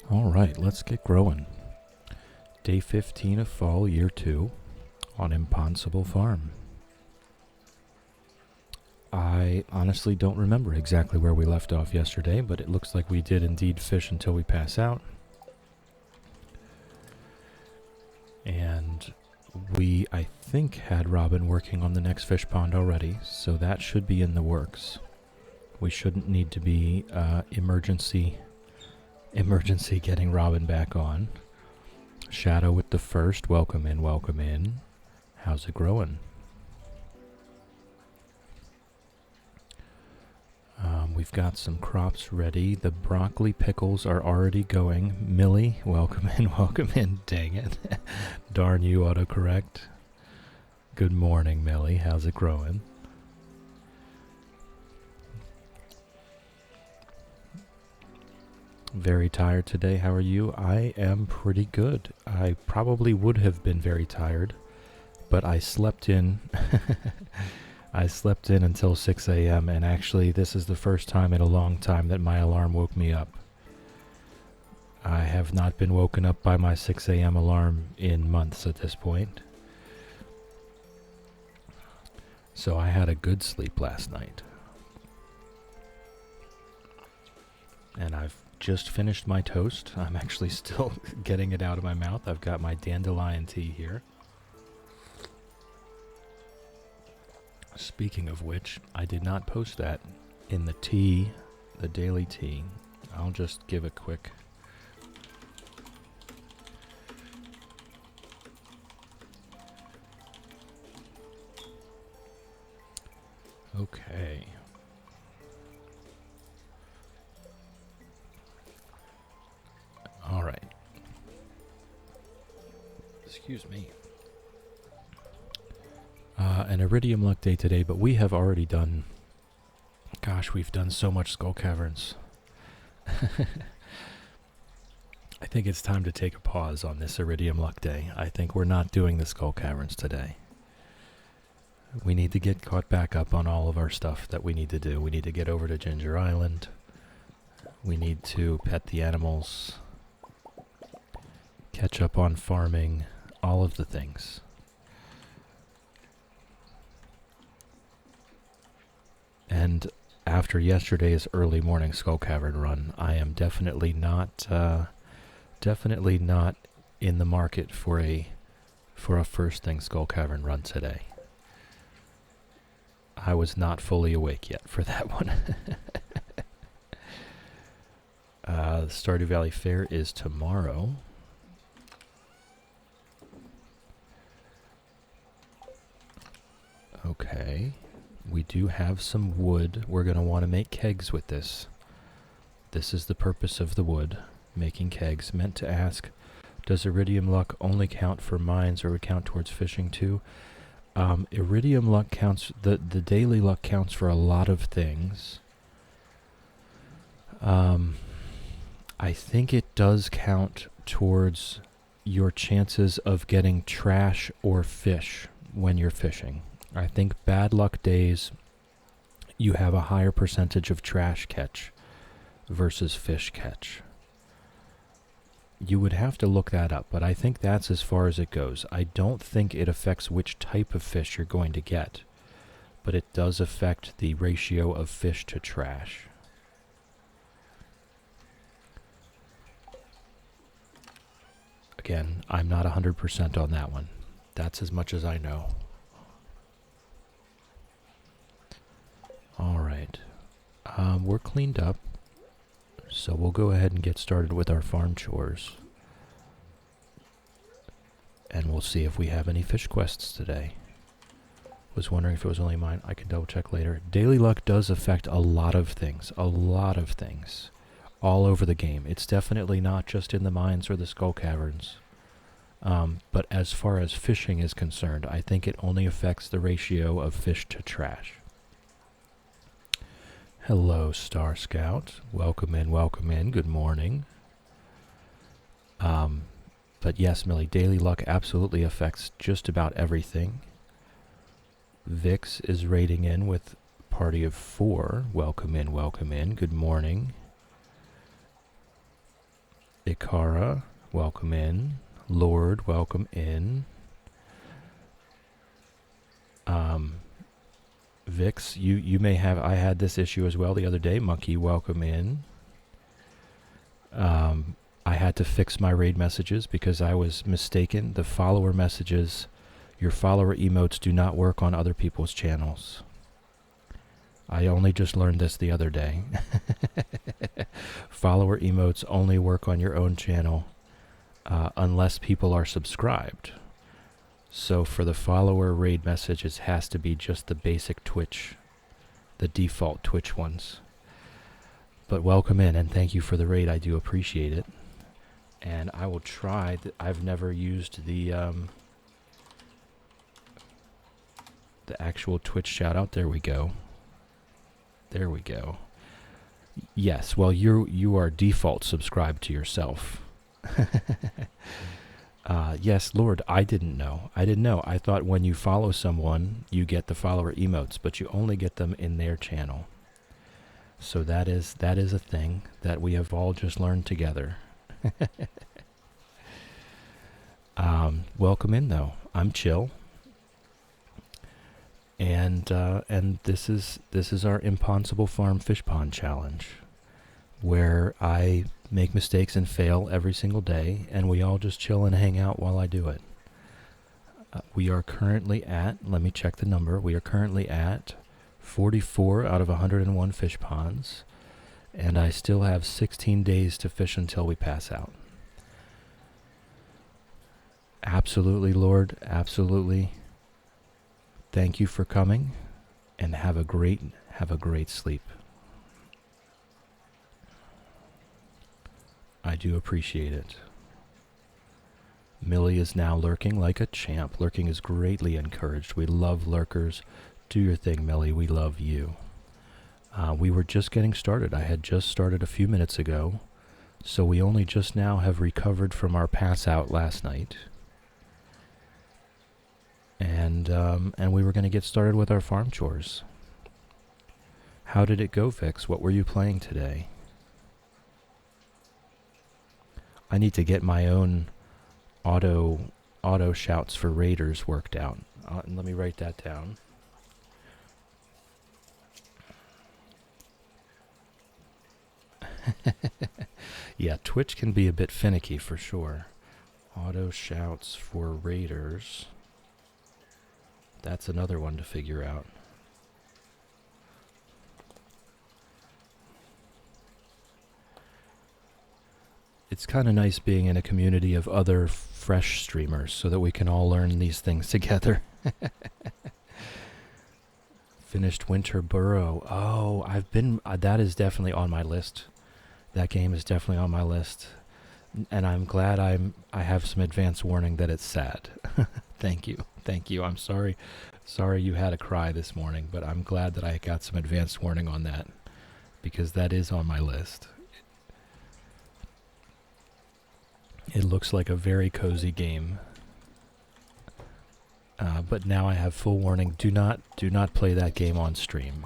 Alright, let's get growing. Day 15 of fall, year 2, on ImPondsible Farm. I honestly don't remember exactly where we left off yesterday, but it looks like we did indeed fish until we pass out. And we, I think, had Robin working on the next fish pond already, so that should be in the works. We shouldn't need to be emergency getting Robin back on. Shadow with the first, welcome in, welcome in. How's it growing? We've got some crops ready. The broccoli pickles are already going. Millie, welcome in, welcome in. Dang it. Darn you, autocorrect. Good morning, Millie. How's it growing? Very tired today. How are you? I am pretty good. I probably would have been very tired, but I slept in. I slept in until 6 a.m. and actually this is the first time in a long time that my alarm woke me up. I have not been woken up by my 6 a.m. alarm in months at this point. So I had a good sleep last night. And I've just finished my toast. I'm actually still getting it out of my mouth. I've got my dandelion tea here. Speaking of which, I did not post that in the tea, the daily tea. I'll just give a quick... Okay. All right. Excuse me. An Iridium Luck Day today, but we have already done... Gosh, we've done so much Skull Caverns. I think it's time to take a pause on this Iridium Luck Day. I think we're not doing the Skull Caverns today. We need to get caught back up on all of our stuff that we need to do. We need to get over to Ginger Island. We need to pet the animals. Catch up on farming. All of the things. And after yesterday's early morning Skull Cavern run, I am definitely not in the market for a first thing Skull Cavern run today. I was not fully awake yet for that one. The Stardew Valley Fair is tomorrow. Okay. We do have some wood. We're going to want to make kegs with this. This is the purpose of the wood. Making kegs. Meant to ask, does Iridium Luck only count for mines or would count towards fishing too? Iridium Luck counts, the daily luck counts for a lot of things. I think it does count towards your chances of getting trash or fish when you're fishing. I think bad luck days, you have a higher percentage of trash catch versus fish catch. You would have to look that up, but I think that's as far as it goes. I don't think it affects which type of fish you're going to get, but it does affect the ratio of fish to trash. Again, I'm not 100% on that one. That's as much as I know. Alright, we're cleaned up, so we'll go ahead and get started with our farm chores. And we'll see if we have any fish quests today. Was wondering if it was only mine. I can double check later. Daily luck does affect a lot of things, all over the game. It's definitely not just in the mines or the Skull Caverns. But as far as fishing is concerned, I think it only affects the ratio of fish to trash. Hello, Star Scout. Welcome in, welcome in. Good morning. But yes, Millie, daily luck absolutely affects just about everything. Vix is raiding in with a party of 4. Welcome in, welcome in. Good morning. Ikara, welcome in. Lord, welcome in. Vix, you may have, I had this issue as well the other day. Monkey, welcome in. I had to fix my raid messages because I was mistaken. The follower messages, your follower emotes do not work on other people's channels. I only just learned this the other day. Follower emotes only work on your own channel unless people are subscribed. So for the follower raid messages, has to be just the basic Twitch, the default Twitch ones. But welcome in, and thank you for the raid. I do appreciate it. And I will try. I've never used the actual Twitch shout out. There we go. There we go. Yes, well, you are default subscribed to yourself. Yes, Lord, I didn't know. I thought when you follow someone, you get the follower emotes, but you only get them in their channel. So that is a thing that we have all just learned together. Welcome in, though. I'm chill. And this is our ImPondsible Farm Fish Pond Challenge, where I make mistakes and fail every single day, and we all just chill and hang out while I do it. We are currently at, let me check the number, we are currently at 44 out of 101 fish ponds, and I still have 16 days to fish until we pass out. Absolutely, Lord, absolutely. Thank you for coming, and have a great sleep. I do appreciate it. Millie is now lurking like a champ. Lurking is greatly encouraged. We love lurkers. Do your thing, Millie. We love you. We were just getting started. I had just started a few minutes ago, so we only just now have recovered from our pass out last night. And we were going to get started with our farm chores. How did it go, Vix? What were you playing today? I need to get my own auto shouts for raiders worked out. Let me write that down. Yeah, Twitch can be a bit finicky for sure. Auto shouts for raiders. That's another one to figure out. It's kind of nice being in a community of other fresh streamers so that we can all learn these things together. Finished Winter Burrow. Oh, I've been, that is definitely on my list. That game is definitely on my list. And I'm glad I have some advance warning that it's sad. Thank you. Thank you. I'm sorry you had a cry this morning, but I'm glad that I got some advance warning on that, because that is on my list. It looks like a very cozy game. But now I have full warning. Do not play that game on stream.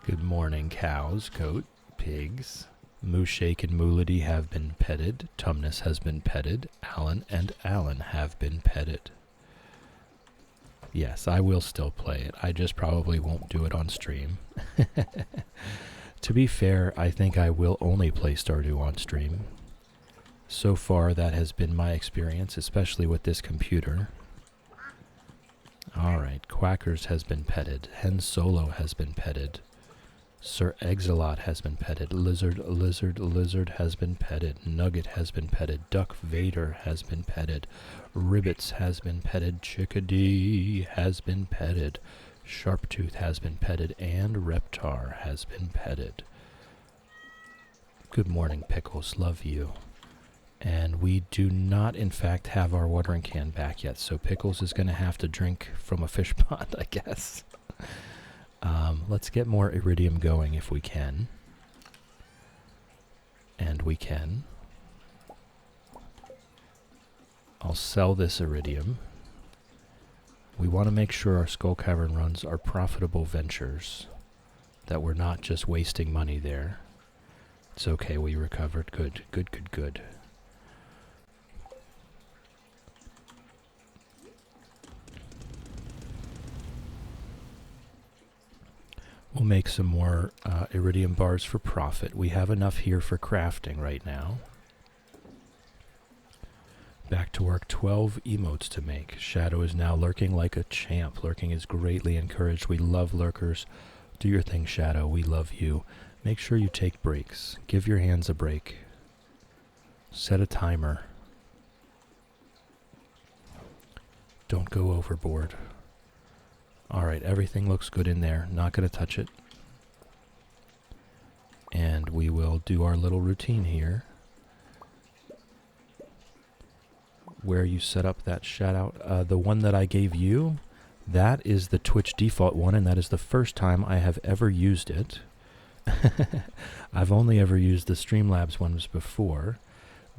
Good morning, cows, goat, pigs. Mooshake and Moolity have been petted. Tumnus has been petted. Alan and Alan have been petted. Yes, I will still play it. I just probably won't do it on stream. To be fair, I think I will only play Stardew on stream. So far, that has been my experience, especially with this computer. Alright, Quackers has been petted. Hen Solo has been petted. Sir Exilot has been petted. Lizard has been petted. Nugget has been petted. Duck Vader has been petted. Ribbits has been petted. Chickadee has been petted. Sharptooth has been petted. And Reptar has been petted. Good morning, Pickles. Love you. And we do not, in fact, have our watering can back yet, so Pickles is going to have to drink from a fish pond, I guess. Let's get more iridium going if we can. And we can. I'll sell this iridium. We want to make sure our Skull Cavern runs are profitable ventures, that we're not just wasting money there. It's okay, we recovered. Good, good, good, good. We'll make some more iridium bars for profit. We have enough here for crafting right now. Back to work, 12 emotes to make. Shadow is now lurking like a champ. Lurking is greatly encouraged. We love lurkers. Do your thing, Shadow. We love you. Make sure you take breaks. Give your hands a break. Set a timer. Don't go overboard. Alright, everything looks good in there. Not going to touch it. And we will do our little routine here, where you set up that shout out. The one that I gave you, that is the Twitch default one, and that is the first time I have ever used it. I've only ever used the Streamlabs ones before,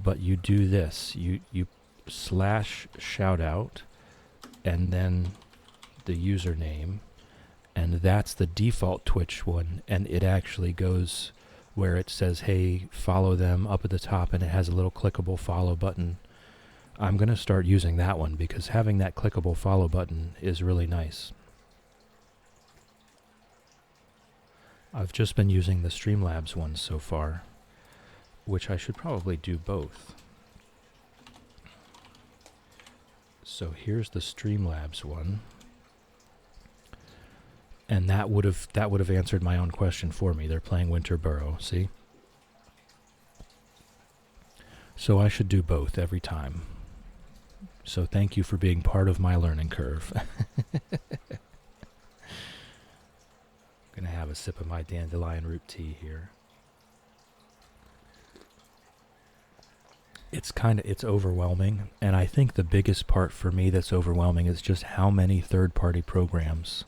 but you do this. You slash shout out, and then the username, and that's the default Twitch one, and it actually goes where it says, hey, follow them up at the top, and it has a little clickable follow button. I'm going to start using that one because having that clickable follow button is really nice. I've just been using the Streamlabs ones so far, which I should probably do both. So here's the Streamlabs one. And that would have answered my own question for me. They're playing Winter Burrow, see? So I should do both every time. So thank you for being part of my learning curve. Gonna have a sip of my dandelion root tea here. It's overwhelming, and I think the biggest part for me that's overwhelming is just how many third-party programs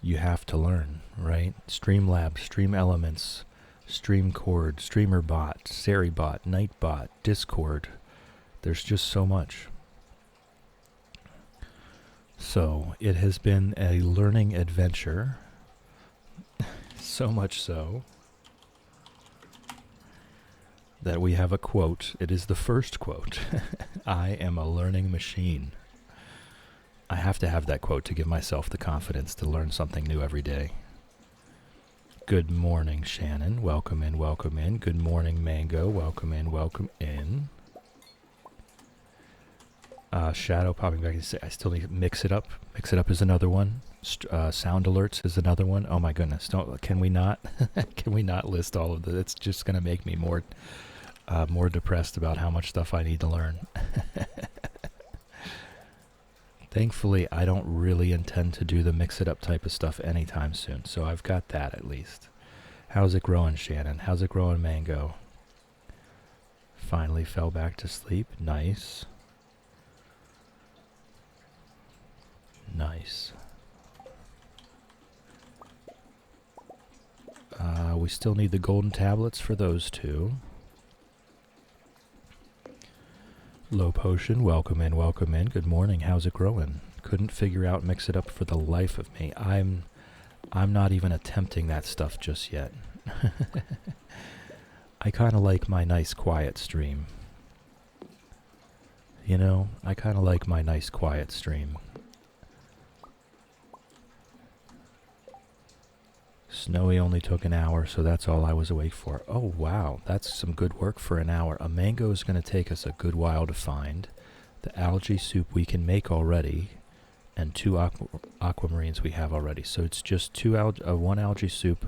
you have to learn, right? Streamlabs, Stream Elements, StreamCord, StreamerBot, SeriBot, Nightbot, Discord. There's just so much. So it has been a learning adventure. So much so that we have a quote. It is the first quote. I am a learning machine. I have to have that quote to give myself the confidence to learn something new every day. Good morning, Shannon. Welcome in, welcome in. Good morning, Mango. Welcome in, welcome in. Shadow popping back to say, I still need to mix it up. Mix it up is another one. Sound alerts is another one. Oh my goodness. Can we not? Can we not list all of this? It's just going to make me more depressed about how much stuff I need to learn. Thankfully, I don't really intend to do the mix-it-up type of stuff anytime soon, so I've got that at least. How's it growing, Shannon? How's it growing, Mango? Finally fell back to sleep. Nice. Nice. We still need the golden tablets for those two. Low Potion, welcome in, welcome in. Good morning, how's it growing? Couldn't figure out mix it up for the life of me. I'm not even attempting that stuff just yet. I kind of like my nice quiet stream. You know, I kind of like my nice quiet stream. Snowy only took an hour, so that's all I was awake for. Oh, wow. That's some good work for an hour. A mango is going to take us a good while to find. The algae soup we can make already, and 2 aquamarines we have already. So it's just 1 algae soup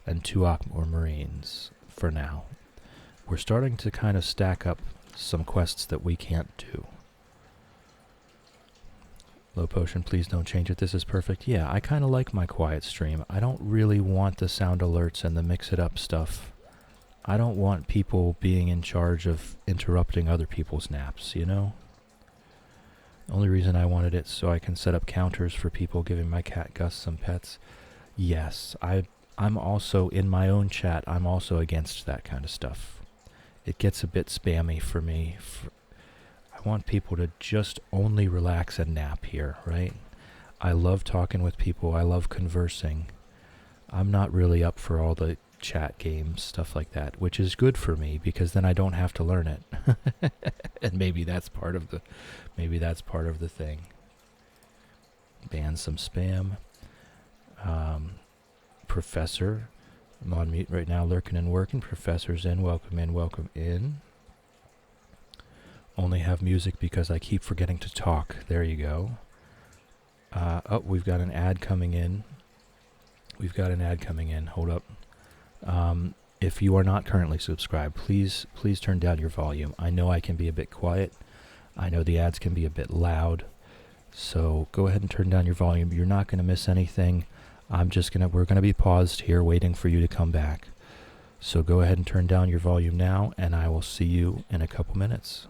and 2 aquamarines for now. We're starting to kind of stack up some quests that we can't do. Low Potion, please don't change it. This is perfect. Yeah, I kind of like my quiet stream. I don't really want the sound alerts and the mix-it-up stuff. I don't want people being in charge of interrupting other people's naps, you know? The only reason I wanted it so I can set up counters for people giving my cat Gus some pets. Yes, I'm also, in my own chat, I'm also against that kind of stuff. It gets a bit spammy for me. I want people to just only relax and nap here, right? I love talking with people. I love conversing. I'm not really up for all the chat games, stuff like that, which is good for me because then I don't have to learn it. And maybe that's part of the thing. Ban some spam. Professor, I'm on mute right now, lurking and working. Professor's in, welcome in, welcome in. Only have music because I keep forgetting to talk. There you go. Oh, we've got an ad coming in. Hold up. If you are not currently subscribed, please turn down your volume. I know I can be a bit quiet. I know the ads can be a bit loud. So go ahead and turn down your volume. You're not going to miss anything. We're going to be paused here waiting for you to come back. So go ahead and turn down your volume now, and I will see you in a couple minutes.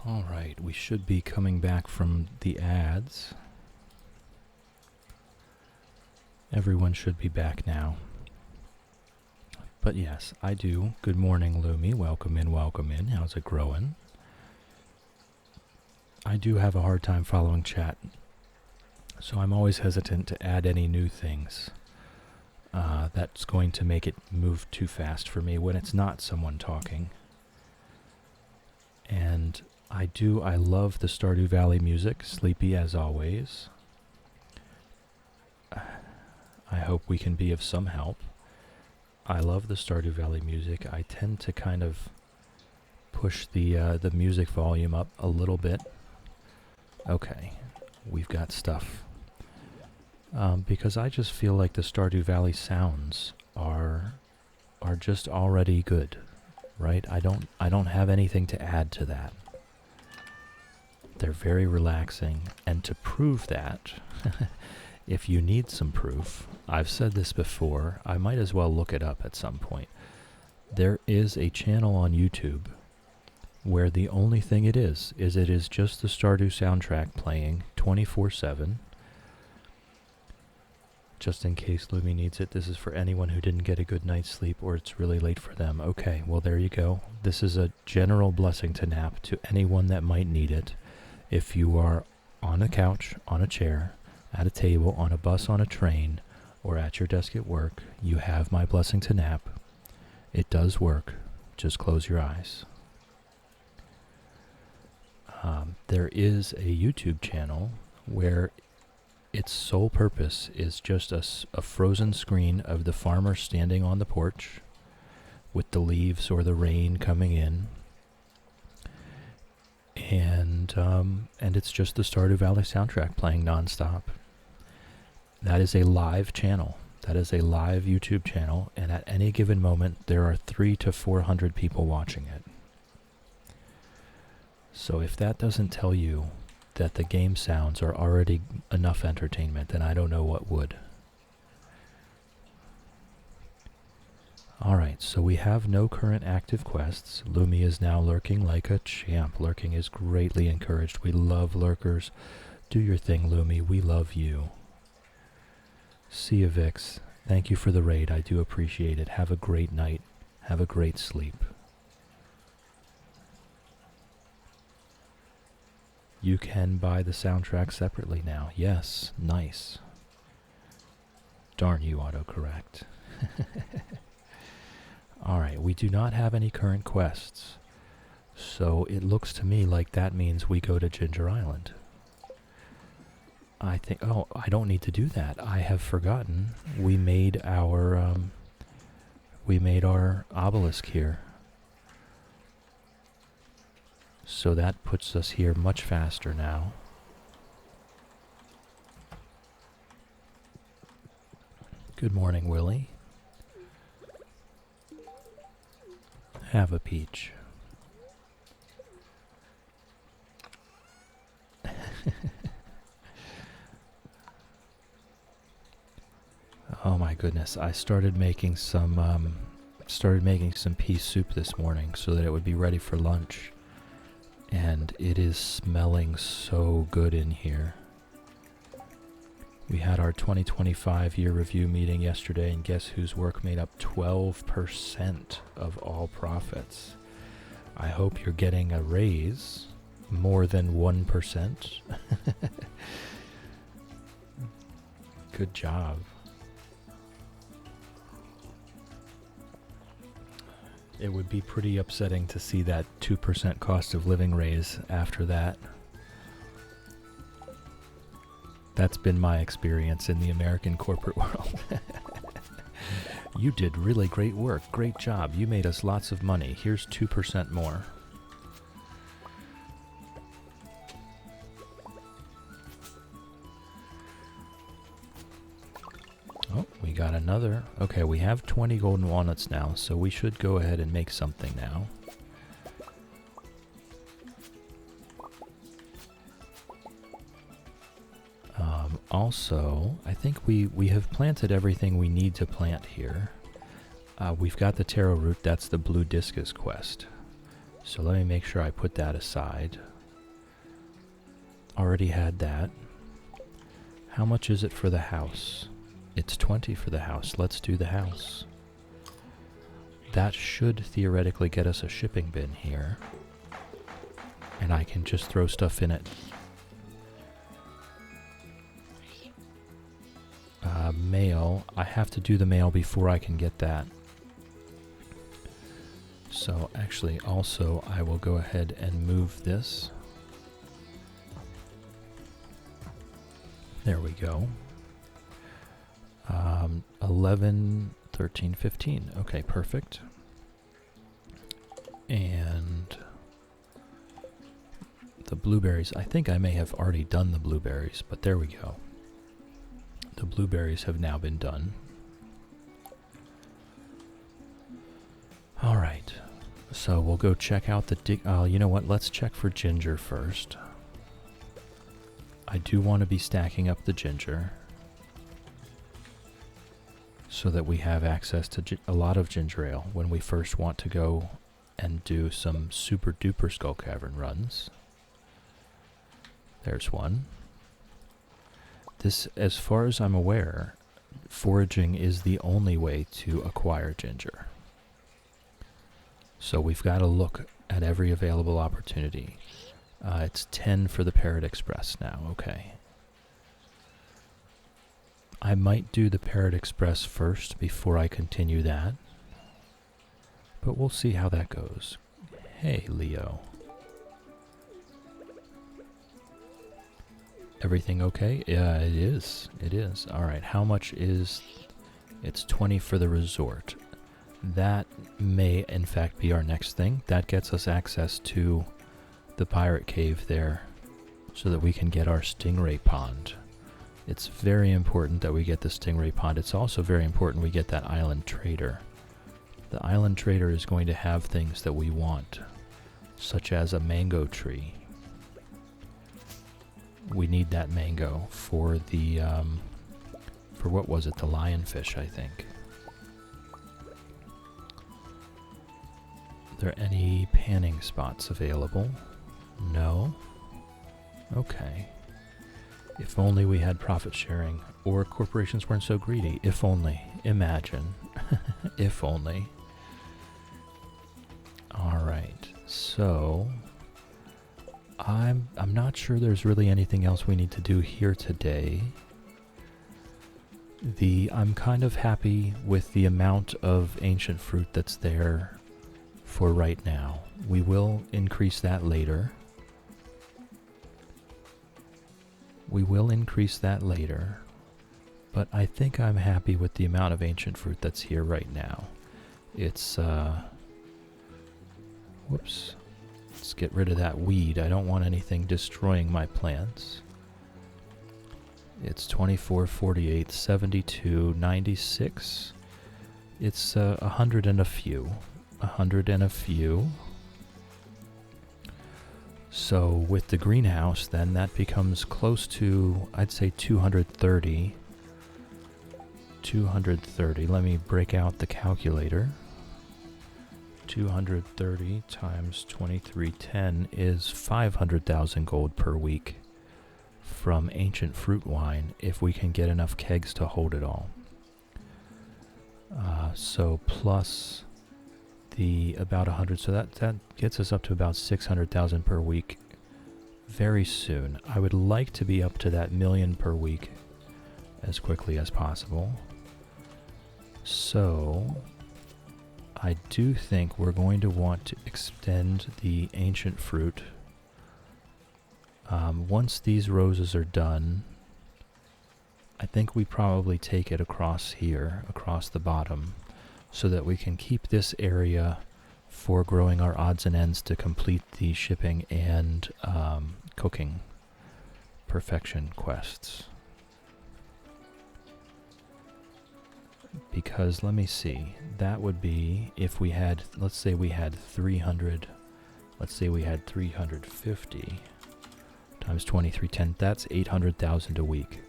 All right, we should be coming back from the ads. Everyone should be back now. But yes, I do. Good morning, Lumi. Welcome in, welcome in. How's it growing? I do have a hard time following chat, so I'm always hesitant to add any new things. That's going to make it move too fast for me when it's not someone talking. And I love the Stardew Valley music, sleepy as always. I hope we can be of some help. I love the Stardew Valley music. I tend to kind of push the music volume up a little bit. Okay, we've got stuff. Because I just feel like the Stardew Valley sounds are just already good, right? I don't have anything to add to that. They're very relaxing, and to prove that, if you need some proof, I've said this before, I might as well look it up at some point. There is a channel on YouTube where the only thing it is just the Stardew soundtrack playing 24/7. Just in case Lumi needs it, this is for anyone who didn't get a good night's sleep or it's really late for them. Okay, well there you go. This is a general blessing to nap to anyone that might need it. If you are on a couch, on a chair, at a table, on a bus, on a train, or at your desk at work, you have my blessing to nap. It does work. Just close your eyes. There is a YouTube channel where its sole purpose is just a frozen screen of the farmer standing on the porch with the leaves or the rain coming in. And it's just the Stardew Valley soundtrack playing nonstop. That is a live channel. That is a live YouTube channel, and at any given moment, there are 300 to 400 people watching it. So if that doesn't tell you that the game sounds are already enough entertainment, then I don't know what would. Alright, so we have no current active quests. Lumi is now lurking like a champ. Lurking is greatly encouraged. We love lurkers. Do your thing, Lumi. We love you. See you, Vix. Thank you for the raid. I do appreciate it. Have a great night. Have a great sleep. You can buy the soundtrack separately now. Yes, nice. Darn you, autocorrect. Alright, we do not have any current quests. So it looks to me like that means we go to Ginger Island. I think, oh, I don't need to do that. I have forgotten. We made our obelisk here. So that puts us here much faster now. Good morning, Willie. Have a peach. Oh my goodness, I started making some pea soup this morning so that it would be ready for lunch. And it is smelling so good in here. We had our 2025 year review meeting yesterday, and guess whose work made up 12% of all profits? I hope you're getting a raise, more than 1%. Good job. It would be pretty upsetting to see that 2% cost of living raise after that. That's been my experience in the American corporate world. You did really great work. Great job. You made us lots of money. Here's 2% more. Oh, we got another. Okay, we have 20 golden walnuts now, so we should go ahead and make something now. Also, I think we have planted everything we need to plant here. We've got the taro root. That's the blue discus quest. So let me make sure I put that aside. Already had that. How much is it for the house? It's 20 for the house. Let's do the house. That should theoretically get us a shipping bin here. And I can just throw stuff in it. Mail. I have to do the mail before I can get that. So actually also I will go ahead and move this. There we go. 11, 13, 15. Okay, perfect. And the blueberries. I think I may have already done the blueberries, but there we go. The blueberries have now been done. Alright, so we'll go check out the you know what, let's check for ginger first. I do want to be stacking up the ginger so that we have access to a lot of ginger ale when we first want to go and do some super duper Skull Cavern runs. There's one. This, as far as I'm aware, foraging is the only way to acquire ginger. So we've got to look at every available opportunity. It's 10 for the Parrot Express now, okay. I might do the Parrot Express first before I continue that. But we'll see how that goes. Hey, Leo. Everything okay? Yeah, it is. It is. Alright, how much is... It's 20 for the resort. That may, in fact, be our next thing. That gets us access to the pirate cave there so that we can get our stingray pond. It's very important that we get the stingray pond. It's also very important we get that island trader. The island trader is going to have things that we want, such as a mango tree. We need that mango for the, for what was it, the lionfish, I think. Are there any panning spots available? No? Okay. If only we had profit sharing, or corporations weren't so greedy. If only. Imagine. If only. Alright, so... I'm not sure there's really anything else we need to do here today. I'm kind of happy with the amount of ancient fruit that's there for right now. We will increase that later. But I think I'm happy with the amount of ancient fruit that's here right now. It's, whoops. Let's get rid of that weed. I don't want anything destroying my plants. It's 24, 48, 72, 96. It's 100 and a few. 100 and a few. So with the greenhouse, then that becomes close to, I'd say 230. 230. Let me break out the calculator. 230 times 2310 is 500,000 gold per week from ancient fruit wine if we can get enough kegs to hold it all. So plus the about 100, so that gets us up to about 600,000 per week very soon. I would like to be up to that million per week as quickly as possible. So I do think we're going to want to extend the ancient fruit. Once these roses are done, I think we probably take it across here, across the bottom, so that we can keep this area for growing our odds and ends to complete the shipping and cooking perfection quests. Because, let me see, that would be if we had, let's say we had 300, let's say we had 350 times 2310, that's 800,000 a week.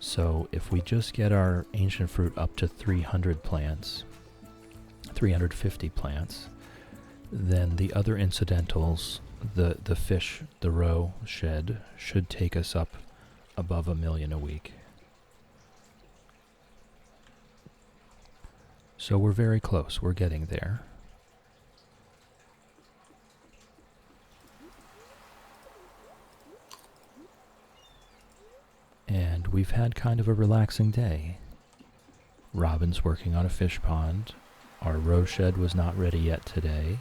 So if we just get our ancient fruit up to 300 plants, 350 plants, then the other incidentals, the fish, the roe shed, should take us up above 1 million a week. So we're very close, we're getting there. And we've had kind of a relaxing day. Robin's working on a fish pond. Our roe shed was not ready yet today.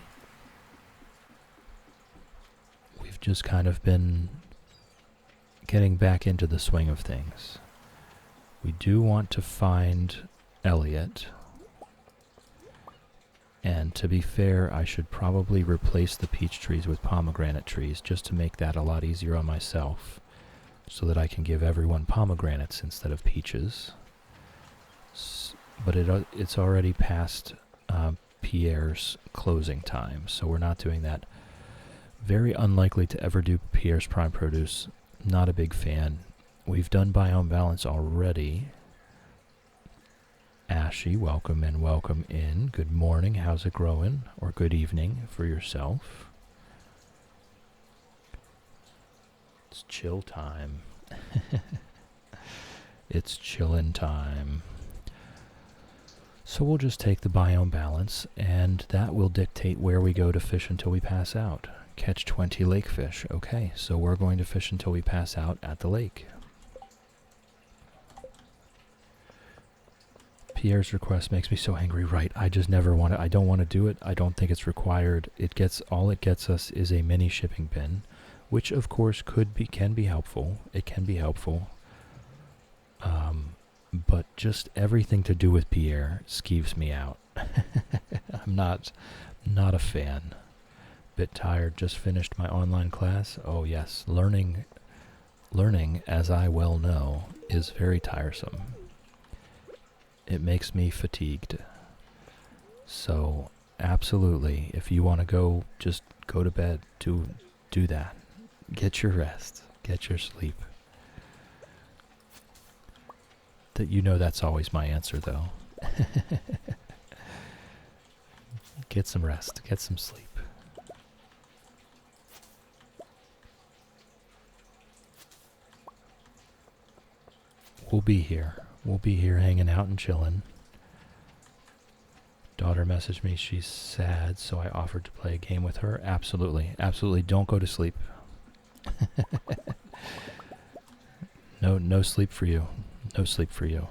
We've just kind of been getting back into the swing of things. We do want to find Elliot. And to be fair, I should probably replace the peach trees with pomegranate trees just to make that a lot easier on myself, so that I can give everyone pomegranates instead of peaches. But it's already past Pierre's closing time, so we're not doing that. Very unlikely to ever do Pierre's prime produce Not a big fan. We've done biome balance already. Ashy, welcome in, welcome in. Good morning, how's it growing? Or good evening for yourself. It's chill time. It's chillin' time. So we'll just take the biome balance, and that will dictate where we go to fish until we pass out. Catch 20 lake fish. Okay, so we're going to fish until we pass out at the lake. Pierre's request makes me so angry. Right, I just never want to. I don't want to do it. I don't think it's required. All it gets us is a mini shipping bin, which of course can be helpful. It can be helpful. But just everything to do with Pierre skeeves me out. I'm not a fan. Bit tired, just finished my online class. Oh yes, learning, as I well know, is very tiresome. It makes me fatigued. So, absolutely, if you want to go, just go to bed. Do that. Get your rest. Get your sleep. That's always my answer, though. Get some rest. Get some sleep. We'll be here. We'll be here hanging out and chilling. Daughter messaged me she's sad, so I offered to play a game with her. Absolutely. Absolutely. Don't go to sleep. No sleep for you. No sleep for you.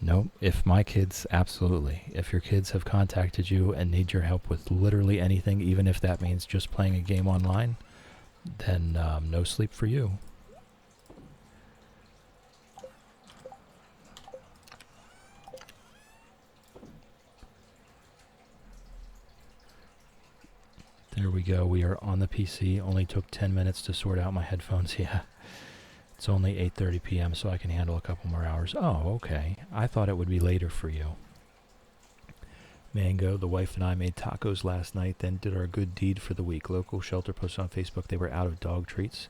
Nope. If my kids, absolutely. If your kids have contacted you and need your help with literally anything, even if that means just playing a game online, then no sleep for you. There we go. We are on the PC. Only took 10 minutes to sort out my headphones. Yeah. It's only 8:30 p.m., so I can handle a couple more hours. Oh, okay. I thought it would be later for you. Mango, the wife and I made tacos last night, then did our good deed for the week. Local shelter posted on Facebook they were out of dog treats.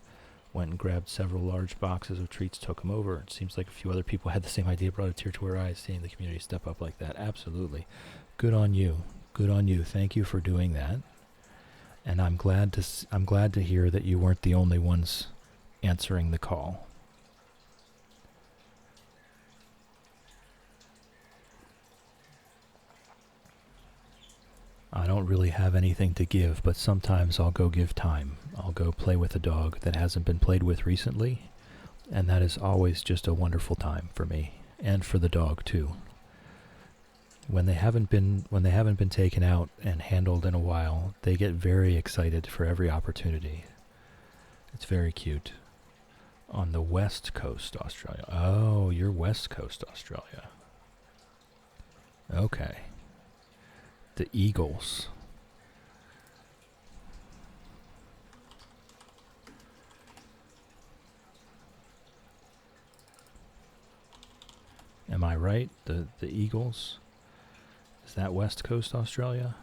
Went and grabbed several large boxes of treats, took them over. It seems like a few other people had the same idea, brought a tear to our eyes, seeing the community step up like that. Absolutely. Good on you. Good on you. Thank you for doing that. And I'm glad to hear that you weren't the only ones answering the call. I don't really have anything to give, but sometimes I'll go give time. I'll go play with a dog that hasn't been played with recently, and that is always just a wonderful time for me and for the dog too. When they haven't been taken out and handled in a while, they get very excited for every opportunity. It's very cute. On the West Coast, Australia. Oh, you're West Coast, Australia. Okay. The Eagles. Am I right? The Eagles? Is that West Coast, Australia?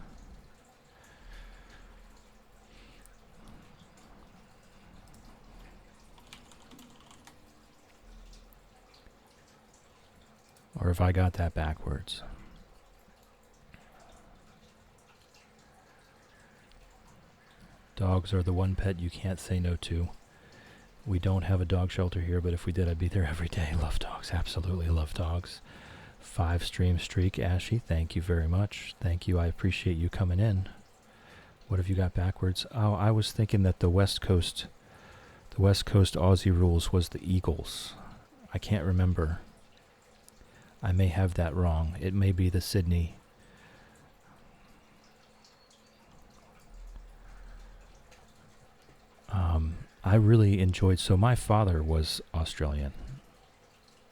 Or have I got that backwards? Dogs are the one pet you can't say no to. We don't have a dog shelter here, but if we did, I'd be there every day. Love dogs. Absolutely love dogs. 5 stream streak, Ashy. Thank you very much. Thank you. I appreciate you coming in. What have you got backwards? Oh, I was thinking that the West Coast Aussie rules was the Eagles. I can't remember. I may have that wrong. It may be the Sydney. I really enjoyed. So my father was Australian,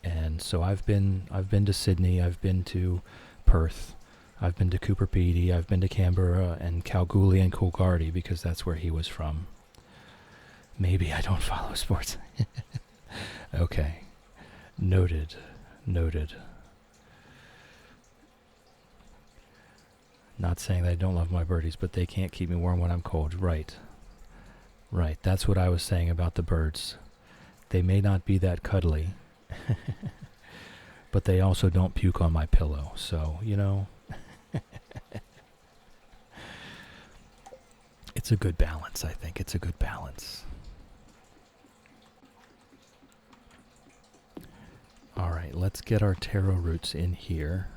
and so I've been to Sydney. I've been to Perth. I've been to Cooper Pedy. I've been to Canberra and Kalgoorlie and Coolgardie because that's where he was from. Maybe I don't follow sports. Okay, noted. Not saying that I don't love my birdies, but they can't keep me warm when I'm cold. Right. Right, that's what I was saying about the birds. They may not be that cuddly, but they also don't puke on my pillow, so, you know, it's a good balance, I think. It's a good balance. Alright, let's get our taro roots in here.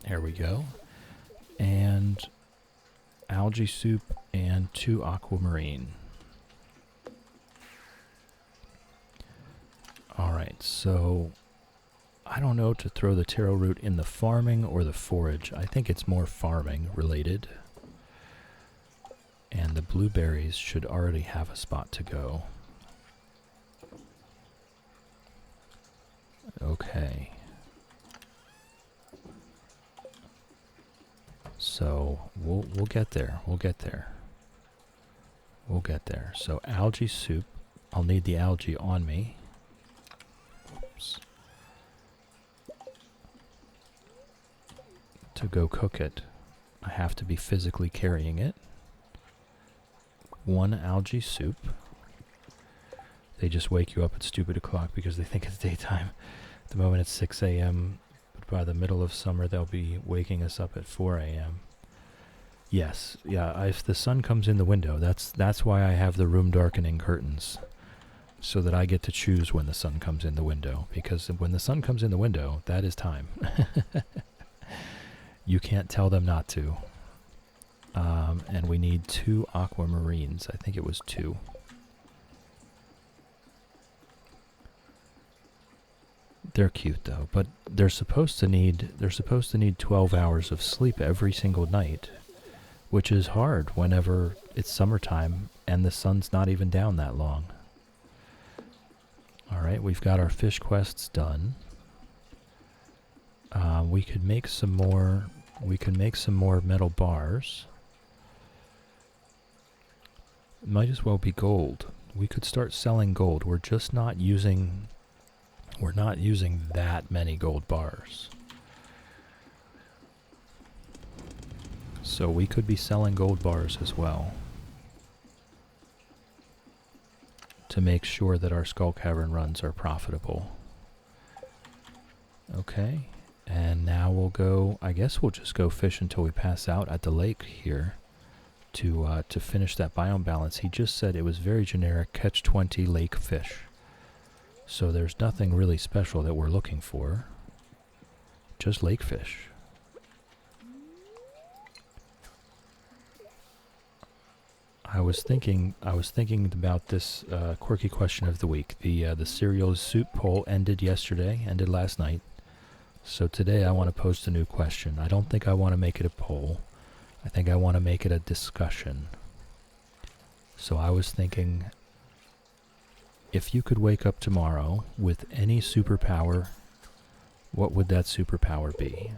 There we go. And algae soup and 2 aquamarine. Alright, so I don't know to throw the taro root in the farming or the forage. I think it's more farming related. And the blueberries should already have a spot to go. Okay. So we'll get there. We'll get there. We'll get there. So algae soup. I'll need the algae on me. Oops. To go cook it, I have to be physically carrying it. 1 algae soup. They just wake you up at stupid o'clock because they think it's daytime. At the moment it's 6 a.m. But by the middle of summer they'll be waking us up at 4 a.m. Yes, yeah, if the sun comes in the window, that's why I have the room darkening curtains. So that I get to choose when the sun comes in the window. Because when the sun comes in the window, that is time. You can't tell them not to. And we need 2 aquamarines. I think it was 2. They're cute though, but they're supposed to need 12 hours of sleep every single night, which is hard whenever it's summertime and the sun's not even down that long. All right, we've got our fish quests done. We could make some more. We can make some more metal bars. Might as well be gold. We could start selling gold. We're just not using. We're not using that many gold bars. So we could be selling gold bars as well. To make sure that our Skull Cavern runs are profitable. Okay, and now we'll go, I guess we'll just go fish until we pass out at the lake here to finish that biome balance. He just said it was very generic, catch 20 lake fish. So there's nothing really special that we're looking for, just lake fish. I was thinking about this quirky question of the week. The cereal soup poll ended last night. So today I want to post a new question. I don't think I want to make it a poll. I think I want to make it a discussion. So I was thinking, if you could wake up tomorrow with any superpower, what would that superpower be?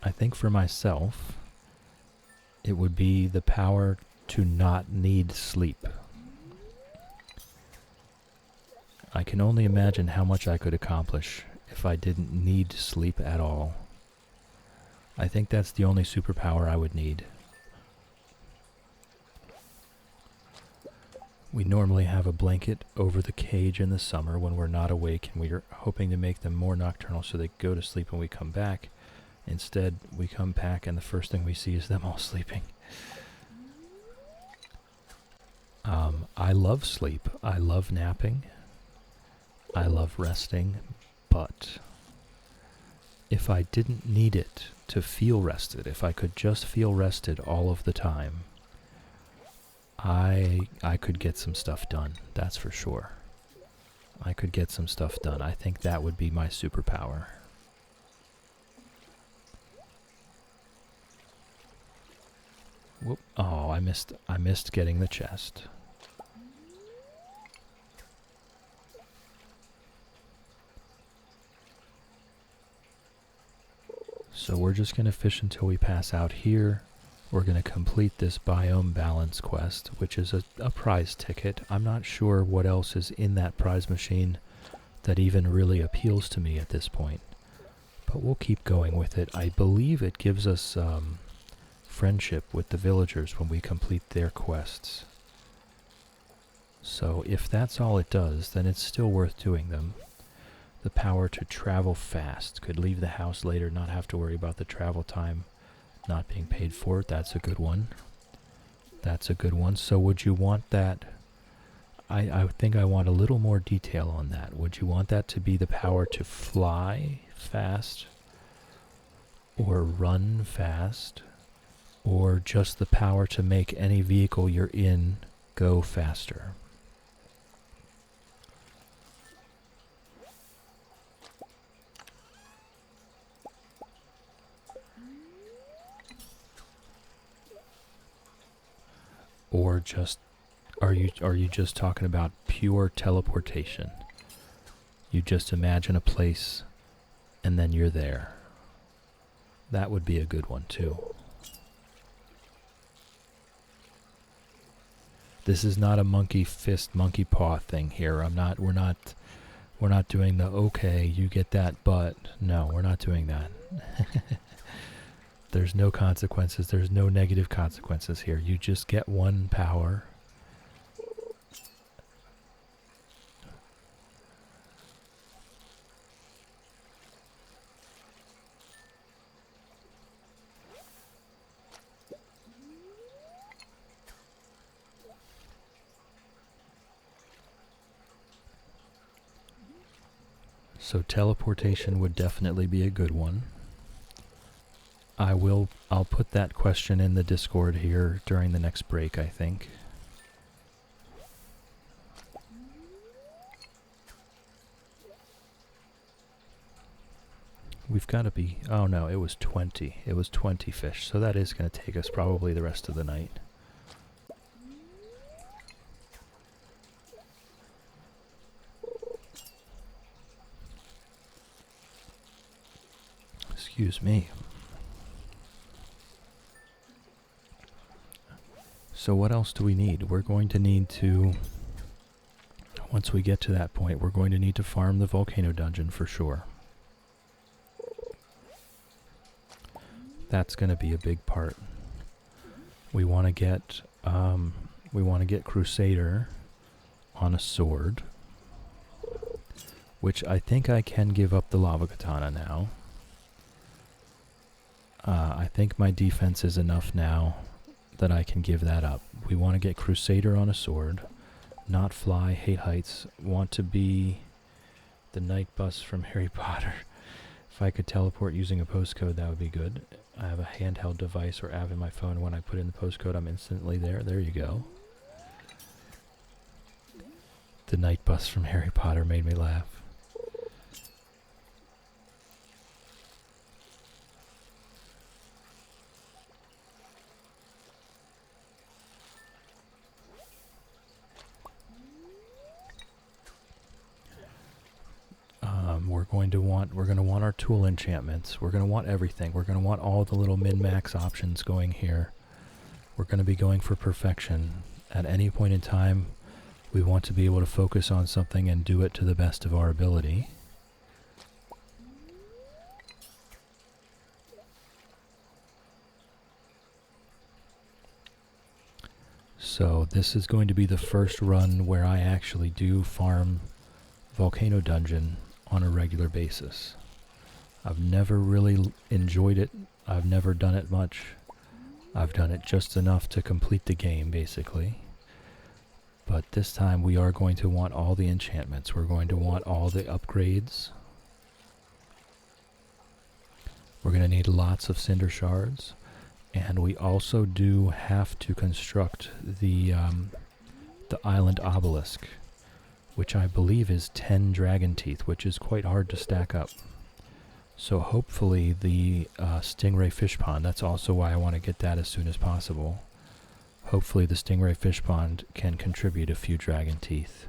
I think for myself, it would be the power to not need sleep. I can only imagine how much I could accomplish if I didn't need sleep at all. I think that's the only superpower I would need. We normally have a blanket over the cage in the summer when we're not awake, and we're hoping to make them more nocturnal so they go to sleep when we come back. Instead, we come back and the first thing we see is them all sleeping. I love sleep. I love napping. I love resting. But if I didn't need it to feel rested, if I could just feel rested all of the time, I could get some stuff done. That's for sure. I could get some stuff done. I think that would be my superpower. Whoop. Oh, I missed getting the chest. So we're just going to fish until we pass out here. We're going to complete this biome balance quest, which is a prize ticket. I'm not sure what else is in that prize machine that even really appeals to me at this point. But we'll keep going with it. I believe it gives us friendship with the villagers when we complete their quests. So if that's all it does, then it's still worth doing them. The power to travel fast. Could leave the house later, not have to worry about the travel time not being paid for. That's a good one. That's a good one. So would you want that? I think I want a little more detail on that. Would you want that to be the power to fly fast? Or run fast? Or just the power to make any vehicle you're in go faster? Or just are you just talking about pure teleportation? You just imagine a place and then you're there. That would be a good one too. This is not a monkey fist, monkey paw thing here. We're not doing the okay, you get that, but no, we're not doing that. There's no consequences. There's no negative consequences here. You just get one power. So teleportation would definitely be a good one. I'll put that question in the Discord here during the next break, I think. We've got to be, oh no, it was 20. It was 20 fish, so that is going to take us probably the rest of the night. Excuse me. So what else do we need? We're going to need to, once we get to that point, we're going to need to farm the volcano dungeon for sure. That's going to be a big part. We want to get Crusader on a sword, which I think I can give up the lava katana now. I think my defense is enough now that I can give that up. We want to get Crusader on a sword, not fly, hate heights, want to be the night bus from Harry Potter. If I could teleport using a postcode, that would be good. I have a handheld device or app in my phone. When I put in the postcode, I'm instantly there. There you go. The night bus from Harry Potter made me laugh. We're going to want our tool enchantments. We're going to want everything. We're going to want all the little min-max options going here. We're going to be going for perfection. At any point in time, we want to be able to focus on something and do it to the best of our ability. So this is going to be the first run where I actually do farm Volcano Dungeon on a regular basis. I've never really enjoyed it. I've never done it much. I've done it just enough to complete the game, basically. But this time we are going to want all the enchantments. We're going to want all the upgrades. We're going to need lots of cinder shards. And we also do have to construct the island obelisk, which I believe is 10 dragon teeth, which is quite hard to stack up. So hopefully the stingray fish pond, that's also why I want to get that as soon as possible. Hopefully the stingray fish pond can contribute a few dragon teeth.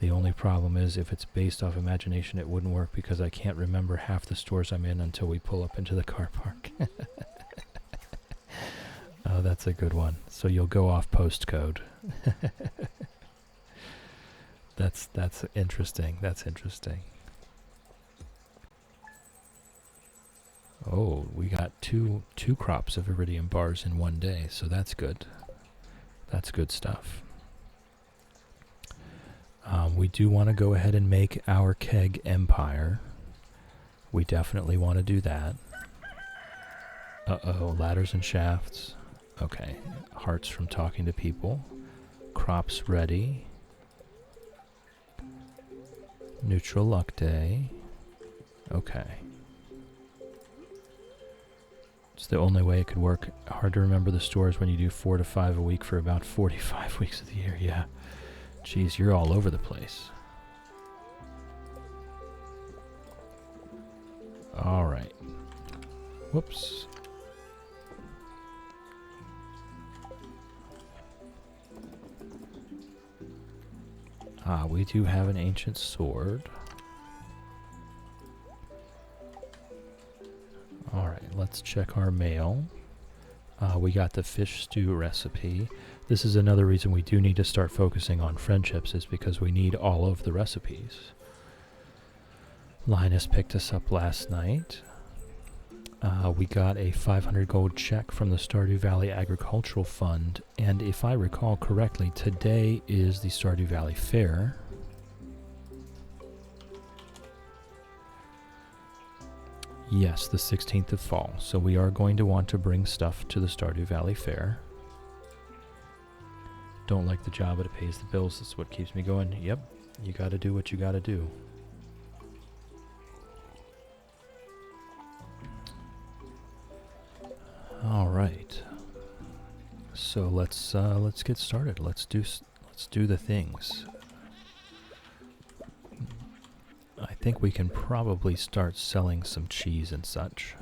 The only problem is if it's based off imagination, it wouldn't work because I can't remember half the stores I'm in until we pull up into the car park. Oh, that's a good one. So you'll go off postcode. That's interesting. That's interesting. Oh, we got two crops of iridium bars in one day, so that's good. That's good stuff. We do want to go ahead and make our keg empire. We definitely want to do that. Uh-oh, ladders and shafts. Okay, hearts from talking to people. Crops ready. Neutral luck day. Okay. It's the only way it could work. Hard to remember the stores when you do 4 to 5 a week for about 45 weeks of the year. Yeah. Jeez, you're all over the place. All right. Whoops. We do have an ancient sword. Alright, let's check our mail. We got the fish stew recipe. This is another reason we do need to start focusing on friendships, is because we need all of the recipes. Linus picked us up last night. We got a 500 gold check from the Stardew Valley Agricultural Fund, and if I recall correctly, today is the Stardew Valley Fair. Yes, the 16th of fall, so we are going to want to bring stuff to the Stardew Valley Fair. Don't like the job, but it pays the bills. That's what keeps me going. Yep, you gotta do what you gotta do. All right. So let's get started. Let's do the things. I think we can probably start selling some cheese and such.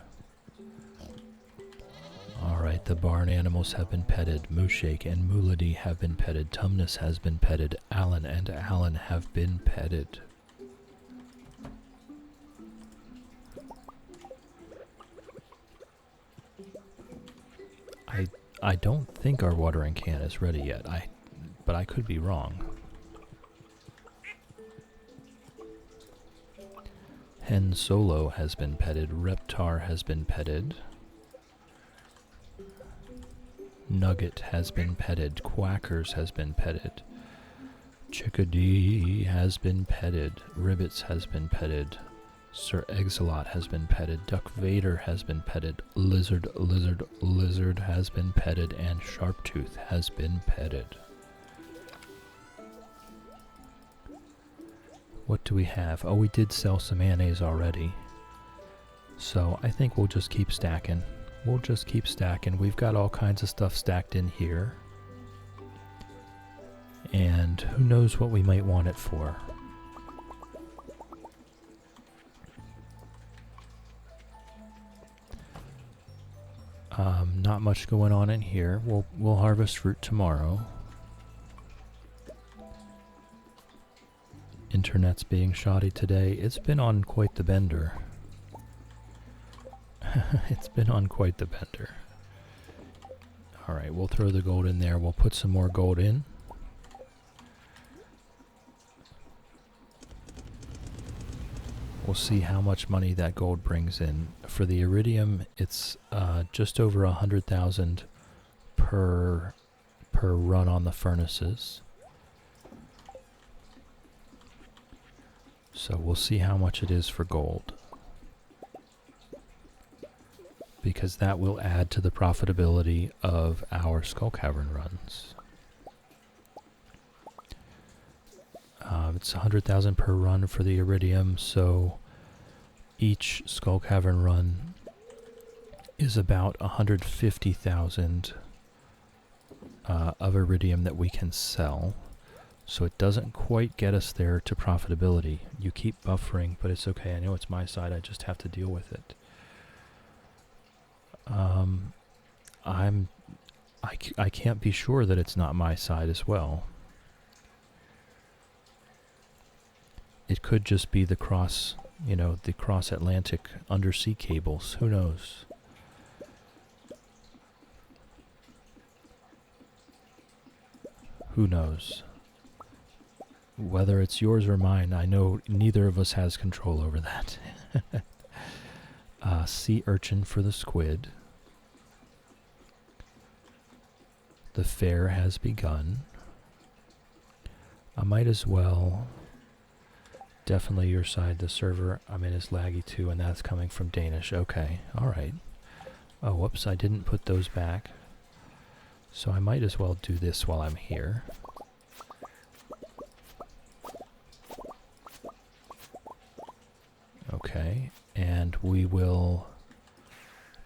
Alright, the barn animals have been petted. Mooshake and Moolady have been petted. Tumnus has been petted. Alan and Alan have been petted. I don't think our watering can is ready yet. But I could be wrong. Hen Solo has been petted. Reptar has been petted. Nugget has been petted. Quackers has been petted. Chickadee has been petted. Ribbits has been petted. Sir Exilot has been petted. Duck Vader has been petted. Lizard has been petted. And Sharptooth has been petted. What do we have? Oh, we did sell some mayonnaise already. So I think we'll just keep stacking. We'll just keep stacking. We've got all kinds of stuff stacked in here. And who knows what we might want it for. Not much going on in here. We'll harvest fruit tomorrow. Internet's being shoddy today. It's been on quite the bender. It's been on quite the bender. Alright, we'll throw the gold in there. We'll put some more gold in. We'll see how much money that gold brings in. For the iridium, it's just over 100,000 per run on the furnaces. So we'll see how much it is for gold. Because that will add to the profitability of our Skull Cavern runs. It's 100,000 per run for the iridium, so each Skull Cavern run is about 150,000 of iridium that we can sell. So it doesn't quite get us there to profitability. You keep buffering, but it's okay. I know it's my side. I just have to deal with it. I can't be sure that it's not my side as well. It could just be the cross, the cross-Atlantic undersea cables. Who knows? Who knows? Whether it's yours or mine, I know neither of us has control over that. Sea urchin for the squid. The fair has begun. I might as well... Definitely your side, the server I'm in is laggy too, and that's coming from Danish. Okay, alright. Oh, whoops, I didn't put those back. So I might as well do this while I'm here. Okay, and we will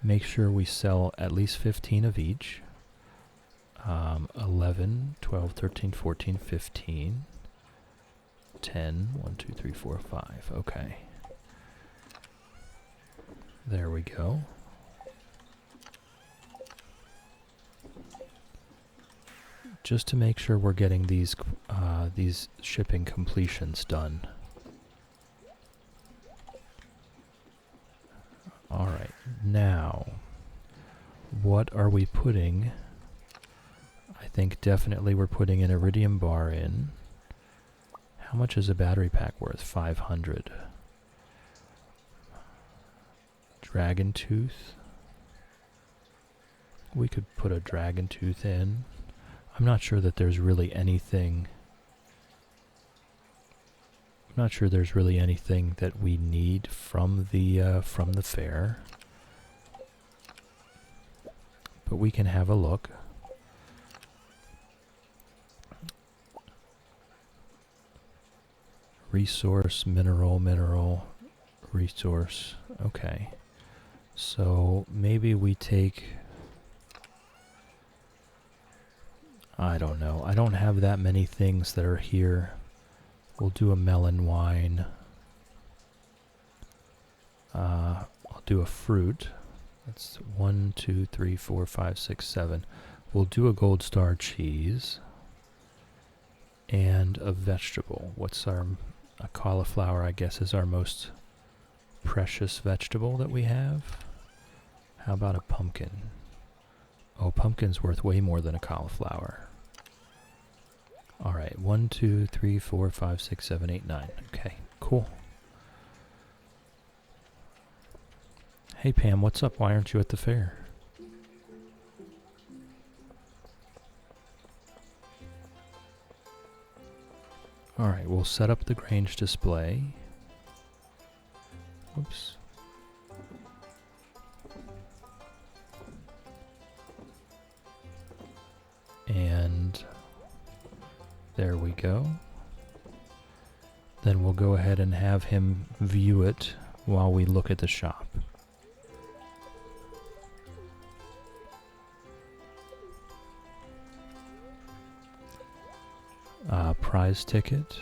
make sure we sell at least 15 of each. 11, 12, 13, 14, 15. 10, 1, 2, 3, 4, 5. Okay. There we go. Just to make sure we're getting these shipping completions done. Alright, now, what are we putting? I think definitely we're putting an iridium bar in. How much is a battery pack worth? 500. Dragon tooth. We could put a dragon tooth in. I'm not sure that there's really anything... I'm not sure there's really anything that we need from the fair. But we can have a look. Resource, mineral, resource. Okay. So maybe we take... I don't know. I don't have that many things that are here. We'll do a melon wine. I'll do a fruit. That's 1, 2, 3, 4, 5, 6, 7. We'll do a gold star cheese. And a vegetable. What's our... A cauliflower, I guess, is our most precious vegetable that we have. How about a pumpkin? Oh, pumpkin's worth way more than a cauliflower. Alright, 1, 2, 3, 4, 5, 6, 7, 8, 9. Okay, cool. Hey Pam, what's up? Why aren't you at the fair? Alright, we'll set up the Grange display. Whoops. And there we go. Then we'll go ahead and have him view it while we look at the shop. Prize ticket.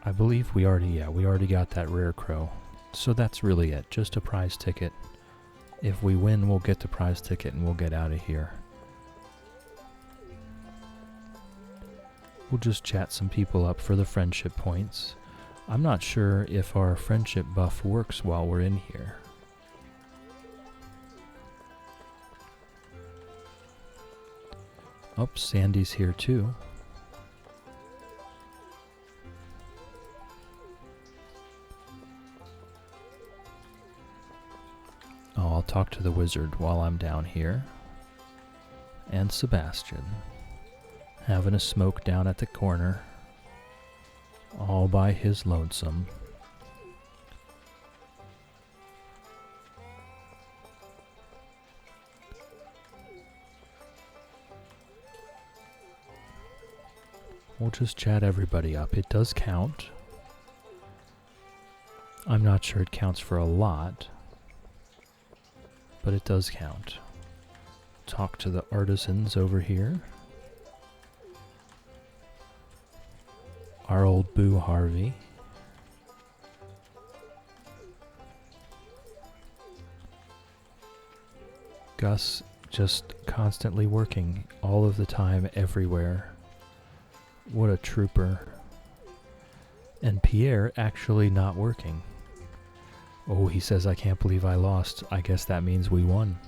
I believe we already got that rare crow. So that's really it, just a prize ticket. If we win, we'll get the prize ticket and we'll get out of here. We'll just chat some people up for the friendship points. I'm not sure if our friendship buff works while we're in here. Oh, Sandy's here too. Oh, I'll talk to the wizard while I'm down here. And Sebastian. Having a smoke down at the corner. All by his lonesome. We'll just chat everybody up. It does count. I'm not sure it counts for a lot, but it does count. Talk to the artisans over here. Our old Boo Harvey. Gus just constantly working all of the time, everywhere. What a trooper. And Pierre actually not working. Oh, he says, I can't believe I lost. I guess that means we won.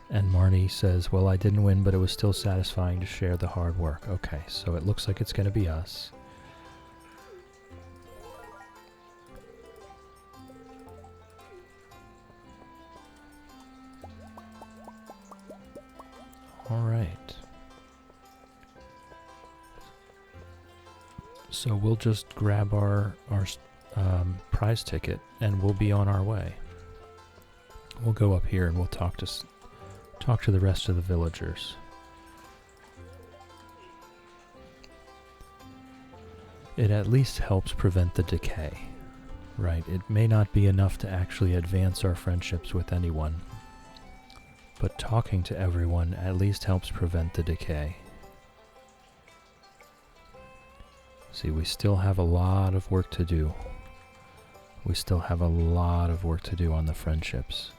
And Marnie says, well, I didn't win, but it was still satisfying to share the hard work. Okay, so it looks like it's going to be us. All right. So we'll just grab our prize ticket and we'll be on our way. We'll go up here and we'll talk to the rest of the villagers. It at least helps prevent the decay, right? It may not be enough to actually advance our friendships with anyone, but talking to everyone at least helps prevent the decay. See, we still have a lot of work to do. We still have a lot of work to do on the friendships.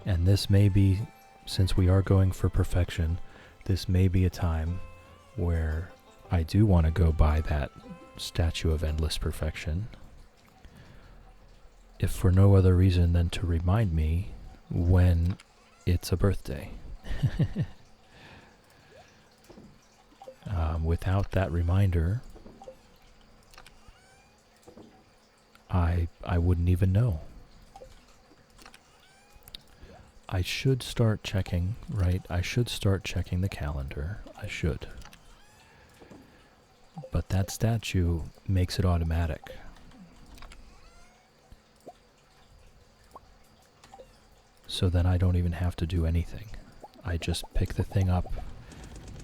And this may be, since we are going for perfection, this may be a time where I do want to go buy that Statue of Endless Perfection, if for no other reason than to remind me when it's a birthday. Without that reminder, I wouldn't even know. I should start checking, right? I should start checking the calendar. I should. But that statue makes it automatic. So then I don't even have to do anything. I just pick the thing up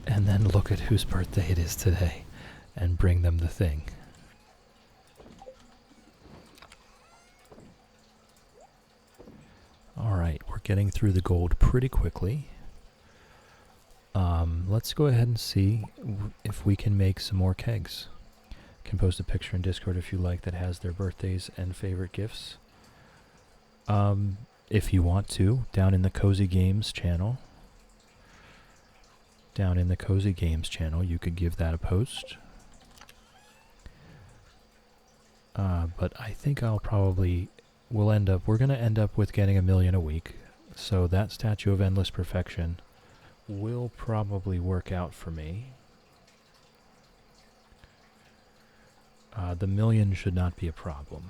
and then look at whose birthday it is today and bring them the thing. Alright, we're getting through the gold pretty quickly. Let's go ahead and see if we can make some more kegs. You can post a picture in Discord if you like that has their birthdays and favorite gifts. If you want to, down in the Cozy Games channel. Down in the Cozy Games channel, you could give that a post. But I think we're going to end up with getting 1 million a week. So that Statue of Endless Perfection will probably work out for me. The 1 million should not be a problem.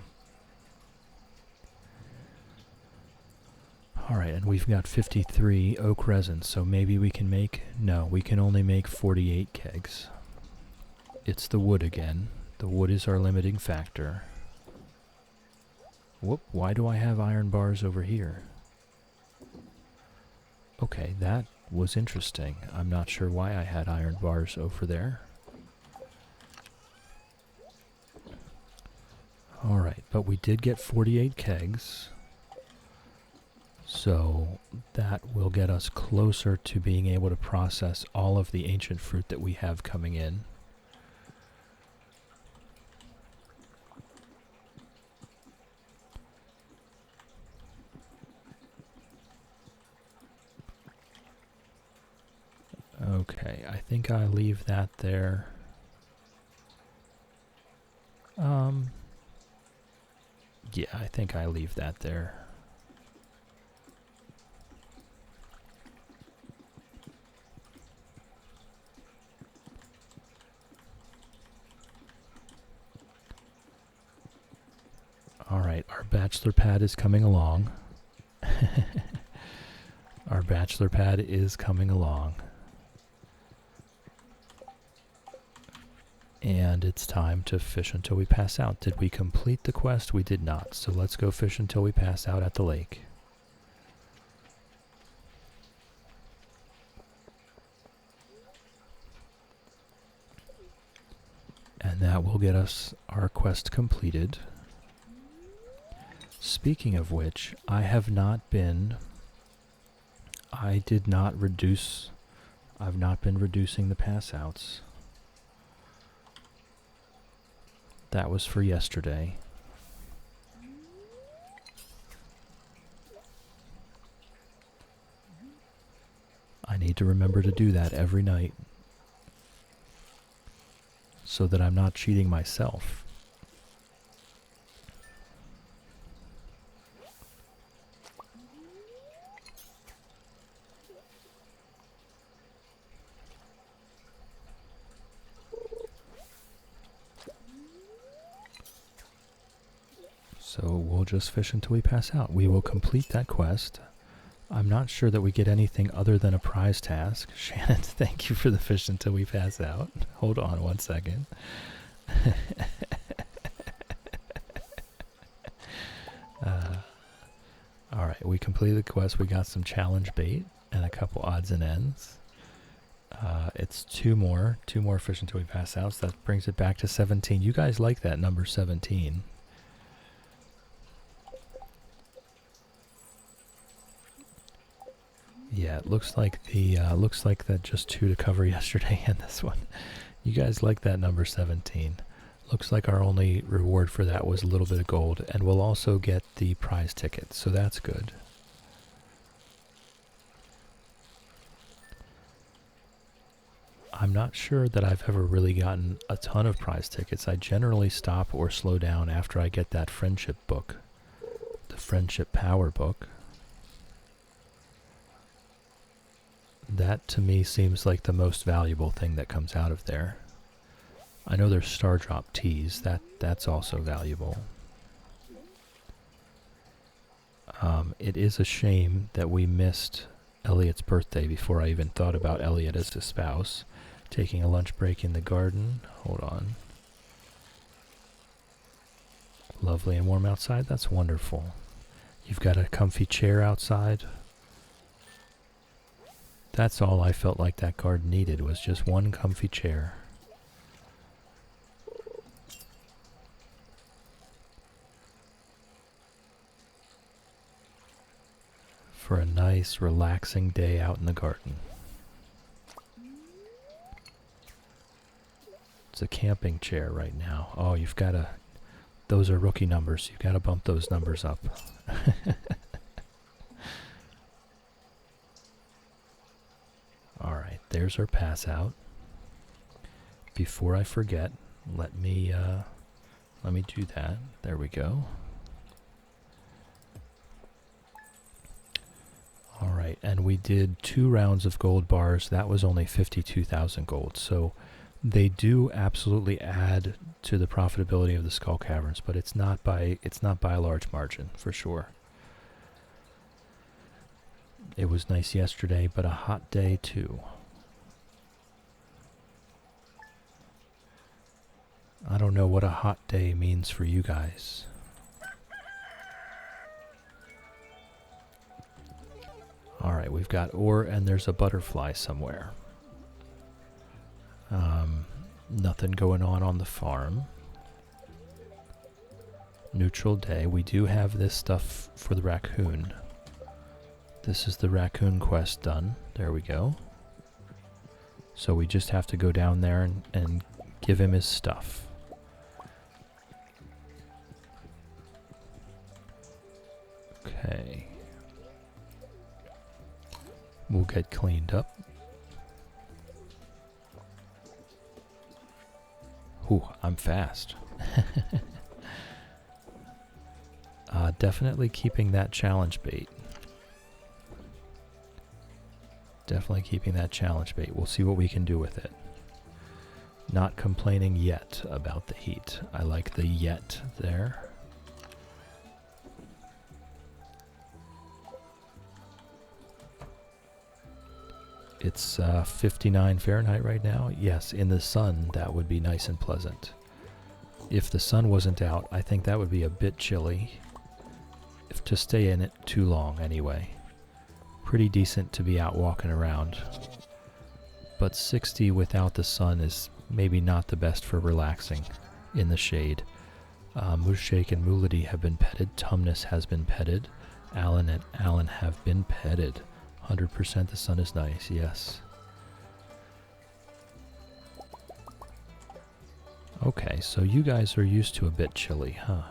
Alright, and we've got 53 oak resin, so maybe we can we can only make 48 kegs. It's the wood again. The wood is our limiting factor. Whoop, why do I have iron bars over here? Okay, that was interesting. I'm not sure why I had iron bars over there. Alright, but we did get 48 kegs. So that will get us closer to being able to process all of the ancient fruit that we have coming in. Okay, I think I leave that there. Yeah, I think I leave that there. Alright, our bachelor pad is coming along. Our bachelor pad is coming along. And it's time to fish until we pass out. Did we complete the quest? We did not. So let's go fish until we pass out at the lake. And that will get us our quest completed. Speaking of which, I've not been reducing the pass outs. That was for yesterday. I need to remember to do that every night so that I'm not cheating myself. So we'll just fish until we pass out. We will complete that quest. I'm not sure that we get anything other than a prize task. Shannon, thank you for the fish until we pass out. Hold on one second. Alright, we completed the quest. We got some challenge bait and a couple odds and ends. It's two more fish until we pass out, so that brings it back to 17. You guys like that number 17. Yeah, it looks like that just 2 to cover yesterday and this one. You guys like that number 17. Looks like our only reward for that was a little bit of gold, and we'll also get the prize ticket, so that's good. I'm not sure that I've ever really gotten a ton of prize tickets. I generally stop or slow down after I get that friendship book, the friendship power book. That to me seems like the most valuable thing that comes out of there. I know there's Star Drop teas, that's also valuable. It is a shame that we missed Elliot's birthday before I even thought about Elliot as a spouse. Taking a lunch break in the garden. Hold on. Lovely and warm outside, that's wonderful. You've got a comfy chair outside. That's all I felt like that garden needed, was just one comfy chair. For a nice, relaxing day out in the garden. It's a camping chair right now. Oh, you've got to... Those are rookie numbers. You've got to bump those numbers up. Alright, there's our pass out. Before I forget, let me do that. There we go. Alright, and we did 2 rounds of gold bars. That was only 52,000 gold. So they do absolutely add to the profitability of the Skull Caverns, but it's not by a large margin, for sure. It was nice yesterday, but a hot day too. I don't know what a hot day means for you guys. Alright, we've got ore and there's a butterfly somewhere. Nothing going on the farm. Neutral day. We do have this stuff for the raccoon. This is the raccoon quest done. There we go. So we just have to go down there and give him his stuff. Okay. We'll get cleaned up. Ooh, I'm fast. Definitely keeping that challenge bait. Definitely keeping that challenge bait. We'll see what we can do with it. Not complaining yet about the heat. I like the yet there. It's 59 Fahrenheit right now. Yes, in the sun, that would be nice and pleasant. If the sun wasn't out, I think that would be a bit chilly. If to stay in it too long, anyway. Pretty decent to be out walking around. But 60 without the sun is maybe not the best for relaxing in the shade. Mooshake and Moolity have been petted. Tumnus has been petted. Alan and Alan have been petted. 100% the sun is nice, yes. Okay, so you guys are used to a bit chilly, huh?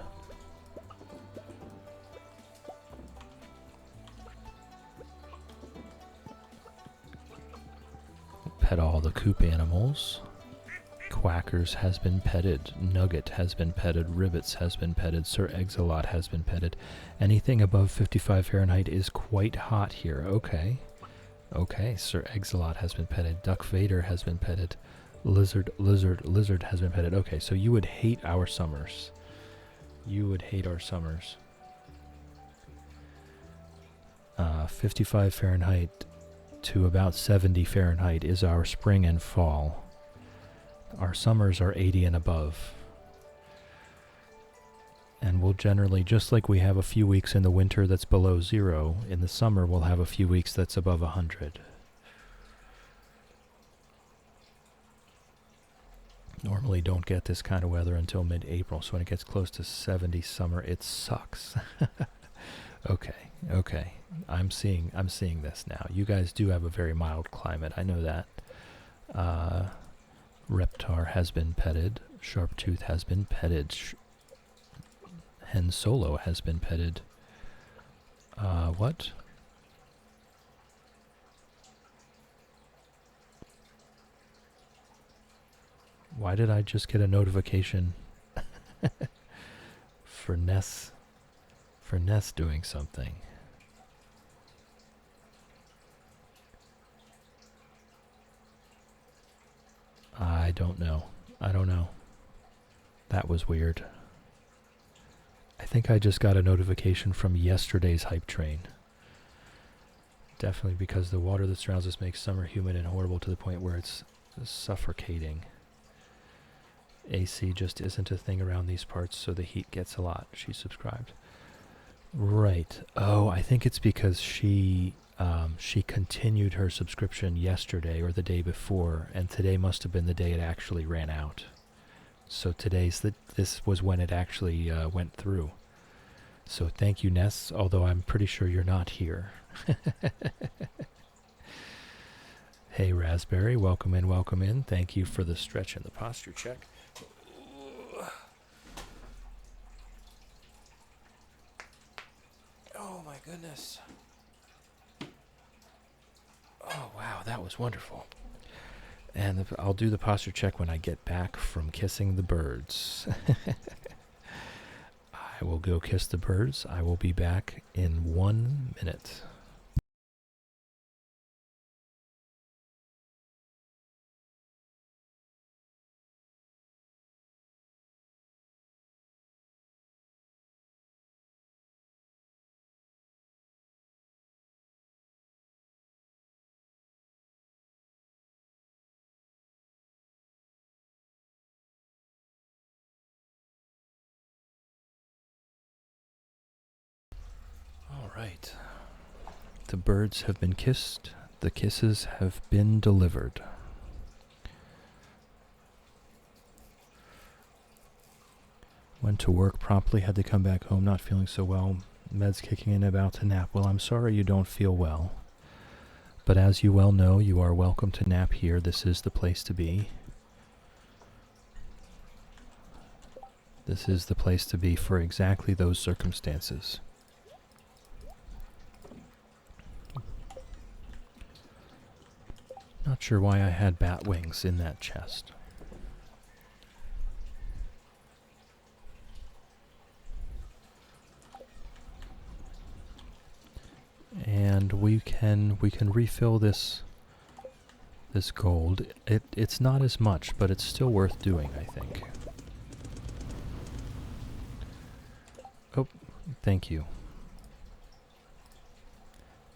Pet all the coop animals. Quackers has been petted. Nugget has been petted. Ribbits has been petted. Sir Exilot has been petted. Anything above 55 Fahrenheit is quite hot here. Okay. Okay, Sir Exilot has been petted. Duck Vader has been petted. Lizard has been petted. Okay, so you would hate our summers. You would hate our summers. 55 Fahrenheit to about 70 Fahrenheit is our spring and fall. Our summers are 80 and above. And we'll generally, just like we have a few weeks in the winter that's below 0, in the summer we'll have a few weeks that's above 100. Normally don't get this kind of weather until mid-April, so when it gets close to 70 summer, it sucks. Okay. I'm seeing this now. You guys do have a very mild climate, I know that. Reptar has been petted. Sharptooth has been petted. Hen Solo has been petted. What? Why did I just get a notification for Ness doing something? I don't know. That was weird. I think I just got a notification from yesterday's hype train. Definitely because the water that surrounds us makes summer humid and horrible to the point where it's suffocating. AC just isn't a thing around these parts, so the heat gets a lot. She subscribed. Right. Oh, I think it's because she continued her subscription yesterday or the day before, and today must have been the day it actually ran out. So this was when it actually went through. So thank you, Ness, although I'm pretty sure you're not here. Hey, Raspberry, welcome in. Thank you for the stretch and the posture check. Oh my goodness. Oh wow, that was wonderful. And I'll do the posture check when I get back from kissing the birds. I will go kiss the birds. I will be back in 1 minute. All right. The birds have been kissed. The kisses have been delivered. Went to work promptly, had to come back home not feeling so well. Meds kicking in, about to nap. Well, I'm sorry you don't feel well. But as you well know, you are welcome to nap here. This is the place to be. This is the place to be for exactly those circumstances. Not sure why I had bat wings in that chest. And we can refill this gold. It's not as much, but it's still worth doing, I think. Oh, thank you.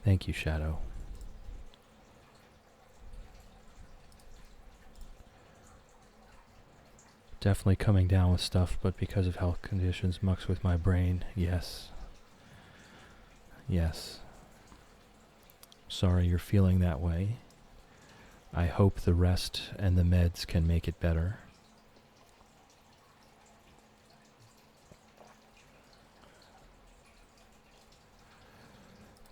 Thank you, Shadow. Definitely coming down with stuff, but because of health conditions, mucks with my brain. Yes. Yes. Sorry you're feeling that way. I hope the rest and the meds can make it better.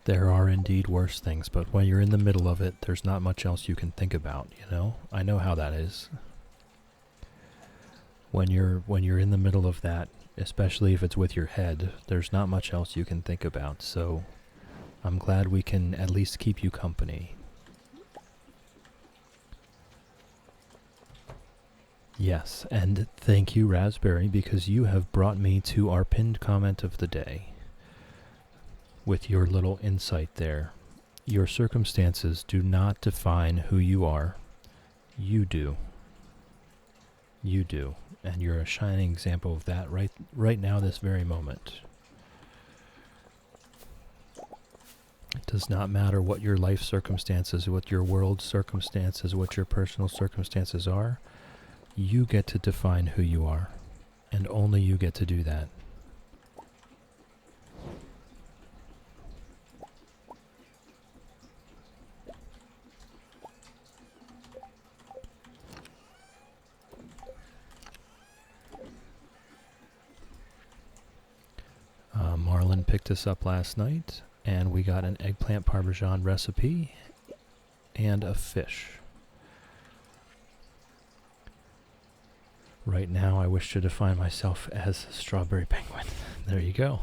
There are indeed worse things, but when you're in the middle of it, there's not much else you can think about, you know? I know how that is. When you're in the middle of that, especially if it's with your head, there's not much else you can think about, so I'm glad we can at least keep you company. Yes, and thank you, Raspberry, because you have brought me to our pinned comment of the day. With your little insight there. Your circumstances do not define who you are. You do. You do. And you're a shining example of that right now, this very moment. It does not matter what your life circumstances, what your world circumstances, what your personal circumstances are. You get to define who you are, and only you get to do that. Marlon picked us up last night, and we got an eggplant parmesan recipe and a fish. Right now, I wish to define myself as Strawberry Penguin. There you go.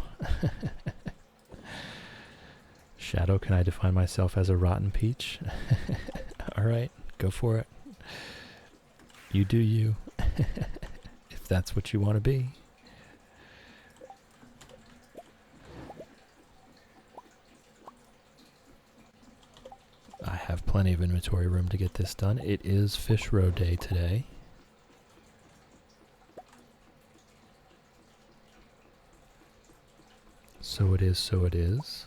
Shadow, can I define myself as a rotten peach? All right, go for it. You do you, if that's what you want to be. I have plenty of inventory room to get this done. It is Fish Row Day today. So it is, so it is.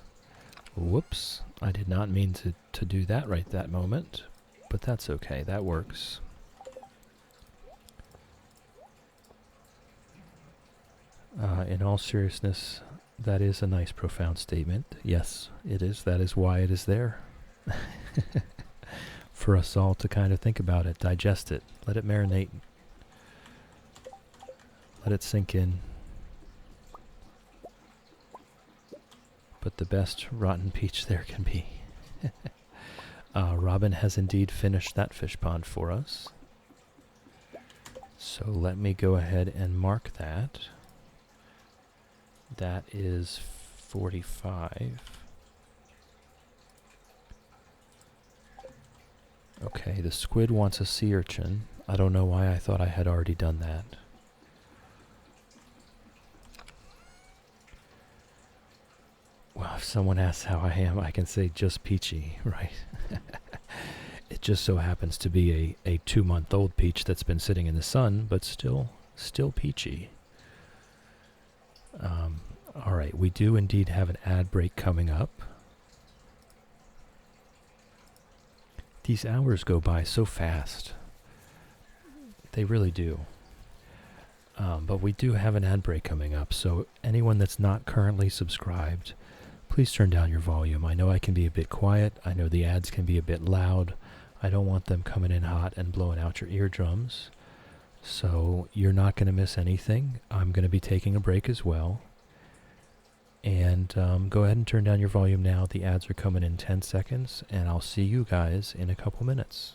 Whoops, I did not mean to do that right that moment, but that's okay, that works. In all seriousness, that is a nice profound statement. Yes, it is. That is why it is there. For us all to kind of think about it, digest it, let it marinate, let it sink in. But the best rotten peach there can be. Robin has indeed finished that fish pond for us. So let me go ahead and mark that. That is 45. Okay, the squid wants a sea urchin. I don't know why I thought I had already done that. Well, if someone asks how I am, I can say just peachy, right? It just so happens to be a 2-month-old peach that's been sitting in the sun, but still peachy. All right, we do indeed have an ad break coming up. These hours go by so fast. They really do. But we do have an ad break coming up, so anyone that's not currently subscribed, please turn down your volume. I know I can be a bit quiet. I know the ads can be a bit loud. I don't want them coming in hot and blowing out your eardrums. So you're not going to miss anything. I'm going to be taking a break as well. And go ahead and turn down your volume now. The ads are coming in 10 seconds, and I'll see you guys in a couple minutes.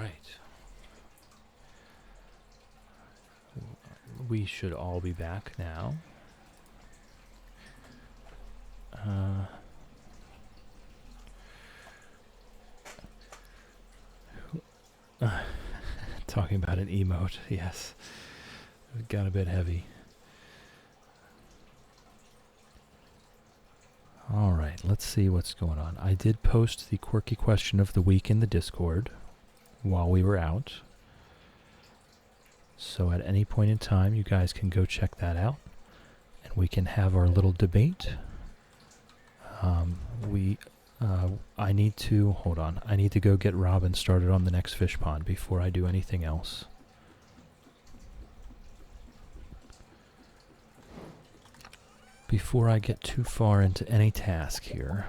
right. We should all be back now. Talking about an emote, yes. It got a bit heavy. Alright, let's see what's going on. I did post the quirky question of the week in the Discord while we were out. So at any point in time, you guys can go check that out. And we can have our little debate. I need to, hold on, I need to go get Robin started on the next fish pond before I do anything else. Before I get too far into any task here,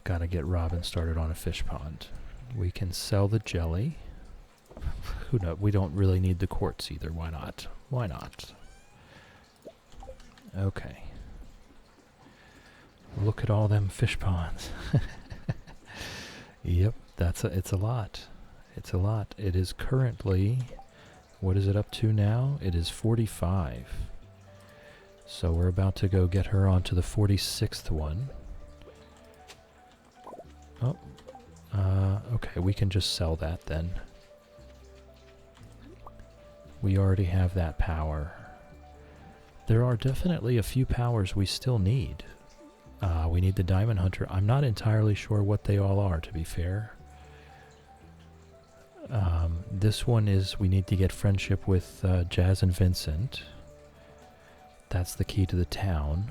gotta get Robin started on a fish pond. We can sell the jelly. Who knows? We don't really need the quartz either. Why not? Why not? Okay. Look at all them fish ponds. Yep, it's a lot. It's a lot. It is currently, what is it up to now? It is 45. So we're about to go get her onto the 46th one. Oh, okay, we can just sell that then. We already have that power. There are definitely a few powers we still need. We need the Diamond Hunter. I'm not entirely sure what they all are, to be fair. This one is we need to get friendship with Jazz and Vincent. That's the key to the town.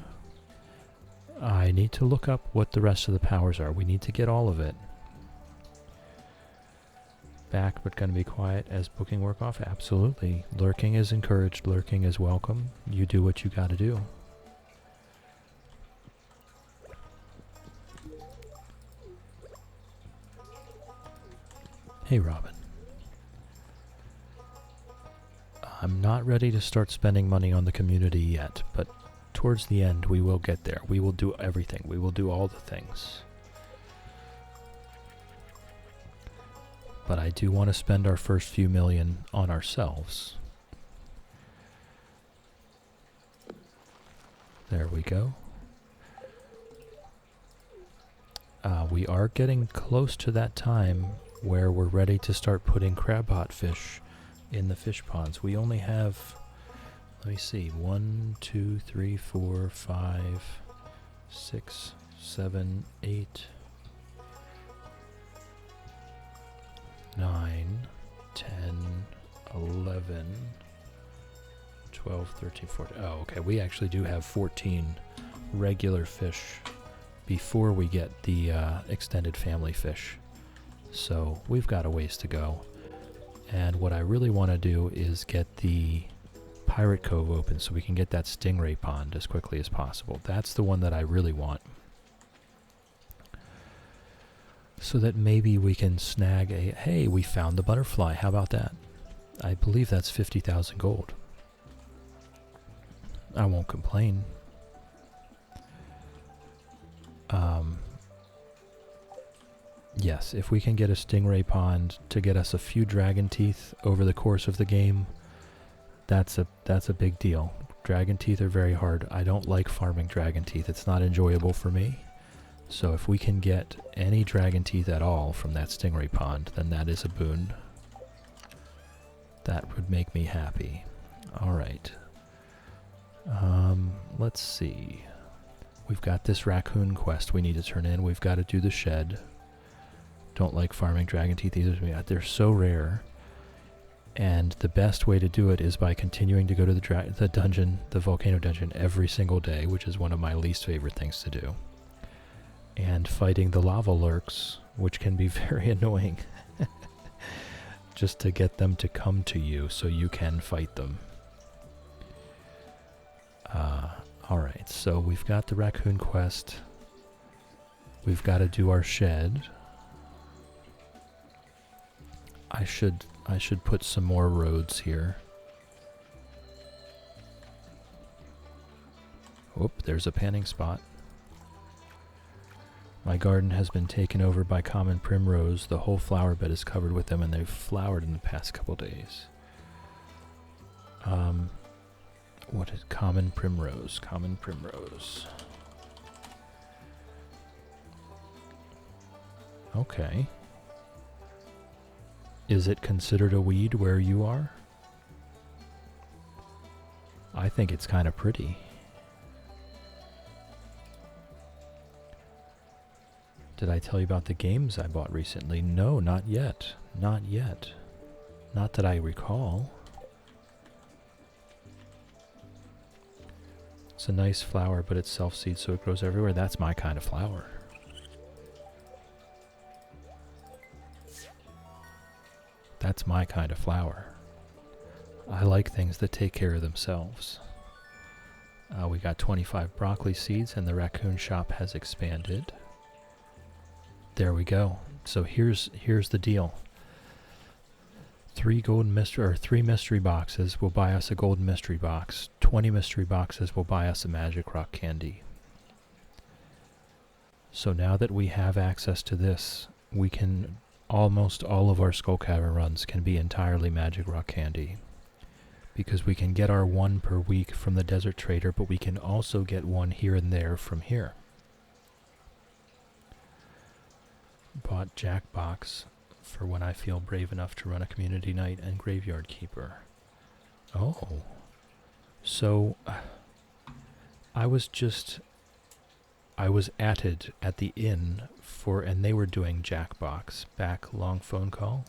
I need to look up what the rest of the powers are. We need to get all of it. Back, but gonna be quiet as booking work off? Absolutely. Lurking is encouraged. Lurking is welcome. You do what you gotta do. Hey, Robin. I'm not ready to start spending money on the community yet, but towards the end we will get there. We will do everything. We will do all the things. But I do want to spend our first few million on ourselves. There we go. We are getting close to that time where we're ready to start putting crabpot fish in the fish ponds. We only have, let me see, 1, 2, 3, 4, 5, 6, 7, 8, 9, 10, 11, 12, 13, 14. Oh, okay. We actually do have 14 regular fish before we get the extended family fish. So we've got a ways to go. And what I really want to do is get the Pirate Cove open so we can get that Stingray Pond as quickly as possible. That's the one that I really want. So that maybe we can snag a... Hey, we found the butterfly. How about that? I believe that's 50,000 gold. I won't complain. Yes, if we can get a Stingray Pond to get us a few dragon teeth over the course of the game, that's a big deal. Dragon teeth are very hard. I don't like farming dragon teeth. It's not enjoyable for me. So if we can get any dragon teeth at all from that Stingray Pond, then that is a boon. That would make me happy. Alright. Let's see. We've got this raccoon quest we need to turn in. We've got to do the shed. Don't like farming dragon teeth either. They're so rare. And the best way to do it is by continuing to go to the dungeon, the volcano dungeon, every single day, which is one of my least favorite things to do. And fighting the lava lurks, which can be very annoying. Just to get them to come to you so you can fight them. Alright, so we've got the raccoon quest. We've got to do our shed. I should put some more roads here. Whoop, there's a panning spot. My garden has been taken over by common primrose. The whole flower bed is covered with them, and they've flowered in the past couple days. What is common primrose? Common primrose. Okay. Is it considered a weed where you are? I think it's kind of pretty. Did I tell you about the games I bought recently? No, not yet. Not yet. Not that I recall. It's a nice flower, but it's self-seed, so it grows everywhere. That's my kind of flower. That's my kind of flower. I like things that take care of themselves. We got 25 broccoli seeds, and the raccoon shop has expanded. There we go. So here's the deal. 3 mystery boxes will buy us a golden mystery box. 20 mystery boxes will buy us a magic rock candy. So now that we have access to this, we can almost all of our Skull Cavern runs can be entirely magic rock candy. Because we can get our 1 per week from the desert trader, but we can also get 1 here and there from here. Bought Jackbox for when I feel brave enough to run a community night, and Graveyard Keeper. Oh. So, I was atted at the inn and they were doing Jackbox. Back, long phone call.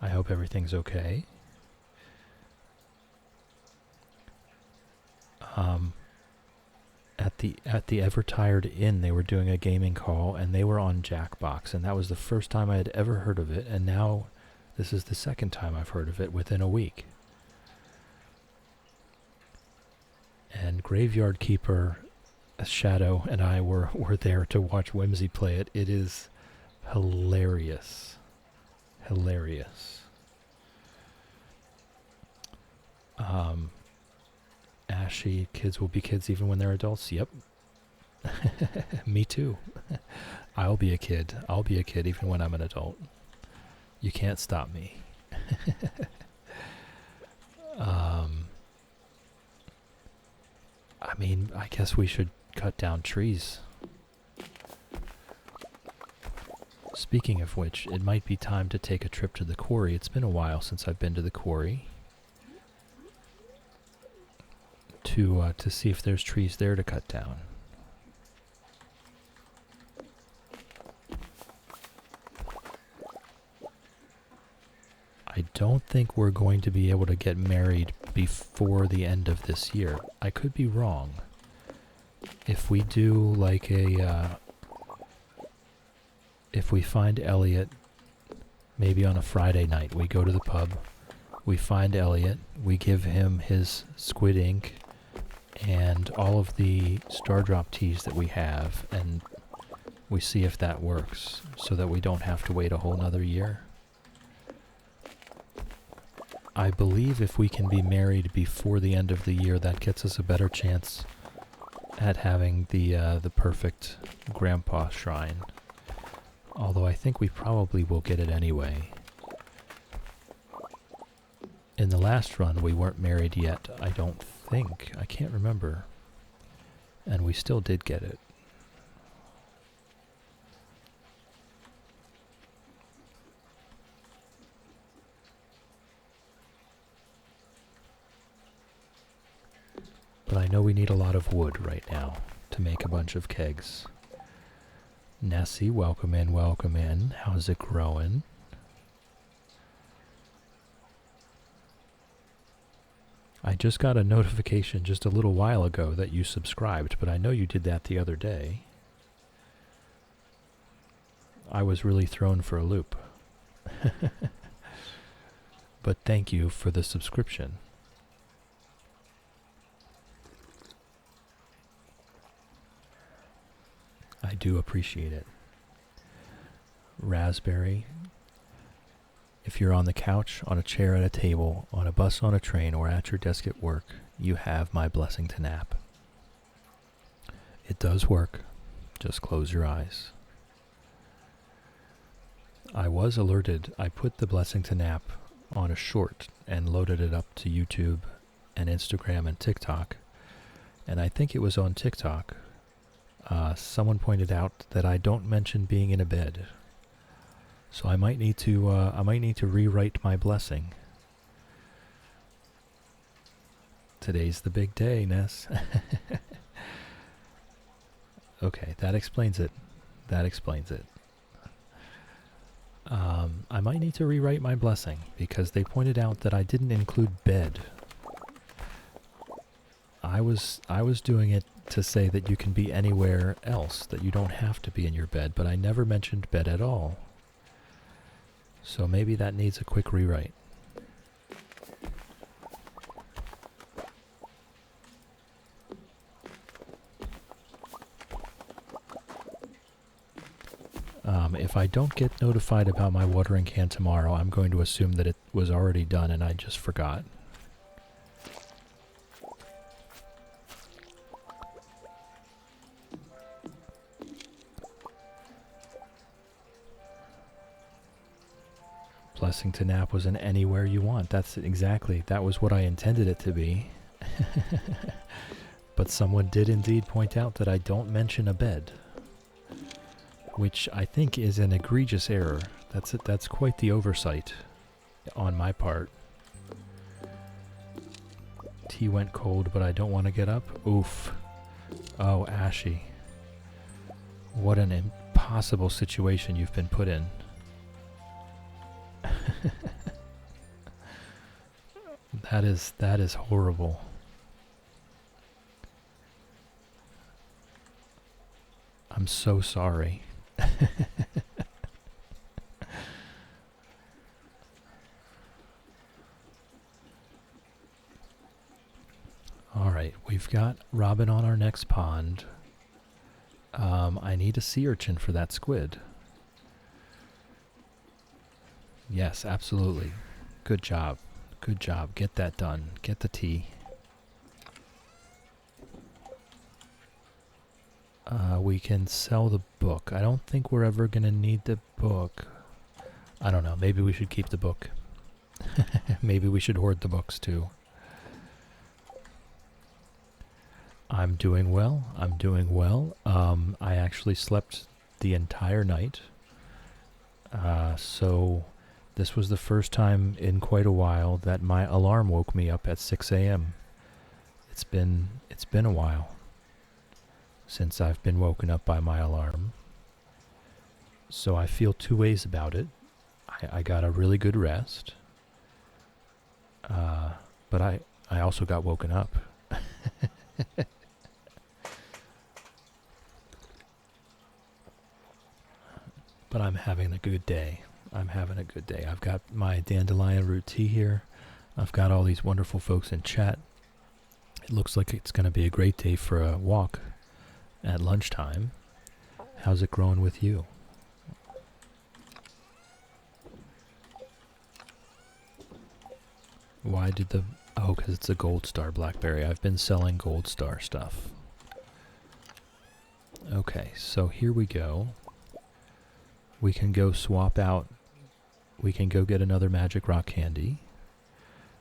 I hope everything's okay. At the Ever-Tired Inn, they were doing a gaming call, and they were on Jackbox, and that was the first time I had ever heard of it, and now this is the second time I've heard of it within a week. And Graveyard Keeper, Shadow, and I were there to watch Whimsy play it. It is hilarious. Hilarious. Ashy, kids will be kids even when they're adults. Yep. Me too. I'll be a kid. I'll be a kid even when I'm an adult. You can't stop me. I mean, I guess we should cut down trees. Speaking of which, it might be time to take a trip to the quarry. It's been a while since I've been to the quarry. To see if there's trees there to cut down. I don't think we're going to be able to get married before the end of this year. I could be wrong. If we do like if we find Elliot, maybe on a Friday night, we go to the pub, we find Elliot, we give him his squid ink and all of the Stardrop teas that we have, and we see if that works, so that we don't have to wait a whole nother year. I believe if we can be married before the end of the year, that gets us a better chance at having the perfect grandpa shrine. Although I think we probably will get it anyway. In the last run, we weren't married yet, I don't think. I can't remember. And we still did get it. But I know we need a lot of wood right now to make a bunch of kegs. Nessie, welcome in, welcome in. How's it growing? I just got a notification just a little while ago that you subscribed, but I know you did that the other day. I was really thrown for a loop. But thank you for the subscription. I do appreciate it. Raspberry. If you're on the couch, on a chair at a table, on a bus, on a train, or at your desk at work, you have my blessing to nap. It does work. Just close your eyes. I was alerted. I put the blessing to nap on a short and loaded it up to YouTube and Instagram and TikTok. And I think it was on TikTok. Someone pointed out that I don't mention being in a bed. So I might need to rewrite my blessing. Today's the big day, Ness. Okay, that explains it. That explains it. I might need to rewrite my blessing because they pointed out that I didn't include bed. I was doing it to say that you can be anywhere else, that you don't have to be in your bed, but I never mentioned bed at all. So maybe that needs a quick rewrite. If I don't get notified about my watering can tomorrow, I'm going to assume that it was already done and I just forgot. Blessing to nap was an anywhere you want. That was what I intended it to be. But someone did indeed point out that I don't mention a bed, which I think is an egregious error. That's quite the oversight on my part. Tea went cold, but I don't want to get up. Oof. Oh, Ashy. What an impossible situation you've been put in. That is horrible. I'm so sorry. Alright, we've got Robin on our next pond. I need a sea urchin for that squid. Yes, absolutely. Good job. Good job. Get that done. Get the tea. We can sell the book. I don't think we're ever going to need the book. I don't know. Maybe we should keep the book. Maybe we should hoard the books too. I'm doing well. I'm doing well. I actually slept the entire night. So this was the first time in quite a while that my alarm woke me up at 6 a.m. It's been a while since I've been woken up by my alarm. So I feel two ways about it. I got a really good rest. But I also got woken up. But I'm having a good day. I'm having a good day. I've got my dandelion root tea here. I've got all these wonderful folks in chat. It looks like it's going to be a great day for a walk at lunchtime. How's it growing with you? Why did the... Oh, because it's a gold star blackberry. I've been selling gold star stuff. Okay, so here we go. We can go swap out. We can go get another magic rock candy.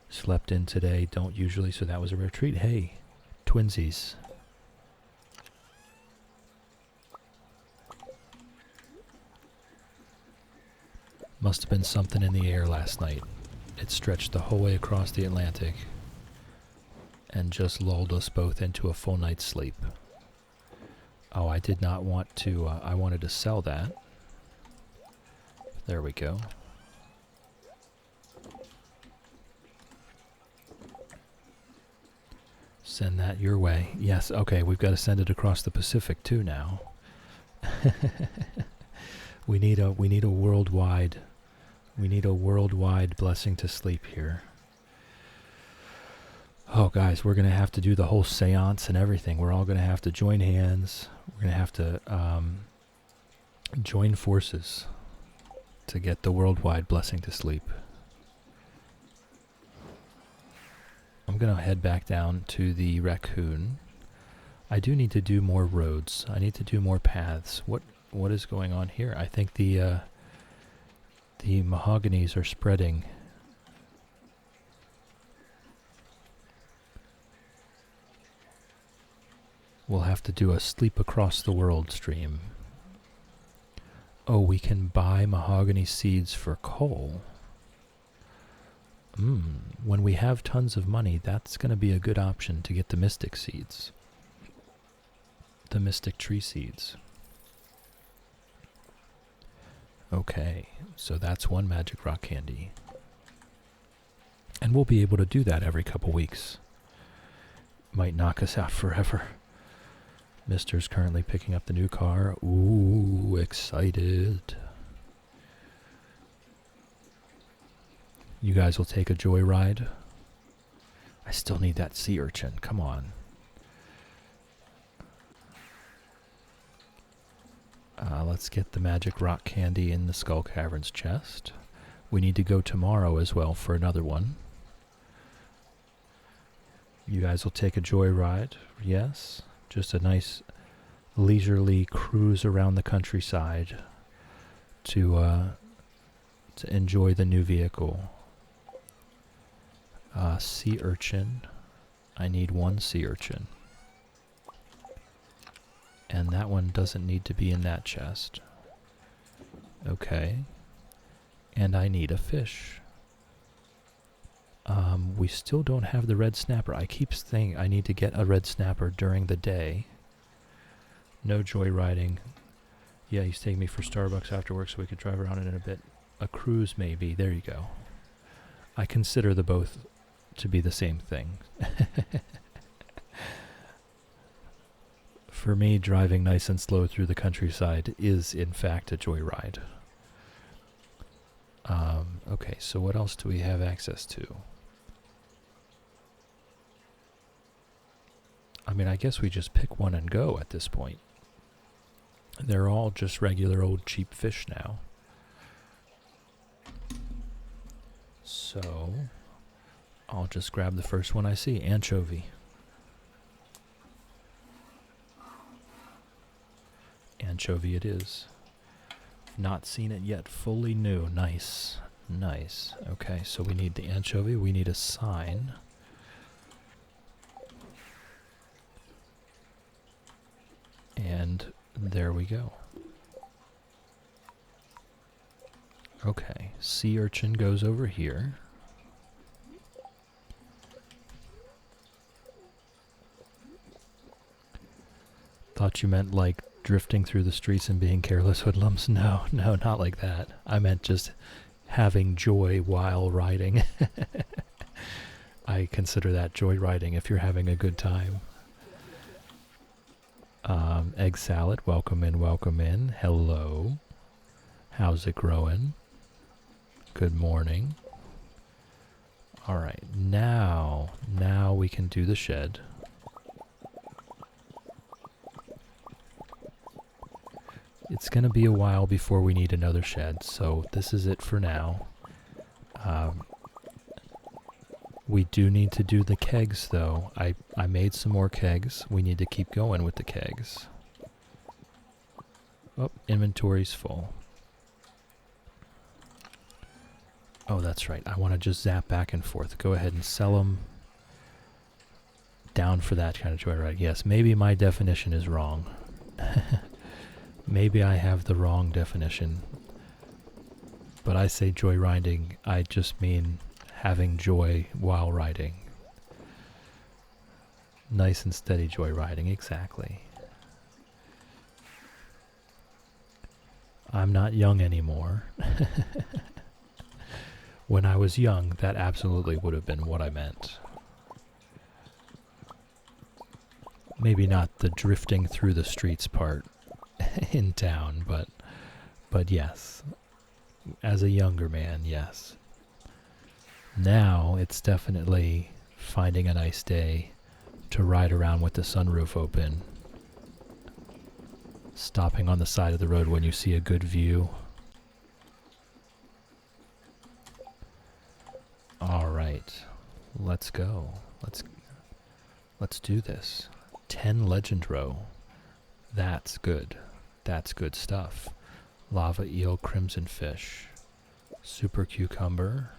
Slept in today, don't usually, so that was a rare treat. Hey, twinsies. Must have been something in the air last night. It stretched the whole way across the Atlantic and just lulled us both into a full night's sleep. Oh, I did not want to, I wanted to sell that. There we go. Send that your way. Yes, okay, we've got to send it across the Pacific too now. We need a worldwide blessing to sleep here. Oh guys, we're going to have to do the whole seance and everything. We're all going to have to join hands. We're going to have to join forces to get the worldwide blessing to sleep. I'm going to head back down to the raccoon. I do need to do more roads. I need to do more paths. What is going on here? I think the mahoganies are spreading. We'll have to do a sleep across the world stream. Oh, we can buy mahogany seeds for coal. When we have tons of money, that's going to be a good option to get the mystic seeds. The mystic tree seeds. Okay, so that's one magic rock candy. And we'll be able to do that every couple weeks. Might knock us out forever. Mister's currently picking up the new car. Ooh, excited. You guys will take a joyride? I still need that sea urchin. Come on. Let's get the magic rock candy in the Skull Caverns chest. We need to go tomorrow as well for another one. You guys will take a joyride? Yes. Just a nice leisurely cruise around the countryside to enjoy the new vehicle. Sea urchin. I need one sea urchin. And that one doesn't need to be in that chest. Okay. And I need a fish. We still don't have the red snapper. I keep saying I need to get a red snapper during the day. No joyriding. Yeah, he's taking me for Starbucks after work so we could drive around it in a bit. A cruise maybe. There you go. I consider the both to be the same thing. For me, driving nice and slow through the countryside is in fact a joyride. Okay, so what else do we have access to? I mean, I guess we just pick one and go at this point. They're all just regular old cheap fish now. So, I'll just grab the first one I see, anchovy. Anchovy it is. Not seen it yet, fully new. Nice. Nice. Okay, so we need the anchovy, we need a sign. And there we go. Okay, sea urchin goes over here. Thought you meant like drifting through the streets and being careless hoodlums. No, not like that. I meant just having joy while riding. I consider that joy riding if you're having a good time. Egg salad, welcome in. Hello. How's it growing? Good morning. Alright, now we can do the shed. It's going to be a while before we need another shed, so this is it for now. We do need to do the kegs, though. I made some more kegs. We need to keep going with the kegs. Oh, inventory's full. Oh, that's right. I want to just zap back and forth. Go ahead and sell them. Down for that kind of joyride. Yes, maybe my definition is wrong. Maybe I have the wrong definition. But I say joyriding, I just mean having joy while riding. Nice and steady joyriding, exactly. I'm not young anymore. When I was young, that absolutely would have been what I meant. Maybe not the drifting through the streets part in town, but yes. As a younger man, yes. Now it's definitely finding a nice day to ride around with the sunroof open. Stopping on the side of the road when you see a good view. All right, let's go. Let's do this. 10 legend row. That's good. That's good stuff. Lava eel, crimson fish, super cucumber,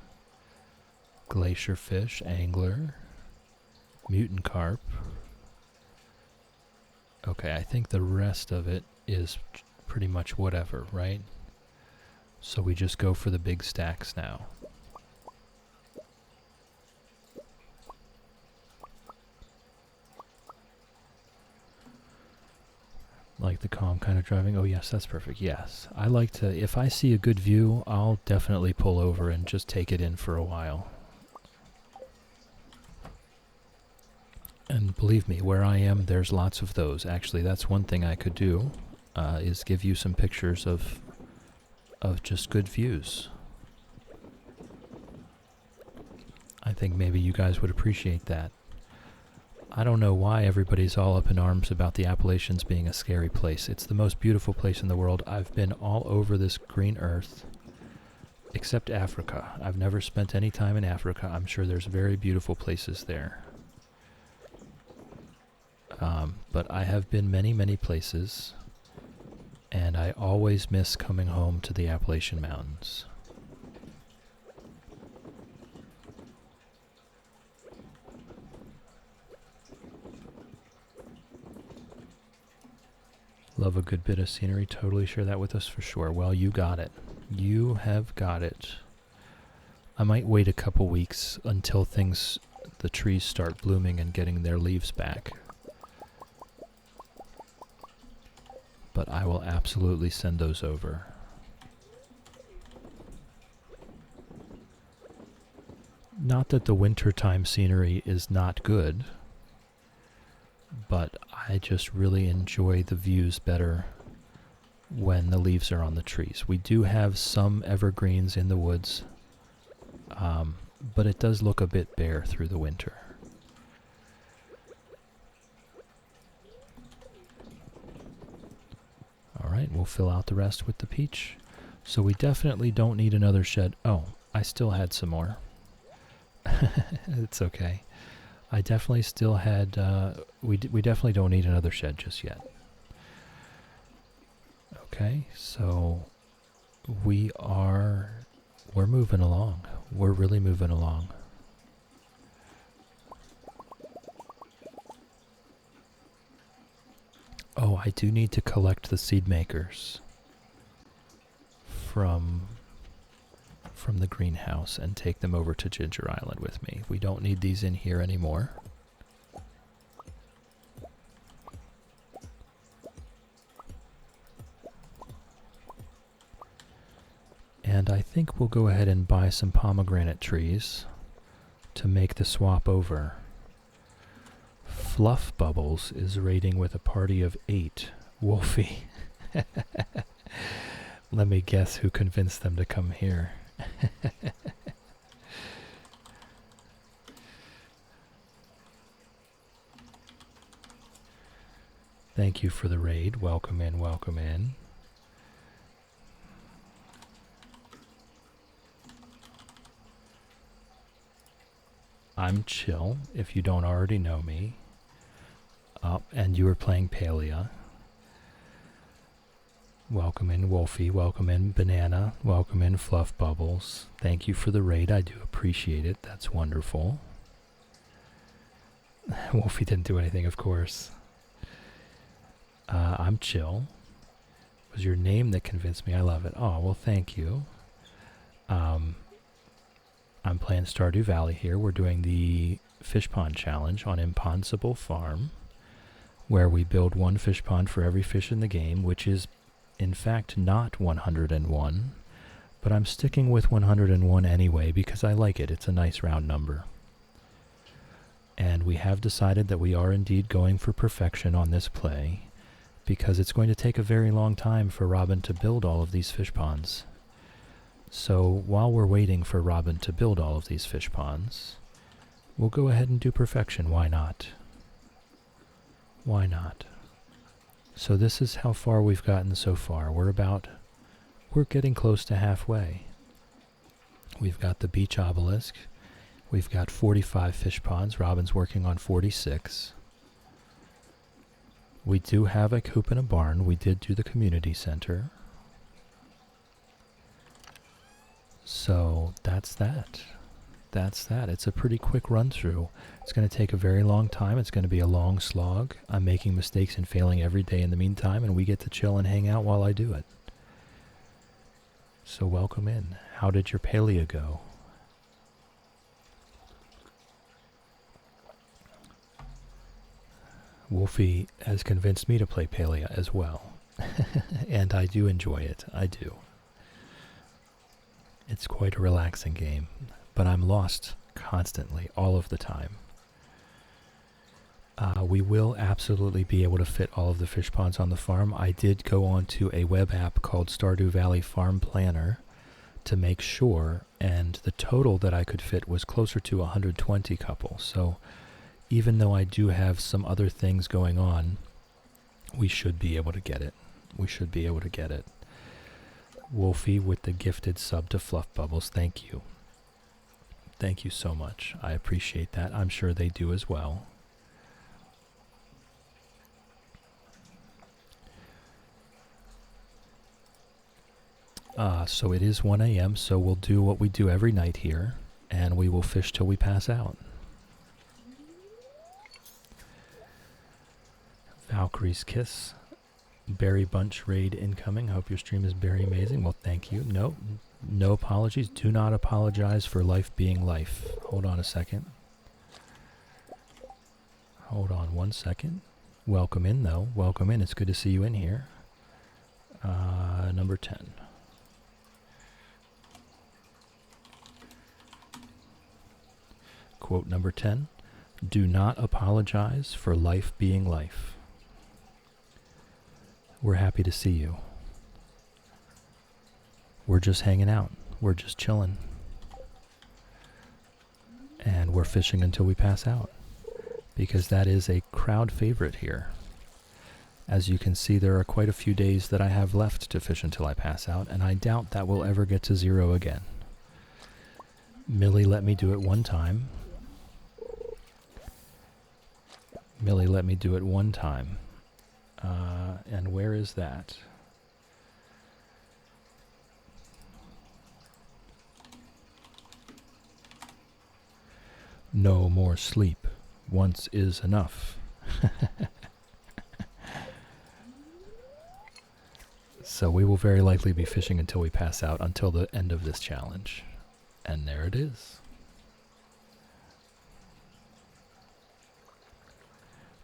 glacier fish, angler, mutant carp. Okay, I think the rest of it is pretty much whatever, right? So we just go for the big stacks now. Like the calm kind of driving. Oh yes, that's perfect. Yes. I like to, if I see a good view, I'll definitely pull over and just take it in for a while. And believe me, where I am, there's lots of those. Actually, that's one thing I could do, is give you some pictures of just good views. I think maybe you guys would appreciate that. I don't know why everybody's all up in arms about the Appalachians being a scary place. It's the most beautiful place in the world. I've been all over this green earth, except Africa. I've never spent any time in Africa. I'm sure there's very beautiful places there. But I have been many, many places, and I always miss coming home to the Appalachian Mountains. Love a good bit of scenery. Totally share that with us for sure. Well, you got it. You have got it. I might wait a couple weeks until the trees start blooming and getting their leaves back. But I will absolutely send those over. Not that the wintertime scenery is not good, but I just really enjoy the views better when the leaves are on the trees. We do have some evergreens in the woods, but it does look a bit bare through the winter. Alright, we'll fill out the rest with the peach. So we definitely don't need another shed. Oh, I still had some more. It's okay. I definitely still had, we definitely don't need another shed just yet. Okay, so we're moving along. We're really moving along. Oh, I do need to collect the seed makers from the greenhouse and take them over to Ginger Island with me. We don't need these in here anymore. And I think we'll go ahead and buy some pomegranate trees to make the swap over. Fluff Bubbles is raiding with a party of 8. Wolfie. Let me guess who convinced them to come here. Thank you for the raid. Welcome in, welcome in. I'm Chill, if you don't already know me. And you were playing Palia. Welcome in Wolfie, welcome in Banana, welcome in Fluff Bubbles. Thank you for the raid, I do appreciate it, that's wonderful. Wolfie didn't do anything, of course. I'm Chill. It was your name that convinced me, I love it. Oh, well thank you. I'm playing Stardew Valley here. We're doing the fish pond challenge on ImPondsible Farm, where we build one fish pond for every fish in the game, which is in fact not 101, but I'm sticking with 101 anyway because I like it. It's a nice round number. And we have decided that we are indeed going for perfection on this play because it's going to take a very long time for Robin to build all of these fish ponds. So while we're waiting for Robin to build all of these fish ponds, we'll go ahead and do perfection. Why not? Why not? So this is how far we've gotten so far. We're getting close to halfway. We've got the beach obelisk. We've got 45 fish ponds. Robin's working on 46. We do have a coop and a barn. We did do the community center. So that's that. That's that. It's a pretty quick run through. It's going to take a very long time. It's going to be a long slog. I'm making mistakes and failing every day in the meantime, and we get to chill and hang out while I do it. So welcome in. How did your palea go? Wolfie has convinced me to play palea as well. And I do enjoy it. I do. It's quite a relaxing game. But I'm lost constantly, all of the time. We will absolutely be able to fit all of the fish ponds on the farm. I did go on to a web app called Stardew Valley Farm Planner to make sure, and the total that I could fit was closer to 120 couples. So even though I do have some other things going on, we should be able to get it. We should be able to get it. Wolfie with the gifted sub to Fluff Bubbles, thank you. Thank you so much. I appreciate that. I'm sure they do as well. So it is 1 a.m., so we'll do what we do every night here, and we will fish till we pass out. Valkyrie's Kiss. Berry Bunch raid incoming. Hope your stream is very amazing. Well, thank you. No apologies. Do not apologize for life being life. Hold on a second. Hold on 1 second. Welcome in, though. Welcome in. It's good to see you in here. Number 10. Quote number 10. Do not apologize for life being life. We're happy to see you. We're just hanging out. We're just chilling. And we're fishing until we pass out. Because that is a crowd favorite here. As you can see, there are quite a few days that I have left to fish until I pass out, and I doubt that will ever get to 0 again. Millie let me do it one time. Millie let me do it one time. And where is that? No more sleep. Once is enough. So we will very likely be fishing until we pass out, until the end of this challenge. And there it is.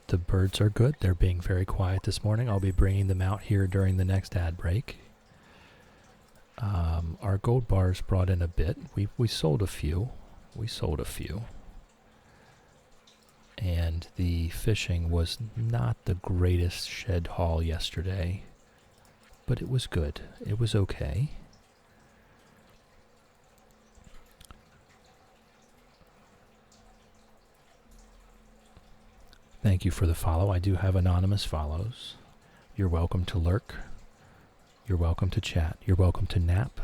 The birds are good. They're being very quiet this morning. I'll be bringing them out here during the next ad break. Our gold bars brought in a bit. We sold a few. And the fishing was not the greatest shed haul yesterday, but it was good. It was okay. Thank you for the follow. I do have anonymous follows. You're welcome to lurk. You're welcome to chat. You're welcome to nap.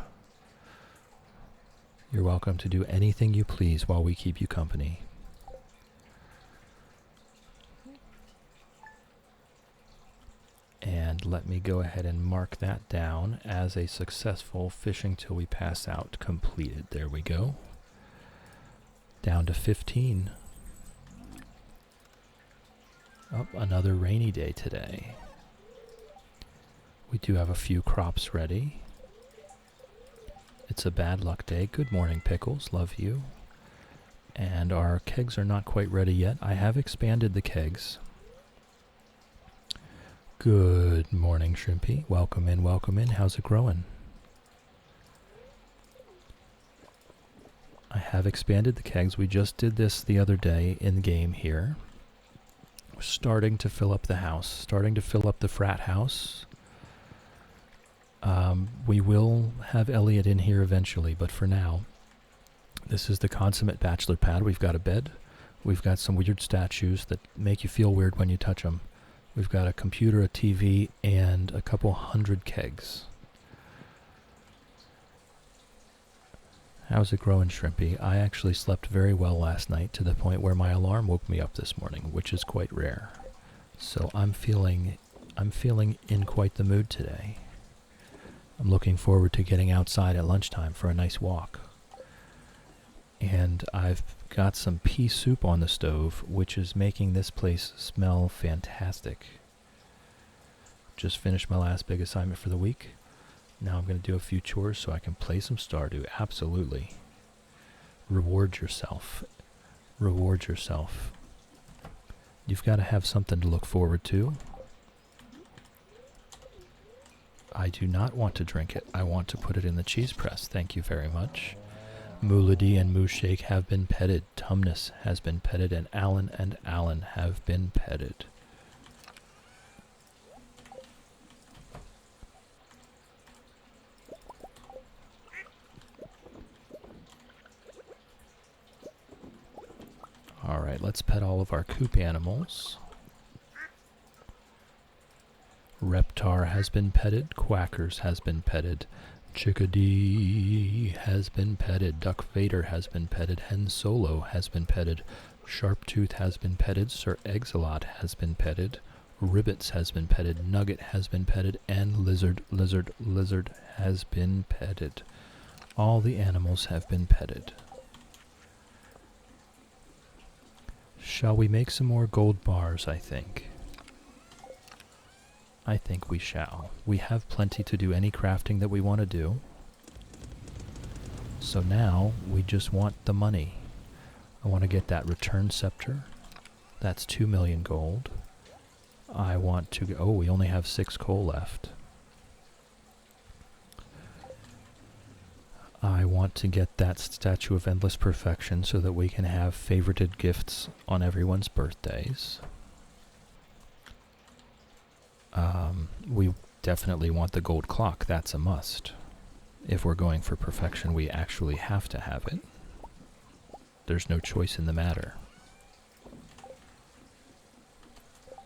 You're welcome to do anything you please while we keep you company. And let me go ahead and mark that down as a successful fishing till we pass out completed. There we go. Down to 15. Oh, another rainy day today. We do have a few crops ready. It's a bad luck day. Good morning, Pickles. Love you. And our kegs are not quite ready yet. I have expanded the kegs. Good morning, Shrimpy. Welcome in, welcome in. How's it growing? I have expanded the kegs. We just did this the other day in game here. We're starting to fill up the house, starting to fill up the frat house. We will have Elliot in here eventually, but for now, this is the consummate bachelor pad. We've got a bed. We've got some weird statues that make you feel weird when you touch them. We've got a computer, a TV, and a couple hundred kegs. How's it growing, Shrimpy? I actually slept very well last night to the point where my alarm woke me up this morning, which is quite rare. So I'm feeling in quite the mood today. I'm looking forward to getting outside at lunchtime for a nice walk. And I've got some pea soup on the stove, which is making this place smell fantastic. Just finished my last big assignment for the week. Now I'm going to do a few chores so I can play some Stardew. Absolutely. Reward yourself. Reward yourself. You've got to have something to look forward to. I do not want to drink it. I want to put it in the cheese press. Thank you very much. Moolady and Mooshake have been petted. Tumnus has been petted. And Alan have been petted. Alright, let's pet all of our coop animals. Reptar has been petted. Quackers has been petted. Chickadee has been petted. Duck Vader has been petted. Hen Solo has been petted. Sharptooth has been petted. Sir Exilot has been petted. Ribbits has been petted. Nugget has been petted. And Lizard has been petted. All the animals have been petted. Shall we make some more gold bars, I think? I think we shall. We have plenty to do any crafting that we want to do. So now, we just want the money. I want to get that return scepter. That's 2 million gold. I want to... Oh, we only have 6 coal left. I want to get that Statue of Endless Perfection so that we can have favorited gifts on everyone's birthdays. We definitely want the gold clock. That's a must. If we're going for perfection, we actually have to have it. There's no choice in the matter.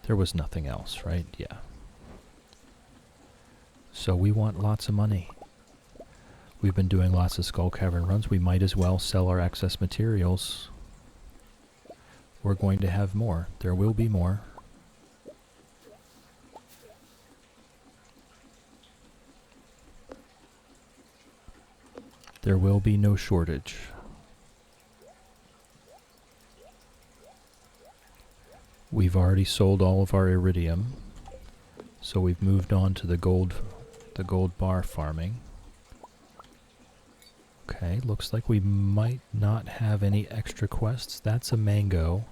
There was nothing else, right? Yeah. So we want lots of money. We've been doing lots of Skull Cavern runs. We might as well sell our excess materials. We're going to have more. There will be more. There will be no shortage. We've already sold all of our iridium, so we've moved on to the gold bar farming. Okay, looks like we might not have any extra quests. That's a mango,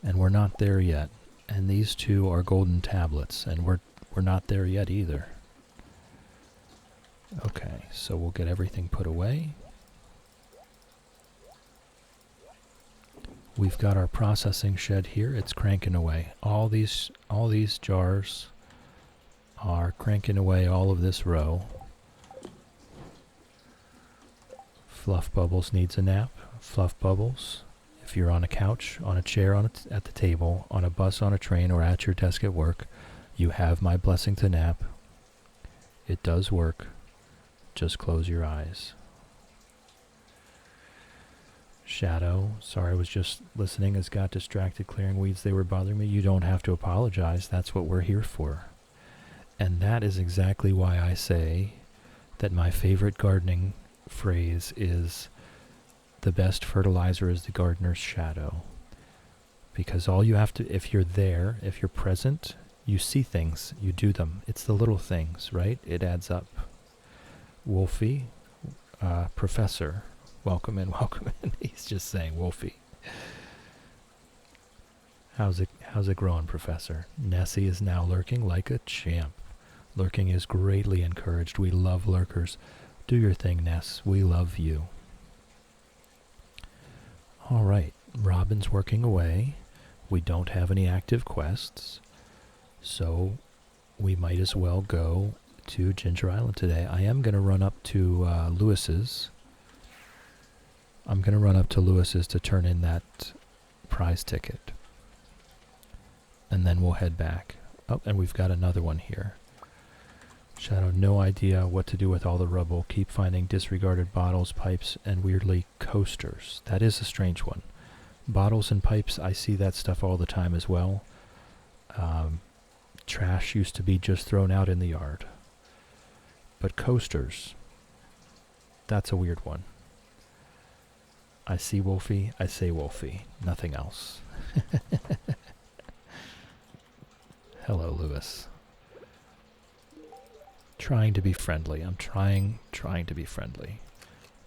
and we're not there yet. And these two are golden tablets, and we're not there yet either. Okay, so we'll get everything put away. We've got our processing shed here. It's cranking away. All these jars are cranking away all of this row. Fluff Bubbles needs a nap. Fluff Bubbles, if you're on a couch, on a chair at the table, on a bus, on a train, or at your desk at work, you have my blessing to nap. It does work. Just close your eyes. Shadow, sorry, I was just listening as got distracted clearing weeds. They were bothering me. You don't have to apologize. That's what we're here for. And that is exactly why I say that my favorite gardening phrase is the best fertilizer is the gardener's shadow. Because all you have to, if you're there, if you're present, you see things, you do them. It's the little things, right? It adds up. Wolfie, Professor, welcome in, welcome in. He's just saying Wolfie. How's it growing, Professor? Nessie is now lurking like a champ. Lurking is greatly encouraged. We love lurkers. Do your thing, Ness. We love you. All right, Robin's working away. We don't have any active quests, so we might as well go to Ginger Island today. I am going to run up to Lewis's. I'm going to run up to Lewis's to turn in that prize ticket. And then we'll head back. Oh, and we've got another one here. Shadow, no idea what to do with all the rubble. Keep finding disregarded bottles, pipes, and weirdly coasters. That is a strange one. Bottles and pipes, I see that stuff all the time as well. Trash used to be just thrown out in the yard. But coasters, that's a weird one. I see Wolfie, I say Wolfie, nothing else. Hello, Lewis. Trying to be friendly. I'm trying to be friendly.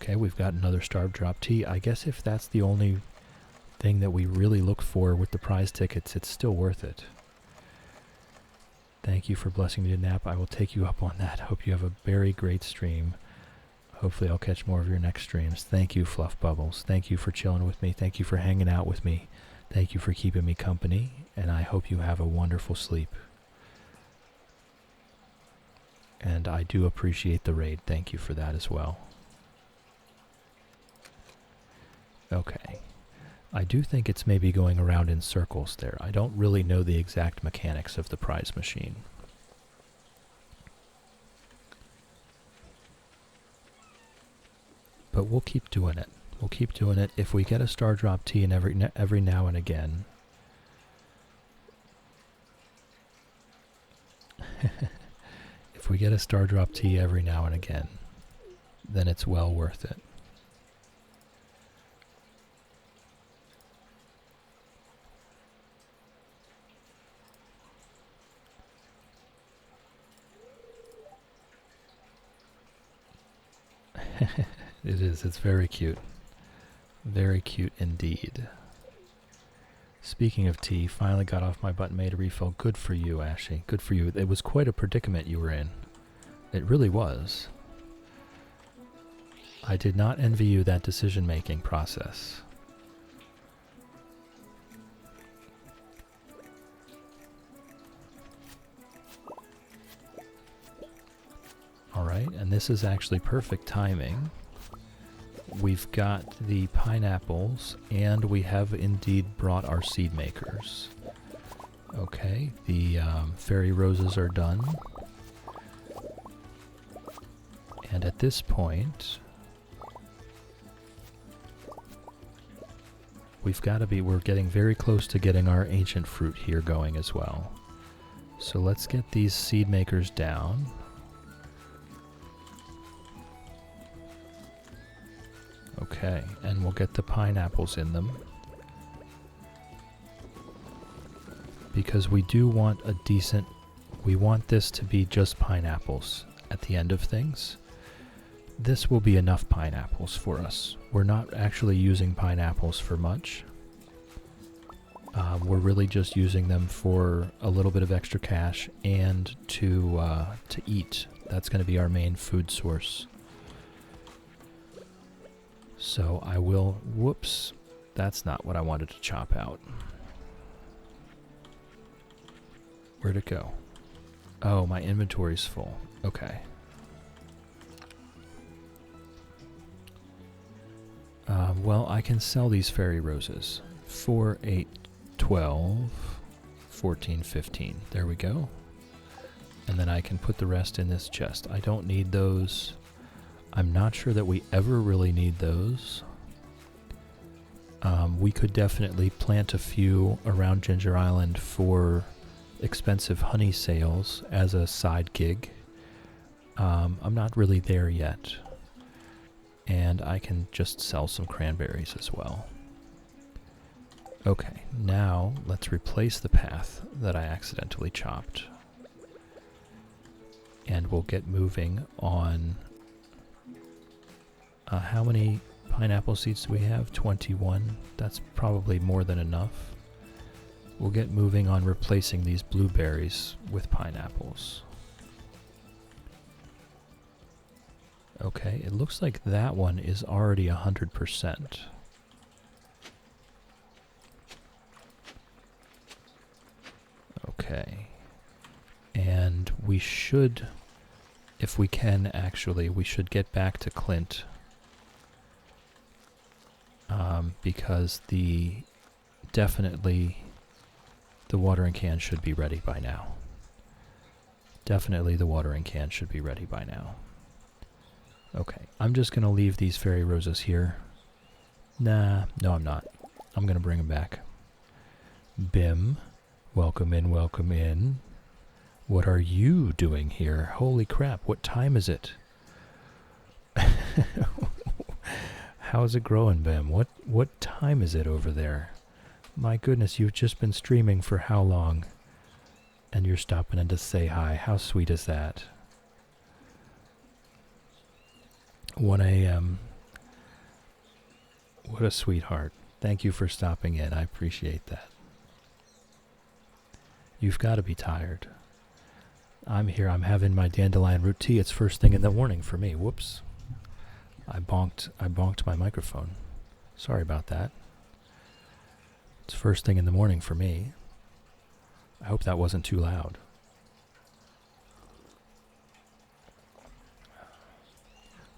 Okay, we've got another Starve Drop Tea. I guess if that's the only thing that we really look for with the prize tickets, it's still worth it. Thank you for blessing me to nap. I will take you up on that. Hope you have a very great stream. Hopefully I'll catch more of your next streams. Thank you, Fluff Bubbles. Thank you for chilling with me. Thank you for hanging out with me. Thank you for keeping me company. And I hope you have a wonderful sleep. And I do appreciate the raid. Thank you for that as well. Okay. I do think it's maybe going around in circles there. I don't really know the exact mechanics of the prize machine. But we'll keep doing it. We'll keep doing it. If we get a Star Drop Tea every now and again. If we get a Star Drop Tea every now and again, then it's well worth it. It is. It's very cute. Very cute indeed. Speaking of tea, finally got off my butt and made a refill. Good for you, Ashley. Good for you. It was quite a predicament you were in. It really was. I did not envy you that decision-making process. Alright, and this is actually perfect timing. We've got the pineapples, and we have indeed brought our seed makers. Okay, the fairy roses are done. And at this point, we're getting very close to getting our ancient fruit here going as well. So let's get these seed makers down. Okay, and we'll get the pineapples in them. Because we do want we want this to be just pineapples at the end of things. This will be enough pineapples for us. We're not actually using pineapples for much. We're really just using them for a little bit of extra cash and to eat. That's going to be our main food source. So I will, whoops, that's not what I wanted to chop out. Where'd it go? Oh, my inventory's full. Okay. Well, I can sell these fairy roses. 4, 8, 12, 14, 15. There we go. And then I can put the rest in this chest. I don't need those. I'm not sure that we ever really need those. We could definitely plant a few around Ginger Island for expensive honey sales as a side gig. I'm not really there yet. And I can just sell some cranberries as well. Okay, now let's replace the path that I accidentally chopped. And we'll get moving on... how many pineapple seeds do we have? 21. That's probably more than enough. We'll get moving on replacing these blueberries with pineapples. Okay, it looks like that one is already 100%. Okay. And we should, if we can actually, we should get back to Clint. Because definitely the watering can should be ready by now. Definitely the watering can should be ready by now. Okay, I'm just going to leave these fairy roses here. Nah, no I'm not. I'm going to bring them back. Bim. Welcome in, welcome in. What are you doing here? Holy crap, what time is it? How's it growing, Bim? What time is it over there? My goodness, you've just been streaming for how long? And you're stopping in to say hi. How sweet is that? 1 a.m. What a sweetheart. Thank you for stopping in. I appreciate that. You've got to be tired. I'm here. I'm having my dandelion root tea. It's first thing in the morning for me. Whoops. I bonked my microphone. Sorry about that. It's first thing in the morning for me. I hope that wasn't too loud.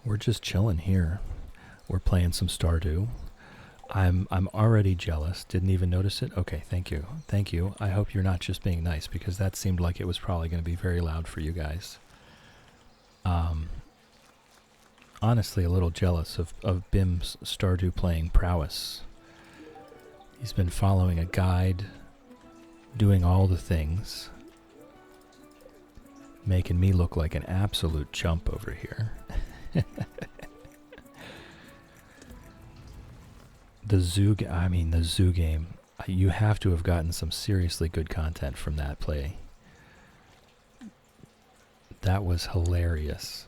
We're just chilling here. We're playing some Stardew. I'm already jealous. Didn't even notice it? Okay, thank you. Thank you. I hope you're not just being nice, because that seemed like it was probably going to be very loud for you guys. Honestly, a little jealous of Bim's Stardew playing prowess. He's been following a guide, doing all the things, making me look like an absolute chump over here. The zoo game, you have to have gotten some seriously good content from that play. That was hilarious.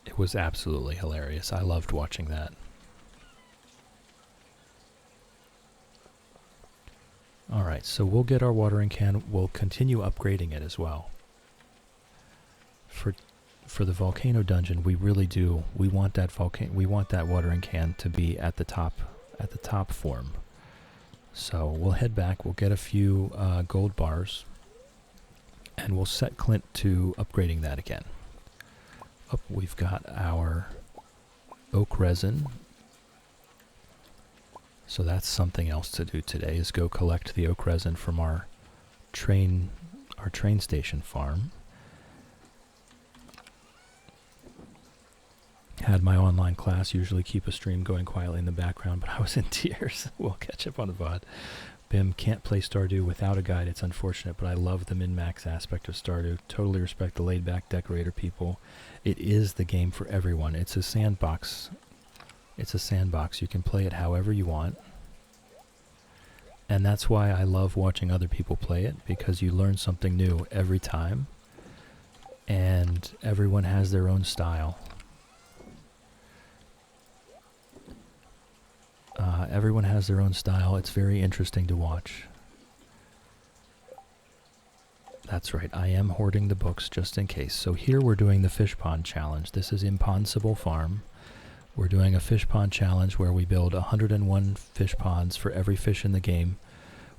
It was absolutely hilarious. I loved watching that. Alright, so we'll get our watering can. We'll continue upgrading it as well. For the volcano dungeon, we really do. We want that watering can to be at the top form. So we'll head back. We'll get a few gold bars, and we'll set Clint to upgrading that again. We've got our oak resin. So that's something else to do today, is go collect the oak resin from our train station farm. Had my online class, usually keep a stream going quietly in the background, but I was in tears. We'll catch up on the VOD. Bim can't play Stardew without a guide. It's unfortunate, but I love the min-max aspect of Stardew. Totally respect the laid-back decorator people. It is the game for everyone. It's a sandbox. It's a sandbox. You can play it however you want. And that's why I love watching other people play it, because you learn something new every time. And everyone has their own style. Everyone has their own style. It's very interesting to watch. That's right. I am hoarding the books just in case. So here we're doing the fish pond challenge. This is ImPondsible Farm. We're doing a fish pond challenge where we build 101 fish ponds for every fish in the game,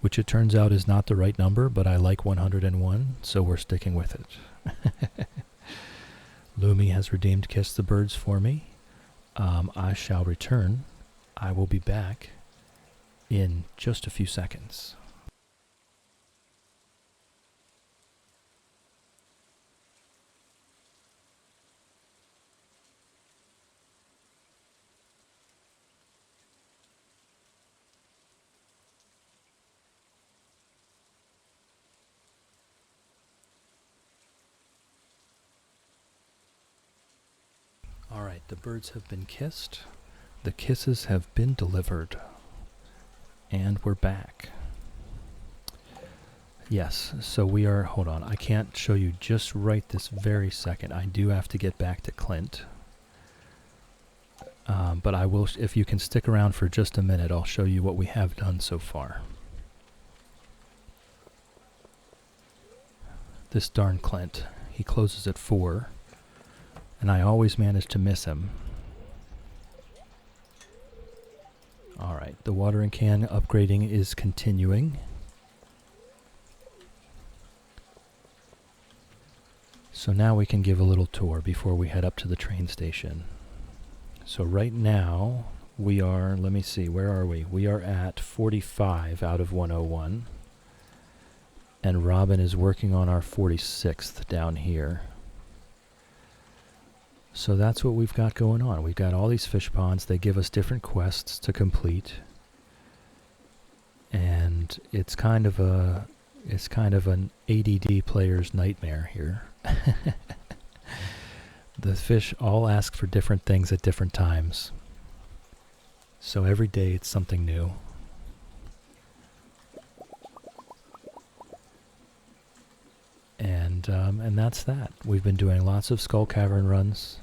which it turns out is not the right number, but I like 101, so we're sticking with it. Lumi has redeemed Kiss the Birds for me. I shall return. I will be back in just a few seconds. All right, the birds have been kissed. The kisses have been delivered. And we're back. Yes, so we are, hold on, I can't show you just right this very second. I do have to get back to Clint. But I will, if you can stick around for just a minute, I'll show you what we have done so far. This darn Clint, he closes at 4, and I always manage to miss him. Alright, the watering can upgrading is continuing. So now we can give a little tour before we head up to the train station. So right now we are, let me see, where are we? We are at 45 out of 101. And Robin is working on our 46th down here. So that's what we've got going on. We've got all these fish ponds. They give us different quests to complete. and it's kind of an ADD player's nightmare here. The fish all ask for different things at different times. So every day it's something new. And that's that. We've been doing lots of Skull Cavern runs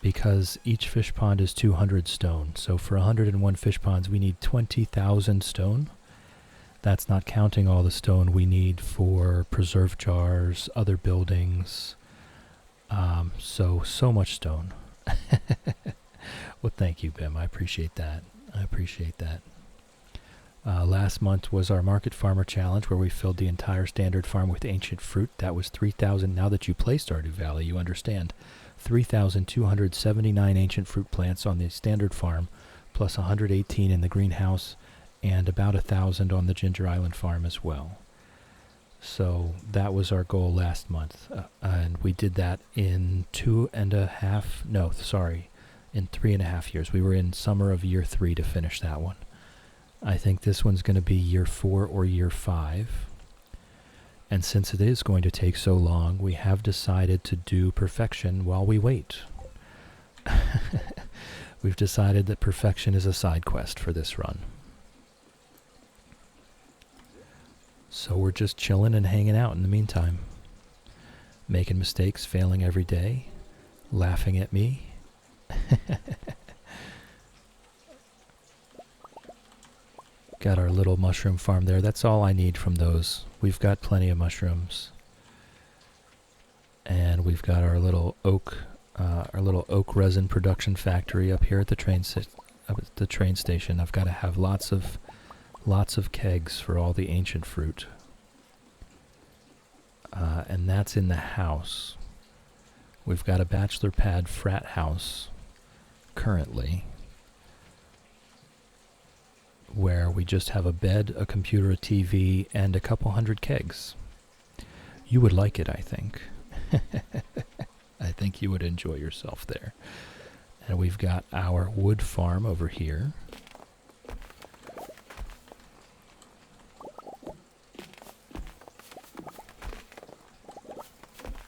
because each fish pond is 200 stone. So for 101 fish ponds, we need 20,000 stone. That's not counting all the stone we need for preserve jars, other buildings. So much stone. Well, thank you, Bim. I appreciate that. Last month was our Market Farmer Challenge, where we filled the entire standard farm with ancient fruit. That was 3,000. Now that you play Stardew Valley, you understand. 3,279 ancient fruit plants on the standard farm, plus 118 in the greenhouse, and about 1,000 on the Ginger Island farm as well. So that was our goal last month, and we did that in 3.5 years. We were in summer of year 3 to finish that one. I think this one's going to be year 4 or year 5. And since it is going to take so long, we have decided to do perfection while we wait. We've decided that perfection is a side quest for this run. So we're just chilling and hanging out in the meantime. Making mistakes, failing every day, laughing at me. Got our little mushroom farm there. That's all I need from those. We've got plenty of mushrooms. And we've got our little oak resin production factory up here at the train station. I've got to have lots of kegs for all the ancient fruit. And that's in the house. We've got a bachelor pad frat house currently, where we just have a bed, a computer, a TV, and a couple hundred kegs. You would like it, I think. I think you would enjoy yourself there. And we've got our wood farm over here.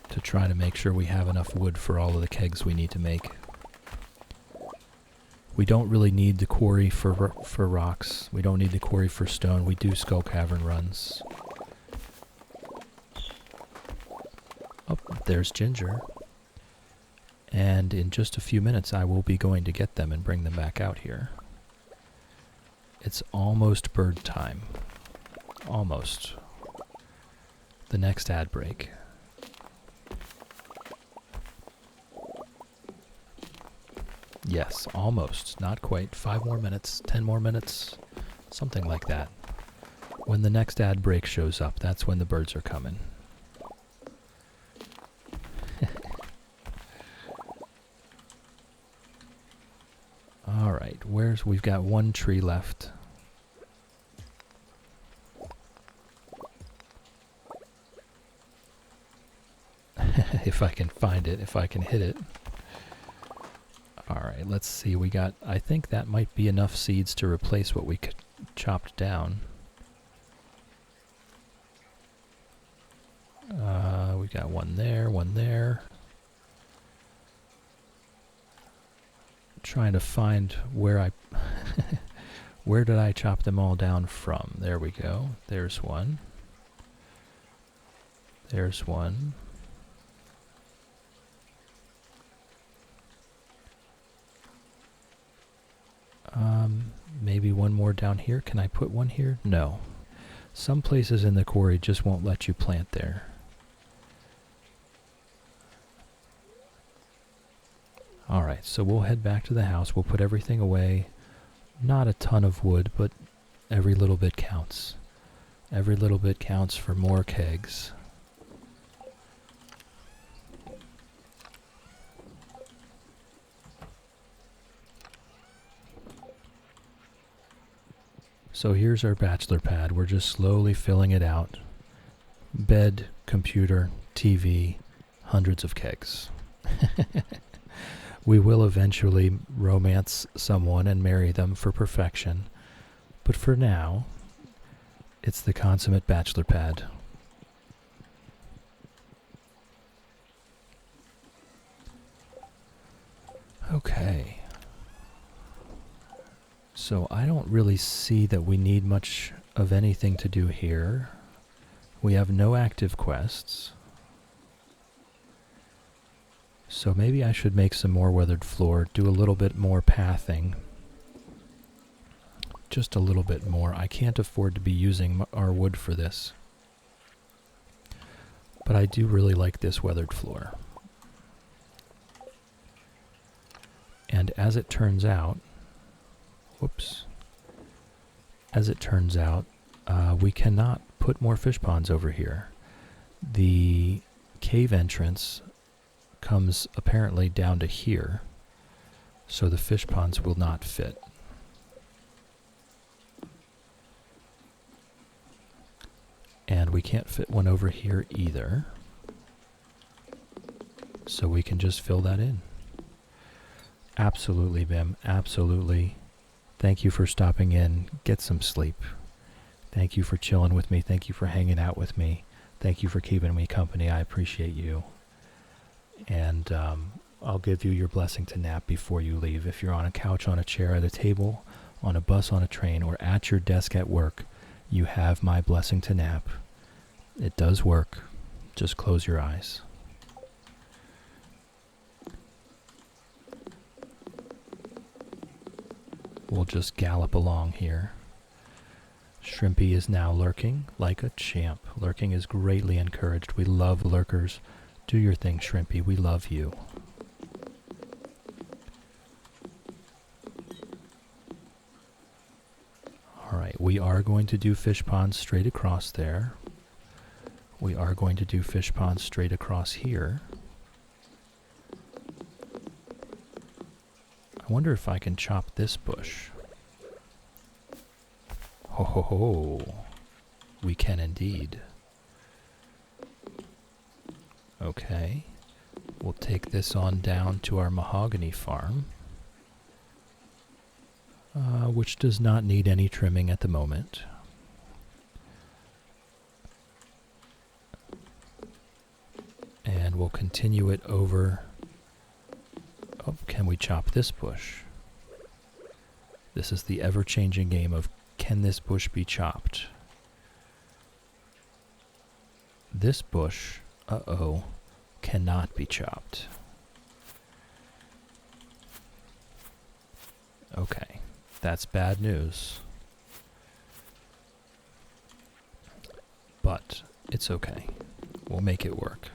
To try to make sure we have enough wood for all of the kegs we need to make. We don't really need the quarry for rocks. We don't need the quarry for stone. We do Skull Cavern runs. Oh, there's Ginger. And in just a few minutes, I will be going to get them and bring them back out here. It's almost bird time. Almost. The next ad break. Yes, almost. Not quite. 5 more minutes, 10 more minutes, something like that. When the next ad break shows up, that's when the birds are coming. Alright, we've got one tree left. If I can find it, if I can hit it. Alright, let's see, I think that might be enough seeds to replace what we chopped down. We got one there, one there. Trying to find where where did I chop them all down from? There we go. There's one. There's one. Maybe one more down here. Can I put one here? No. Some places in the quarry just won't let you plant there. Alright, so we'll head back to the house. We'll put everything away. Not a ton of wood, but every little bit counts. Every little bit counts for more kegs. So here's our bachelor pad. We're just slowly filling it out. Bed, computer, TV, hundreds of kegs. We will eventually romance someone and marry them for perfection. But for now, It's the consummate bachelor pad. Okay. So I don't really see that we need much of anything to do here. We have no active quests. So maybe I should make some more weathered floor, do a little bit more pathing. Just a little bit more. I can't afford to be using our wood for this. But I do really like this weathered floor. And as it turns out, whoops, as it turns out, we cannot put more fish ponds over here. The cave entrance comes apparently down to here, so the fish ponds will not fit. And we can't fit one over here either, so we can just fill that in. Absolutely, Bim, absolutely. Thank you for stopping in. Get some sleep. Thank you for chilling with me. Thank you for hanging out with me. Thank you for keeping me company. I appreciate you. And I'll give you your blessing to nap before you leave. If you're on a couch, on a chair, at a table, on a bus, on a train, or at your desk at work, you have my blessing to nap. It does work. Just close your eyes. We'll just gallop along here. Shrimpy is now lurking like a champ. Lurking is greatly encouraged. We love lurkers. Do your thing, Shrimpy. We love you. Alright, we are going to do fish ponds straight across there. We are going to do fish ponds straight across here. I wonder if I can chop this bush. Ho ho ho. We can indeed. Okay. We'll take this on down to our mahogany farm, which does not need any trimming at the moment. And we'll continue it over. Oh, can we chop this bush? This is the ever-changing game of, can this bush be chopped? This bush, uh-oh, cannot be chopped. Okay, that's bad news. But it's okay. We'll make it work.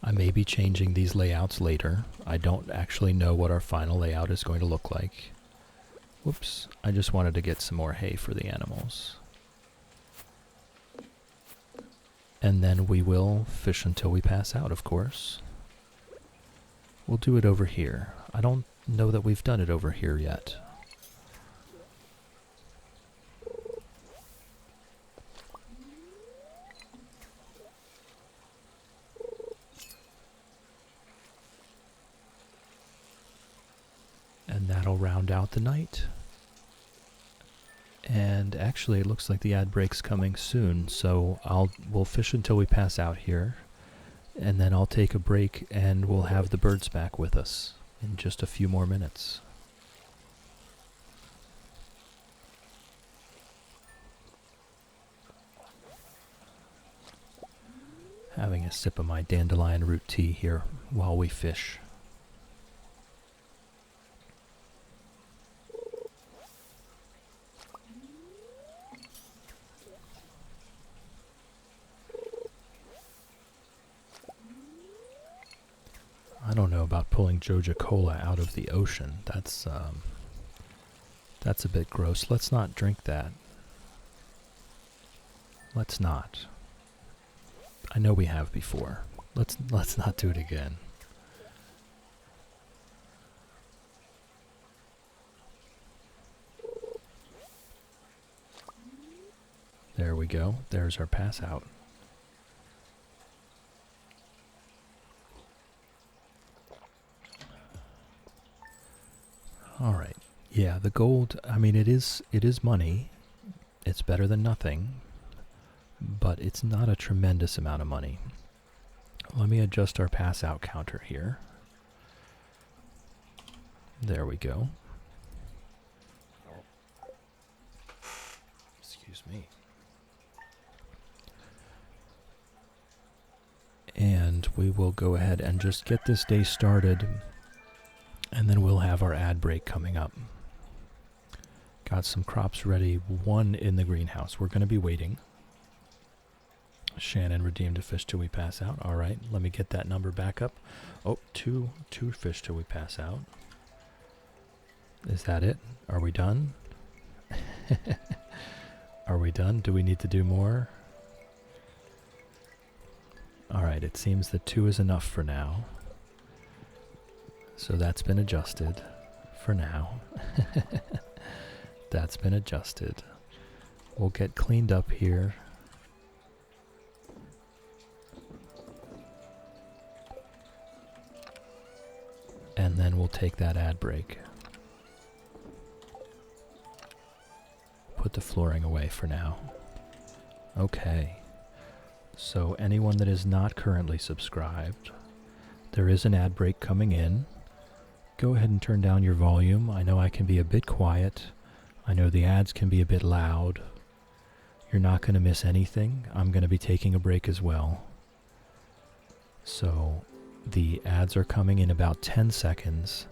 I may be changing these layouts later. I don't actually know what our final layout is going to look like. Whoops, I just wanted to get some more hay for the animals. And then we will fish until we pass out, of course. We'll do it over here. I don't know that we've done it over here yet. And that'll round out the night. And actually it looks like the ad break's coming soon, so we'll fish until we pass out here, and then I'll take a break and we'll have the birds back with us in just a few more minutes. Having a sip of my dandelion root tea here while we fish. I don't know about pulling Joja Cola out of the ocean. That's a bit gross. Let's not drink that. Let's not. I know we have before. Let's not do it again. There we go. There's our pass out. All right. Yeah, the gold, I mean it is money. It's better than nothing, but it's not a tremendous amount of money. Let me adjust our pass out counter here. There we go. Excuse me. And we will go ahead and just get this day started, and then we'll have our ad break coming up. Got some crops ready, one in the greenhouse. We're going to be waiting. Shannon redeemed a fish till we pass out. All right, let me get that number back up. Oh, two fish till we pass out. Is that it? Are we done? Are we done? Do we need to do more? All right, it seems that 2 is enough for now. So that's been adjusted for now. That's been adjusted. We'll get cleaned up here. And then we'll take that ad break. Put the flooring away for now. Okay. So anyone that is not currently subscribed, there is an ad break coming in. Go ahead and turn down your volume. I know I can be a bit quiet. I know the ads can be a bit loud. You're not going to miss anything. I'm going to be taking a break as well. So the ads are coming in about 10 seconds.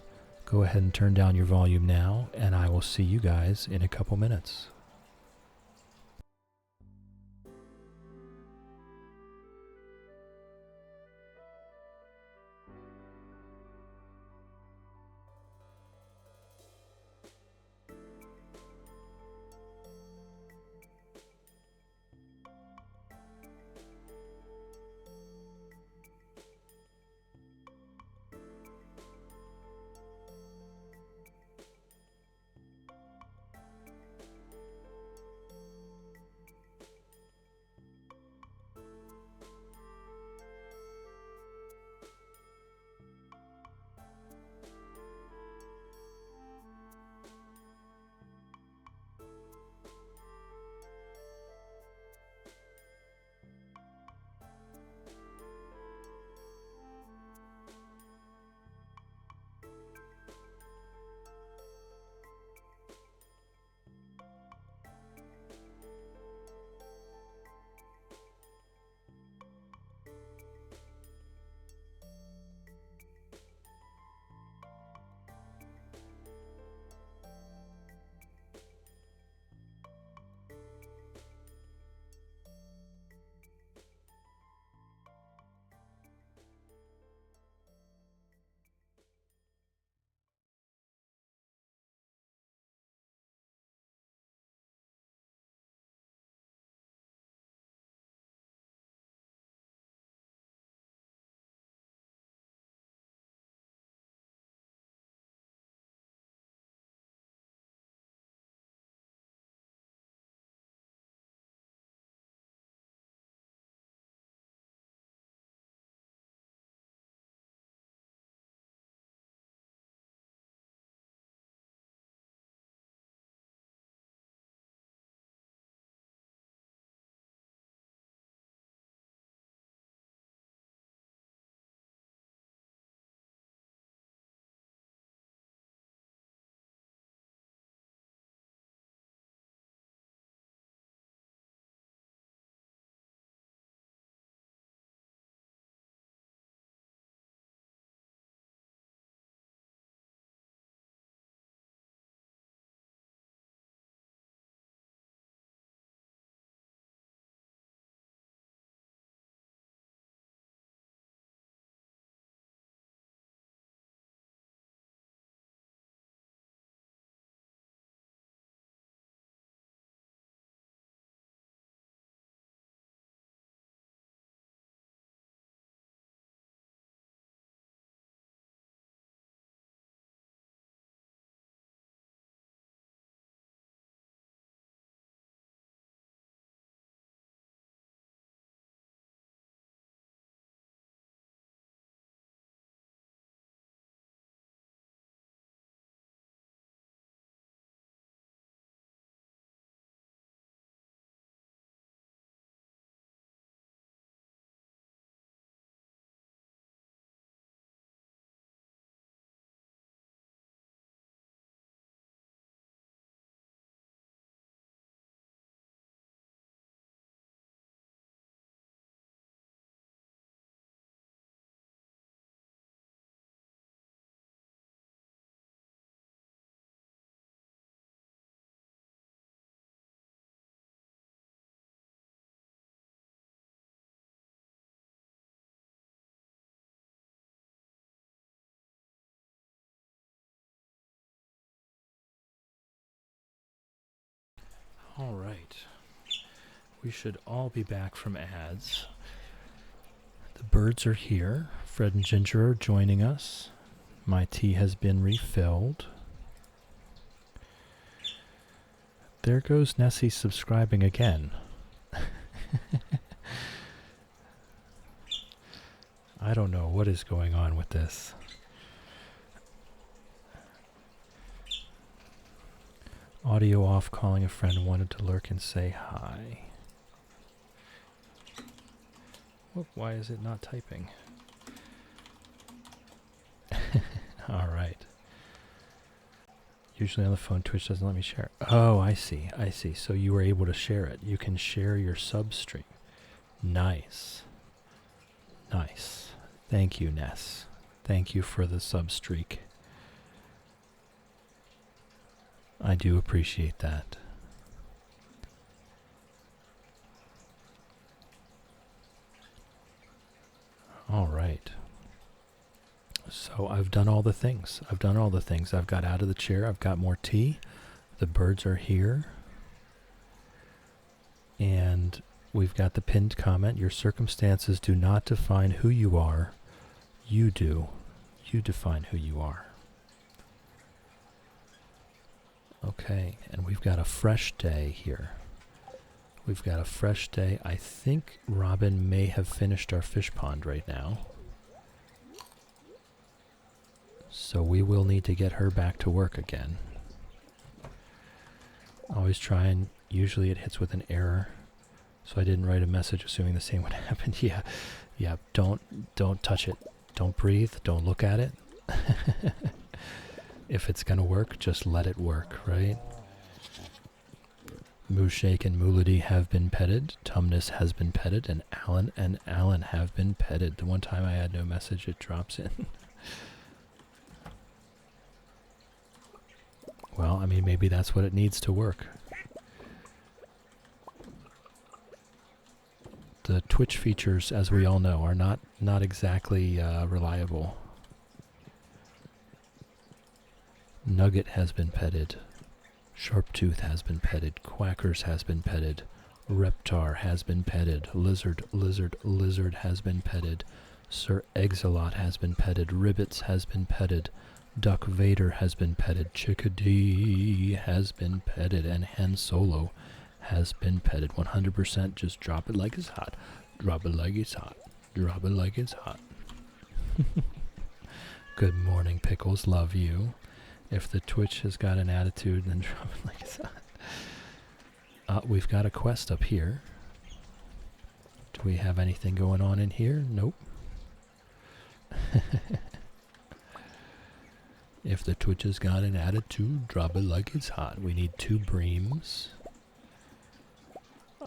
Go ahead and turn down your volume now, and I will see you guys in a couple minutes. All right. We should all be back from ads. The birds are here. Fred and Ginger are joining us. My tea has been refilled. There goes Nessie subscribing again. I don't know what is going on with this. Audio off, calling a friend, wanted to lurk and say hi. Whoop, why is it not typing? All right. Usually on the phone, Twitch doesn't let me share. Oh, I see. I see. So you were able to share it. You can share your sub stream. Nice. Nice. Thank you, Ness. Thank you for the sub streak. I do appreciate that. All right. So I've done all the things. I've got out of the chair. I've got more tea. The birds are here. And we've got the pinned comment. Your circumstances do not define who you are. You do. You define who you are. Okay, and we've got a fresh day here. We've got a fresh day. I think Robin may have finished our fish pond right now. So we will need to get her back to work again. Always try and usually it hits with an error. So I didn't write a message assuming the same would happen. Yeah, don't touch it. Don't breathe. Don't look at it. If it's going to work, just let it work, right? Mooshake and Moolity have been petted. Tumnus has been petted. And Alan have been petted. The one time I had no message, it drops in. Well, I mean, maybe that's what it needs to work. The Twitch features, as we all know, are not exactly reliable. Nugget has been petted. Sharptooth has been petted. Quackers has been petted. Reptar has been petted. Lizard has been petted. Sir Exilot has been petted. Ribbits has been petted. Duck Vader has been petted. Chickadee has been petted. And Hen Solo has been petted. 100%. Just drop it like it's hot. Drop it like it's hot. Drop it like it's hot. Good morning, Pickles. Love you. If the Twitch has got an attitude, then drop it like it's hot. We've got a quest up here. Do we have anything going on in here? Nope. If the Twitch has got an attitude, drop it like it's hot. We need 2 breams.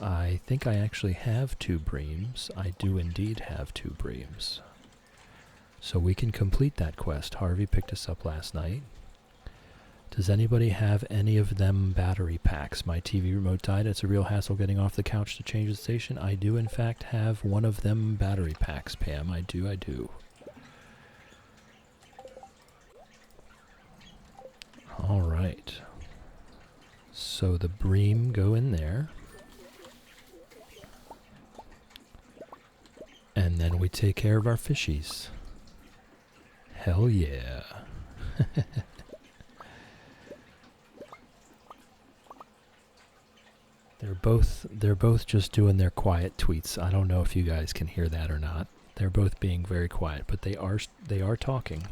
I think I actually have 2 breams. I do indeed have 2 breams. So we can complete that quest. Harvey picked us up last night. Does anybody have any of them battery packs? My TV remote died. It's a real hassle getting off the couch to change the station. I do, in fact, have one of them battery packs, Pam. I do. All right. So the bream go in there. And then we take care of our fishies. Hell yeah. They're both just doing their quiet tweets. I don't know if you guys can hear that or not. They're both being very quiet, but they are talking.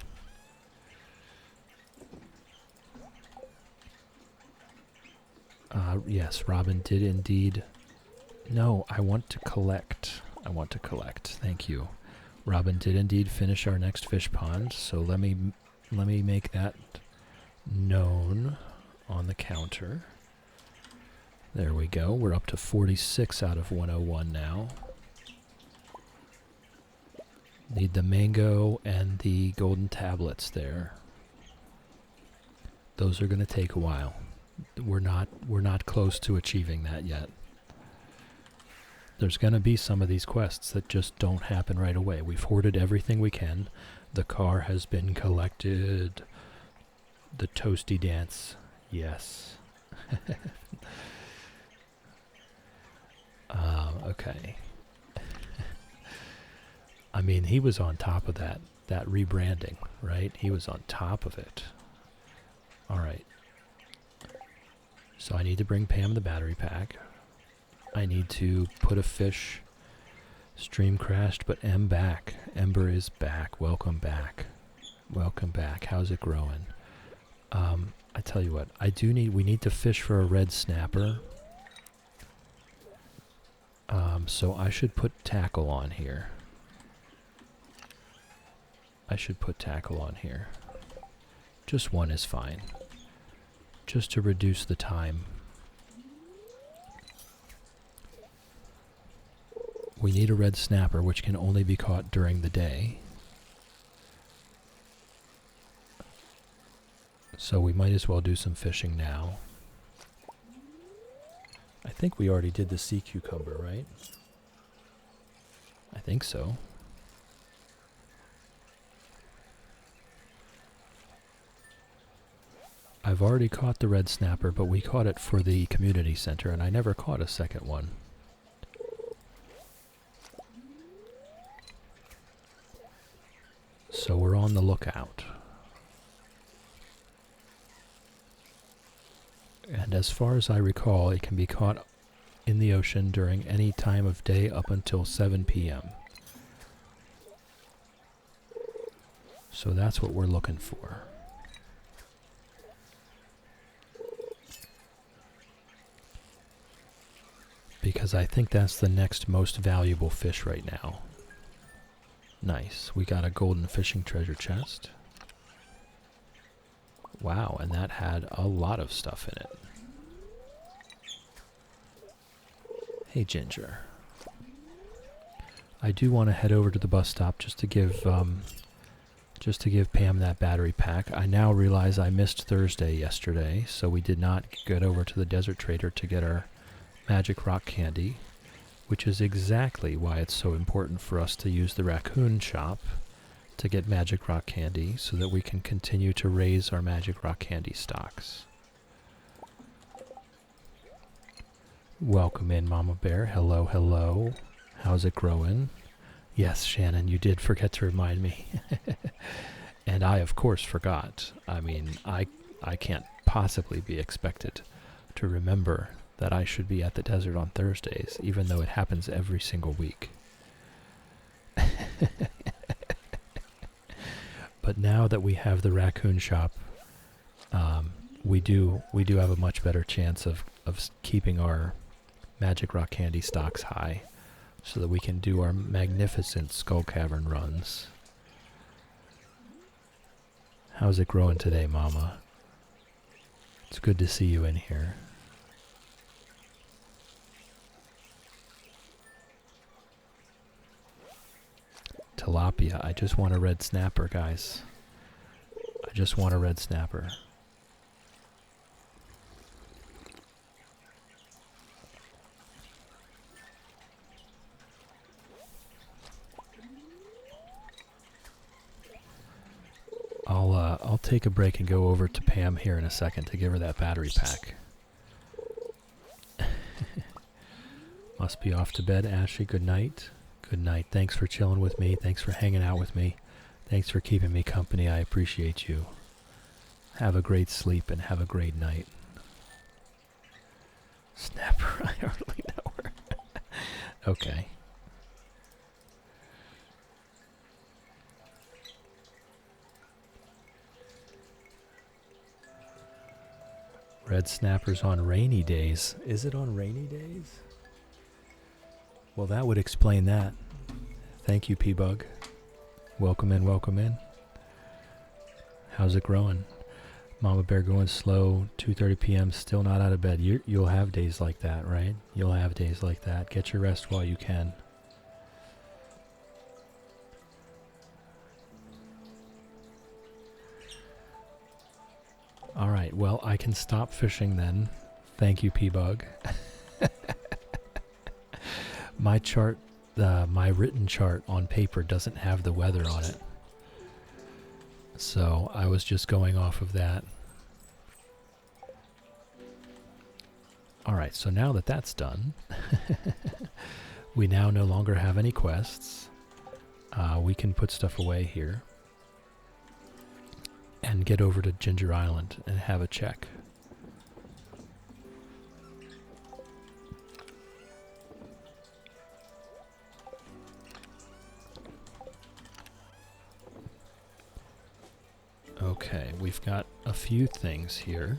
Yes, Robin did indeed. No, I want to collect. Thank you. Robin did indeed finish our next fish pond, so let me make that known on the counter. There we go. We're up to 46 out of 101 now. Need the mango and the golden tablets there. Those are going to take a while. We're not close to achieving that yet. There's going to be some of these quests that just don't happen right away. We've hoarded everything we can. The car has been collected. The toasty dance. Yes. Okay. I mean, he was on top of that rebranding, right? He was on top of it. All right. So I need to bring Pam the battery pack. I need to put a fish. Stream crashed, but back. Ember is back. Welcome back. Welcome back. How's it growing? I tell you what, we need to fish for a red snapper. So I should put tackle on here. Just one is fine. Just to reduce the time. We need a red snapper, which can only be caught during the day. So we might as well do some fishing now. I think we already did the sea cucumber, right? I think so. I've already caught the red snapper, but we caught it for the community center, and I never caught a second one. So we're on the lookout. And as far as I recall, it can be caught in the ocean during any time of day up until 7 p.m. So that's what we're looking for. Because I think that's the next most valuable fish right now. Nice. We got a golden fishing treasure chest. Wow, and that had a lot of stuff in it. Hey, Ginger. I do want to head over to the bus stop just to give Pam that battery pack. I now realize I missed Thursday yesterday, so we did not get over to the Desert Trader to get our magic rock candy, which is exactly why it's so important for us to use the raccoon shop to get magic rock candy so that we can continue to raise our magic rock candy stocks. Welcome in, Mama Bear. Hello, hello. How's it growing? Yes, Shannon, you did forget to remind me. And I, of course, forgot. I mean, I can't possibly be expected to remember that I should be at the desert on Thursdays, even though it happens every single week. But now that we have the raccoon shop, we do have a much better chance of keeping our magic rock candy stocks high, so that we can do our magnificent Skull Cavern runs. How's it growing today, Mama? It's good to see you in here. Tilapia. I just want a red snapper, guys. I just want a red snapper. I'll take a break and go over to Pam here in a second to give her that battery pack. Must be off to bed, Ashley. Good night. Good night. Thanks for chilling with me. Thanks for hanging out with me. Thanks for keeping me company. I appreciate you. Have a great sleep and have a great night. Snapper, I hardly know her. Okay. Red snappers on rainy days. Is it on rainy days? Well, that would explain that. Thank you, P-Bug. Welcome in, welcome in. How's it growing? Mama Bear going slow, 2:30 p.m., still not out of bed. You'll have days like that, right? You'll have days like that. Get your rest while you can. All right, well, I can stop fishing then. Thank you, P-Bug. My chart, my written chart on paper doesn't have the weather on it. So I was just going off of that. All right. Alright, so now that that's done, we now no longer have any quests. We can put stuff away here and get over to Ginger Island and have a check. Okay, we've got a few things here.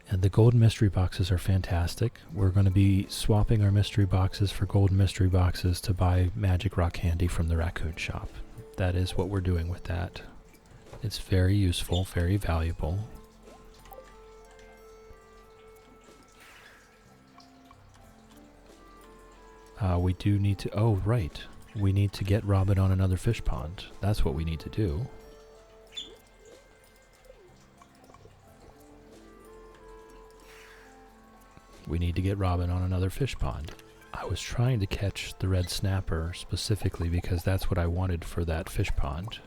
And the gold mystery boxes are fantastic. We're going to be swapping our mystery boxes for gold mystery boxes to buy magic rock candy from the raccoon shop. That is what we're doing with that. It's very useful, very valuable. We do need to... Oh, right. We need to get Robin on another fish pond. That's what we need to do. We need to get Robin on another fish pond. I was trying to catch the red snapper specifically because that's what I wanted for that fish pond.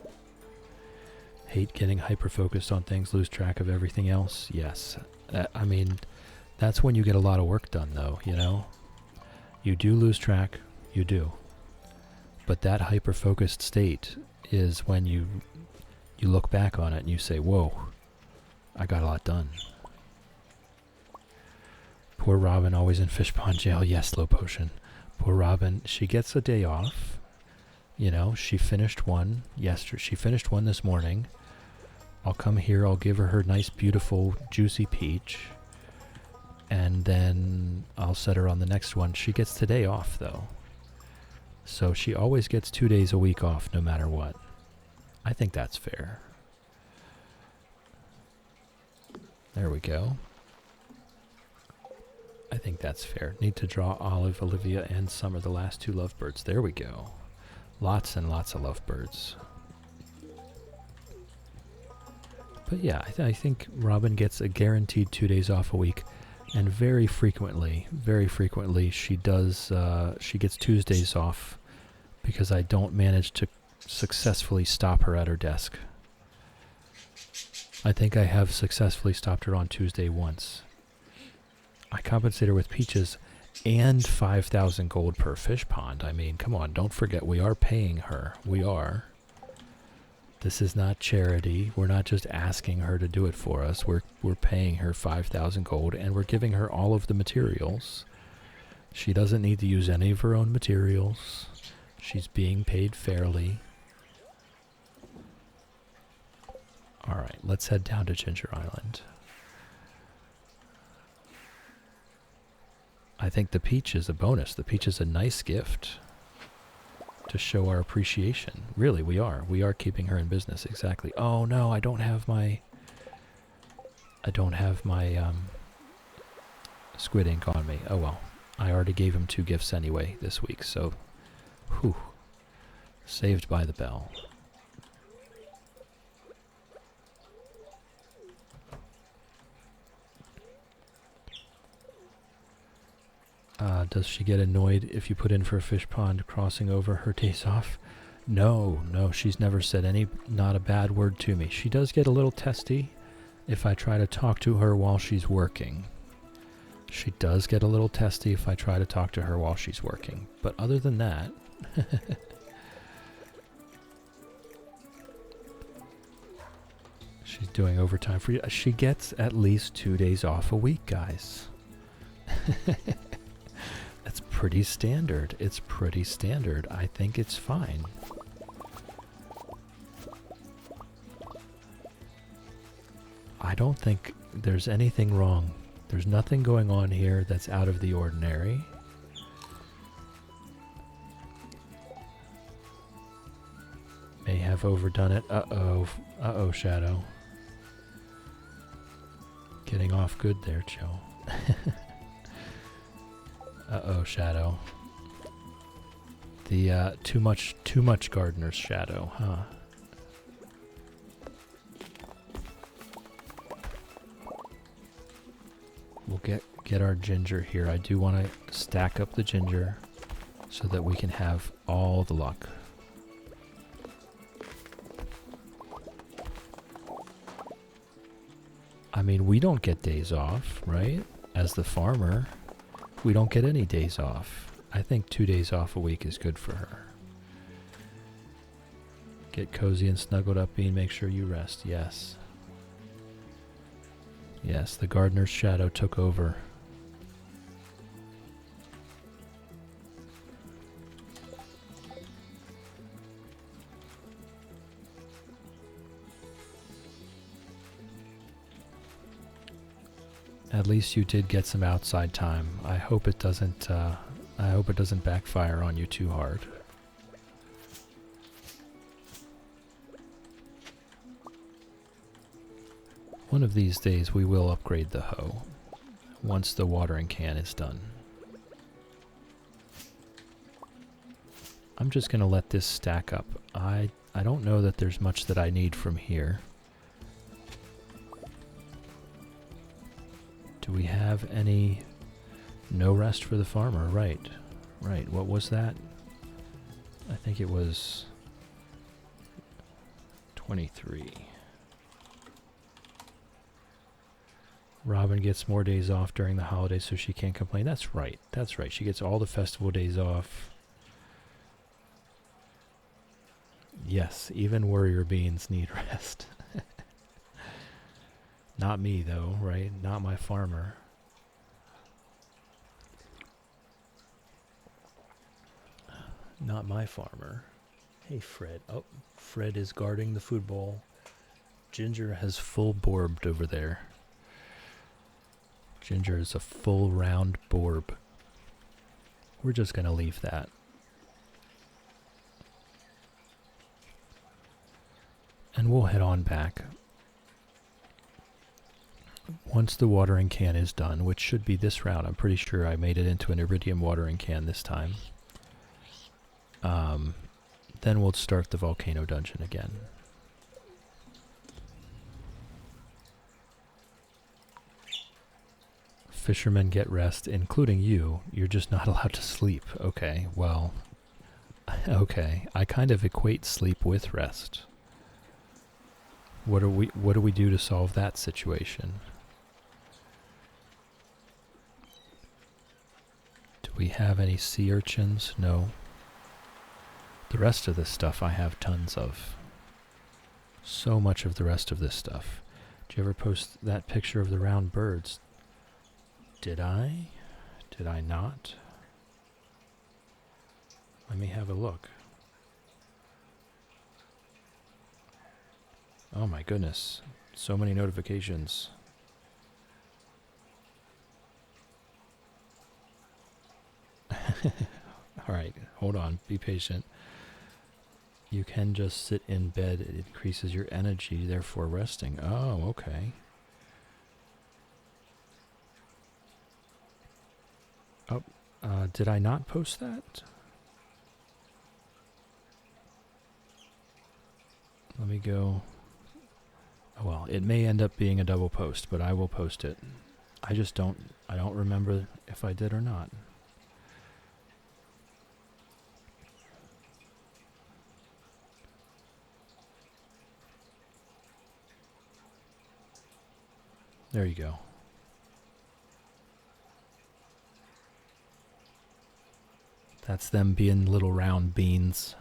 Hate getting hyper-focused on things, lose track of everything else. Yes. I mean, that's when you get a lot of work done, though, you know? You do lose track. You do. But that hyper-focused state is when you look back on it and you say, whoa, I got a lot done. Poor Robin, always in fish pond jail. Yes, Slow Potion. Poor Robin, she gets a day off. You know, she finished one yesterday. She finished one this morning. I'll come here, I'll give her nice, beautiful, juicy peach. And then I'll set her on the next one. She gets today off, though. So she always gets 2 days a week off, no matter what. I think that's fair. There we go. I think that's fair. Need to draw Olive, Olivia, and Summer, the last two lovebirds. There we go. Lots and lots of lovebirds. But yeah, I think Robin gets a guaranteed 2 days off a week. And very frequently she does, she gets Tuesdays off because I don't manage to successfully stop her at her desk. I think I have successfully stopped her on Tuesday once. I compensate her with peaches and 5,000 gold per fish pond. I mean, come on, don't forget, we are paying her. We are. This is not charity. We're not just asking her to do it for us. We're paying her 5,000 gold, and we're giving her all of the materials. She doesn't need to use any of her own materials. She's being paid fairly. All right, let's head down to Ginger Island. I think the peach is a bonus. The peach is a nice gift to show our appreciation. Really, we are. We are keeping her in business. Exactly. Oh no, I don't have my squid ink on me. Oh well. I already gave him 2 gifts anyway this week, so whew. Saved by the bell. Does she get annoyed if you put in for a fish pond crossing over her days off? No, she's never said not a bad word to me. She does get a little testy if I try to talk to her while she's working. She does get a little testy if I try to talk to her while she's working. But other than that... She's doing overtime for you. She gets at least 2 days off a week, guys. That's pretty standard. It's pretty standard. I think it's fine. I don't think there's anything wrong. There's nothing going on here that's out of the ordinary. May have overdone it. Uh-oh. Uh-oh, Shadow. Getting off good there, Joe. Uh-oh, Shadow. The, too much Gardener's Shadow, huh? We'll get our ginger here. I do want to stack up the ginger so that we can have all the luck. I mean, we don't get days off, right? As the farmer, we don't get any days off. I think 2 days off a week is good for her. Get cozy and snuggled up, Bean. Make sure you rest. Yes. Yes, the gardener's shadow took over. At least you did get some outside time. I hope it doesn't backfire on you too hard. One of these days we will upgrade the hoe once the watering can is done. I'm just going to let this stack up. I don't know that there's much that I need from here. Do we have any... No rest for the farmer, right. Right, what was that? I think it was 23. Robin gets more days off during the holidays so she can't complain. That's right, that's right. She gets all the festival days off. Yes, even warrior beans need rest. Not me, though, right? Not my farmer. Not my farmer. Hey, Fred. Oh, Fred is guarding the food bowl. Ginger has full borbed over there. Ginger is a full round borb. We're just going to leave that. And we'll head on back. Once the watering can is done, which should be this round, I'm pretty sure I made it into an iridium watering can this time. Then we'll start the volcano dungeon again. Fishermen get rest, including you. You're just not allowed to sleep. Okay, well, okay. I kind of equate sleep with rest. What do we do to solve that situation? Do we have any sea urchins? No. The rest of this stuff I have tons of. So much of the rest of this stuff. Did you ever post that picture of the round birds? Did I? Did I not? Let me have a look. Oh my goodness. So many notifications. Alright, hold on. Be patient. You can just sit in bed. It increases your energy, therefore resting. Oh, okay. Oh, did I not post that? Let me go. Oh, well, it may end up being a double post, but I will post it. I don't remember if I did or not. There you go. That's them being little round beans.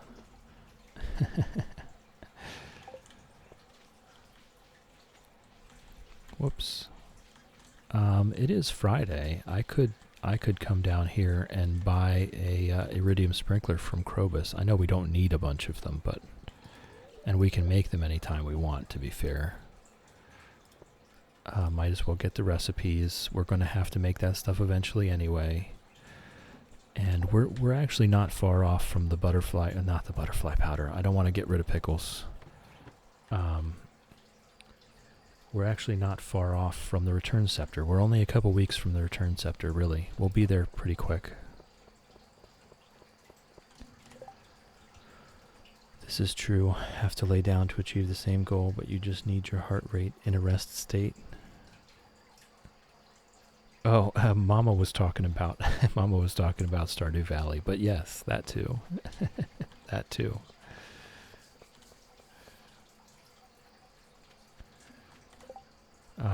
Whoops. It is Friday. I could come down here and buy a iridium sprinkler from Krobus. I know we don't need a bunch of them, and we can make them anytime we want, to be fair. Might as well get the recipes. We're going to have to make that stuff eventually anyway. And we're actually not far off from the butterfly, not the butterfly powder. I don't want to get rid of pickles. We're actually not far off from the return scepter. We're only a couple weeks from the return scepter, really. We'll be there pretty quick. This is true. Have to lay down to achieve the same goal, but you just need your heart rate in a rest state. Oh, Mama was talking about Stardew Valley, but yes, that too. That too.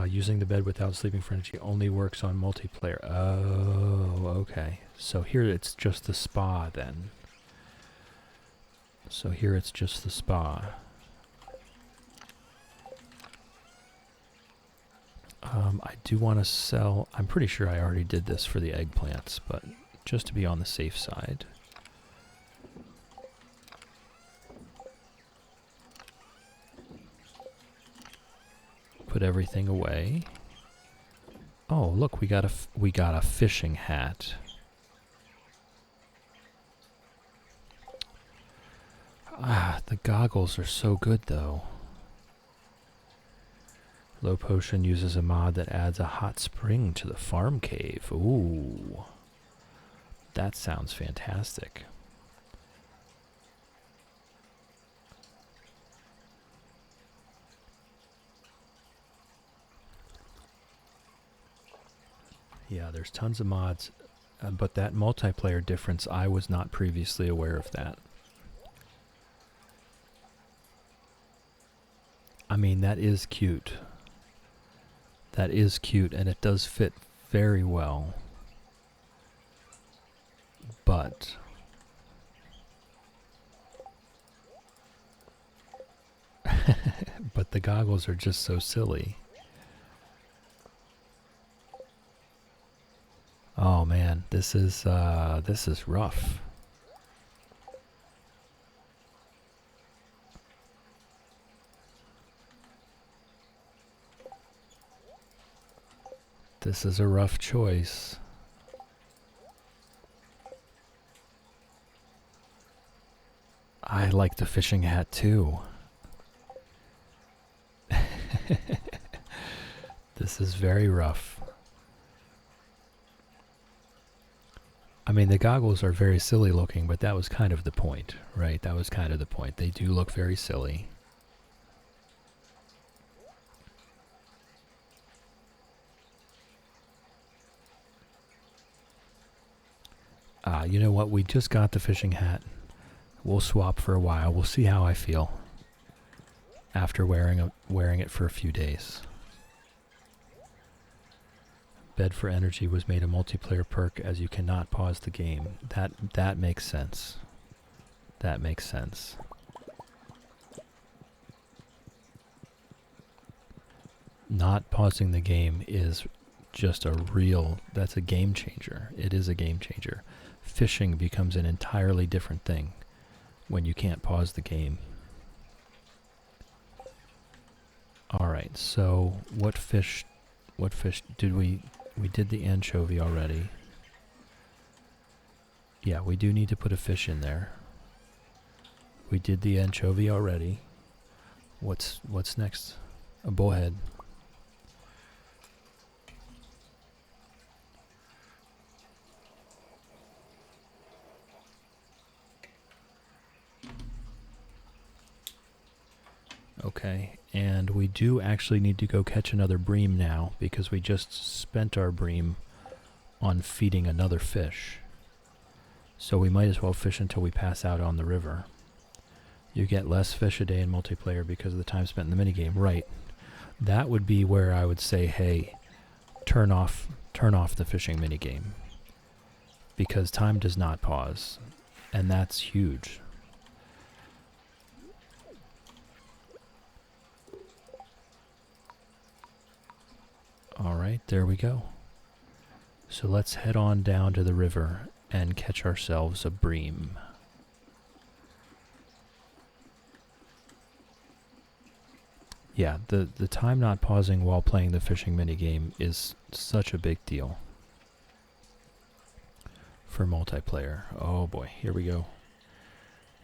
Using the bed without sleeping for energy only works on multiplayer. Oh, okay. So here it's just the spa then. So here it's just the spa. I do want to sell... I'm pretty sure I already did this for the eggplants, but just to be on the safe side. Put everything away. Oh, look, we got a fishing hat. Ah, the goggles are so good though. Low Potion uses a mod that adds a hot spring to the farm cave. Ooh. That sounds fantastic. Yeah, there's tons of mods, but that multiplayer difference, I was not previously aware of that. I mean, that is cute. That is cute, and it does fit very well. But but the goggles are just so silly. Oh man, this is rough. This is a rough choice. I like the fishing hat too. This is very rough. I mean, the goggles are very silly looking, but that was kind of the point, right? That was kind of the point. They do look very silly. You know what? We just got the fishing hat. We'll swap for a while. We'll see how I feel after wearing it for a few days. Bed for energy was made a multiplayer perk as you cannot pause the game. That makes sense. That makes sense. Not pausing the game is just that's a game changer. It is a game changer. Fishing becomes an entirely different thing when you can't pause the game. Alright, so what fish did we did the anchovy already. Yeah, we do need to put a fish in there. We did the anchovy already. What's next? A bullhead. Okay, and we do actually need to go catch another bream now because we just spent our bream on feeding another fish. So we might as well fish until we pass out on the river. You get less fish a day in multiplayer because of the time spent in the minigame. Right. That would be where I would say, hey, turn off the fishing minigame. Because time does not pause. And that's huge. Alright, there we go. So let's head on down to the river and catch ourselves a bream. Yeah, the time not pausing while playing the fishing minigame is such a big deal for multiplayer. Oh boy, here we go.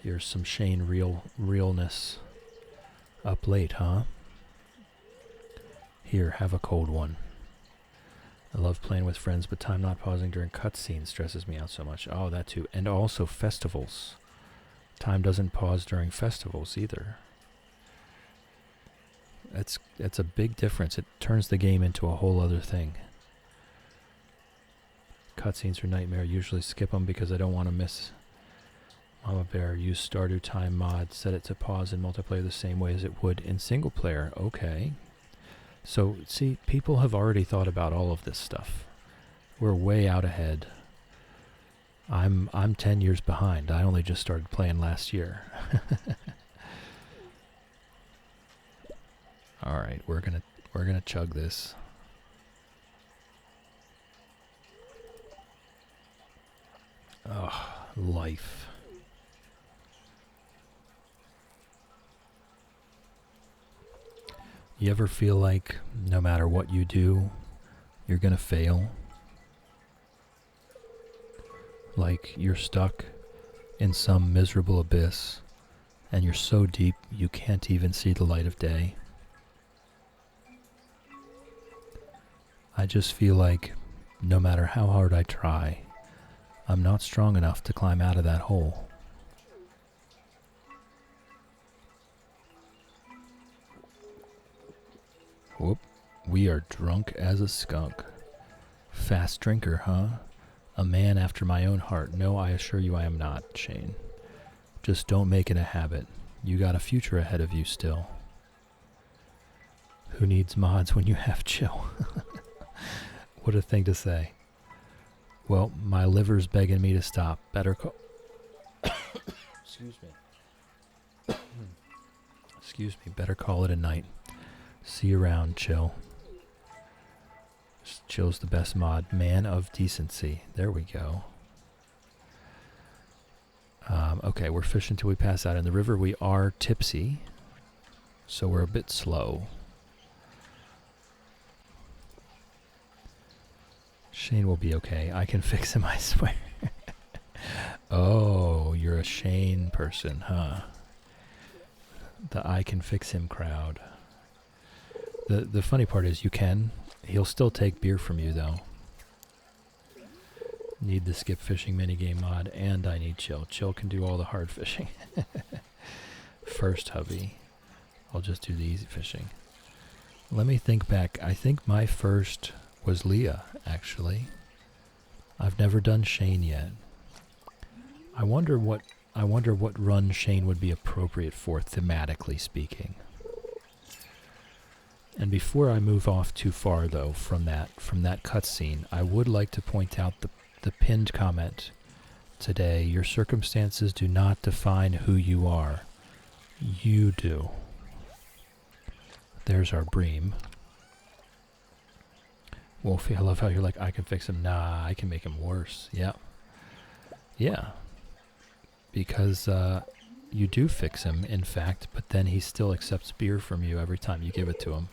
Here's some Shane realness. Up late, huh? Here, have a cold one. I love playing with friends, but time not pausing during cutscenes stresses me out so much. Oh, that too. And also festivals. Time doesn't pause during festivals either. That's a big difference. It turns the game into a whole other thing. Cutscenes are nightmare. Usually skip them because I don't want to miss. Mama Bear, use Stardew time mod. Set it to pause in multiplayer the same way as it would in single player. Okay. So, see, people have already thought about all of this stuff. We're way out ahead. I'm 10 years behind. I only just started playing last year. All right, we're gonna chug this. Oh, life. You ever feel like no matter what you do, you're gonna fail? Like you're stuck in some miserable abyss and you're so deep you can't even see the light of day? I just feel like no matter how hard I try, I'm not strong enough to climb out of that hole. Whoop, we are drunk as a skunk. Fast drinker, huh? A man after my own heart. No, I assure you I am not, Shane. Just don't make it a habit. You got a future ahead of you still. Who needs mods when you have chill? What a thing to say. Well, my liver's begging me to stop. Better call... Excuse me. Excuse me. Better call it a night. See you around, Chill. Chill's the best mod. Man of decency. There we go. Okay, we're fishing till we pass out in the river. We are tipsy, so we're a bit slow. Shane will be okay. I can fix him, I swear. Oh, you're a Shane person, huh? The I can fix him crowd. The funny part is you can. He'll still take beer from you, though. Need the skip fishing minigame mod, and I need Chill. Chill can do all the hard fishing. First hubby. I'll just do the easy fishing. Let me think back. I think my first was Leah, actually. I've never done Shane yet. I wonder what run Shane would be appropriate for, thematically speaking. And before I move off too far, though, from that cutscene, I would like to point out the pinned comment today. Your circumstances do not define who you are. You do. There's our Bream. Wolfie, I love how you're like, I can fix him. Nah, I can make him worse. Yeah. Yeah. Because you do fix him, in fact, but then he still accepts beer from you every time you give it to him.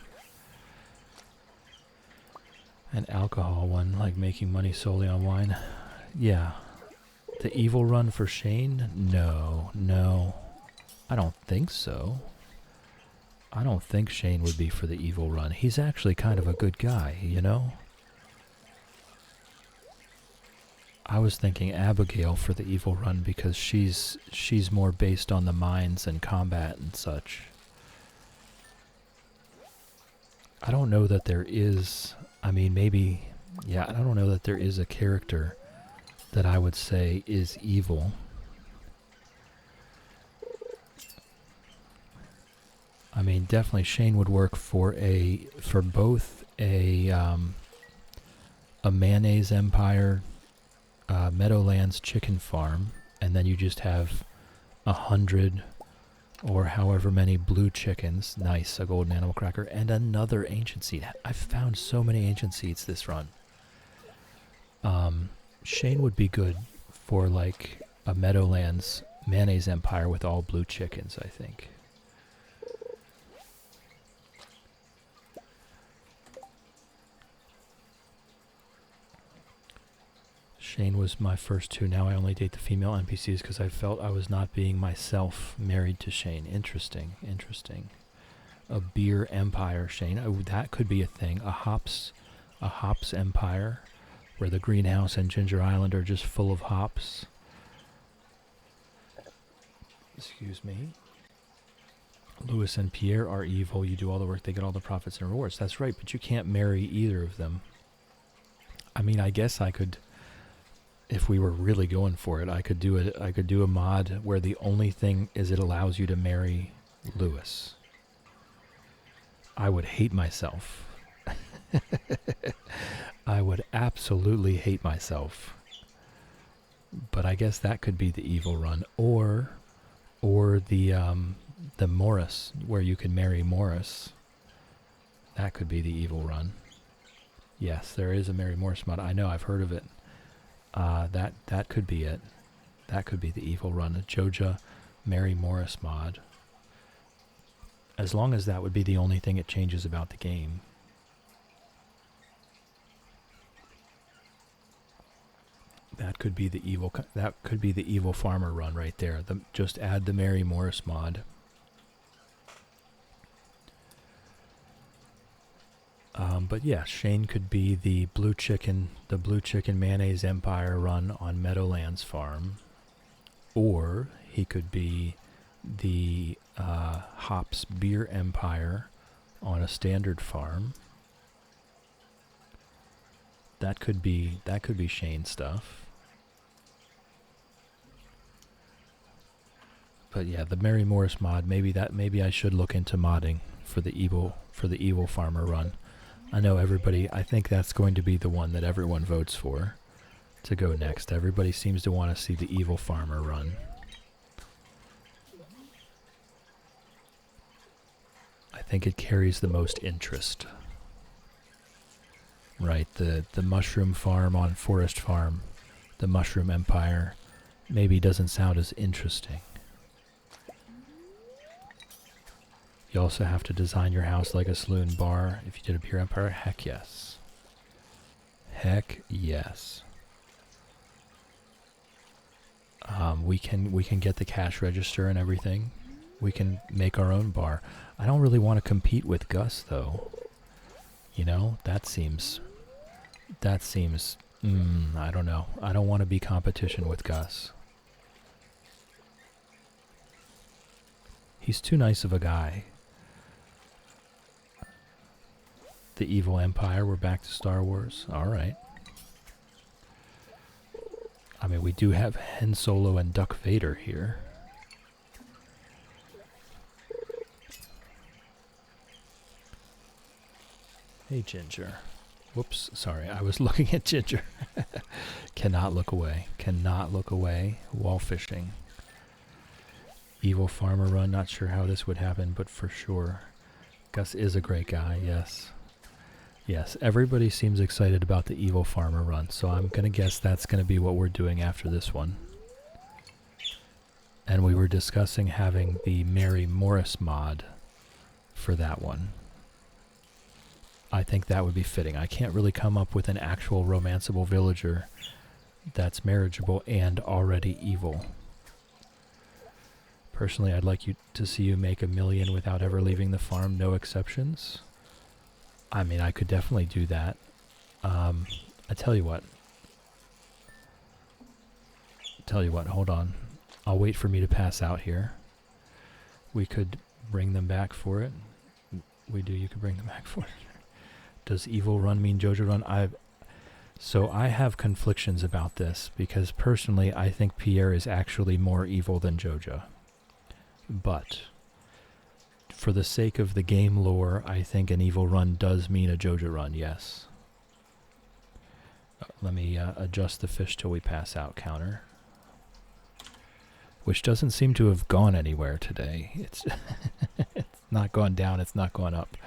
An alcohol one, like making money solely on wine. Yeah. The evil run for Shane? No. I don't think so. I don't think Shane would be for the evil run. He's actually kind of a good guy, you know? I was thinking Abigail for the evil run because she's more based on the mines and combat and such. I don't know that there is... I mean, maybe, yeah, I don't know that there is a character that I would say is evil. I mean, definitely Shane would work for both a mayonnaise empire, Meadowlands chicken farm, and then you just have 100 or however many blue chickens. Nice, a golden animal cracker, and another ancient seed. I've found so many ancient seeds this run. Shane would be good for like a Meadowlands mayonnaise empire with all blue chickens, I think. Shane was my first two. Now I only date the female NPCs because I felt I was not being myself married to Shane. Interesting. A beer empire, Shane. Oh, that could be a thing. A hops empire where the greenhouse and Ginger Island are just full of hops. Excuse me. Louis and Pierre are evil. You do all the work, they get all the profits and rewards. That's right, but you can't marry either of them. I mean, I guess I could... If we were really going for it, I could do a mod where the only thing is it allows you to marry Lewis. I would hate myself. I would absolutely hate myself. But I guess that could be the evil run, or the Morris, where you can marry Morris. That could be the evil run. Yes, there is a Mary Morris mod. I know, I've heard of it. That could be it. That could be the evil run, a Joja Mary Morris mod. As long as that would be the only thing it changes about the game. That could be the evil. That could be the evil farmer run right there. Just add the Mary Morris mod. But yeah, Shane could be the blue chicken mayonnaise empire run on Meadowlands Farm, or he could be the hops beer empire on a standard farm. That could be Shane stuff. But yeah, the Mary Morris mod, maybe I should look into modding for the evil farmer run. I know everybody, I think that's going to be the one that everyone votes for to go next. Everybody seems to want to see the evil farmer run. I think it carries the most interest. Right, the mushroom farm on Forest Farm, the mushroom empire, maybe doesn't sound as interesting. You also have to design your house like a saloon bar if you did a beer empire. Heck yes. Heck yes. We can get the cash register and everything. We can make our own bar. I don't really want to compete with Gus though. You know, that seems I don't know. I don't want to be competition with Gus. He's too nice of a guy. The evil empire, we're back to Star Wars. All right. I mean, we do have Han Solo and Duck Vader here. Hey, Ginger. Whoops, sorry, I was looking at Ginger. Cannot look away. Cannot look away while fishing. Evil farmer run, not sure how this would happen, but for sure. Gus is a great guy, yes. Yes, everybody seems excited about the evil farmer run, so I'm going to guess that's going to be what we're doing after this one. And we were discussing having the Mary Morris mod for that one. I think that would be fitting. I can't really come up with an actual romanceable villager that's marriageable and already evil. Personally, I'd like to see you make $1 million without ever leaving the farm, no exceptions. I mean, I could definitely do that. I tell you what, hold on. I'll wait for me to pass out here. We could bring them back for it. You could bring them back for it. Does evil run mean Joja run? So I have conflictions about this, because personally I think Pierre is actually more evil than Joja. But for the sake of the game lore, I think an evil run does mean a Joja run, yes. Let me adjust the fish till we pass out counter. Which doesn't seem to have gone anywhere today. It's not gone down, it's not gone up.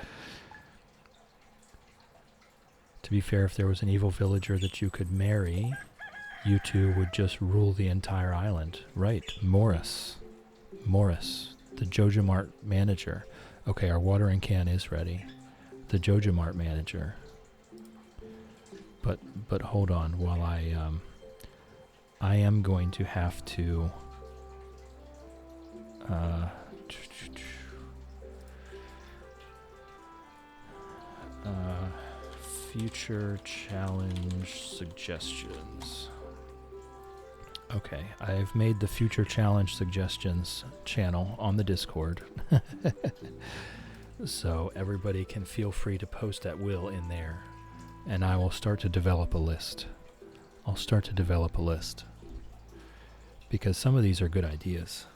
To be fair, if there was an evil villager that you could marry, you two would just rule the entire island. Right, Morris. Morris, the Joja Mart manager. Okay, our watering can is ready. The Joja Mart manager. But hold on, while I am going to have to future challenge suggestions. Okay, I've made the future challenge suggestions channel on the Discord. So everybody can feel free to post at will in there. And I will start to develop a list. Because some of these are good ideas.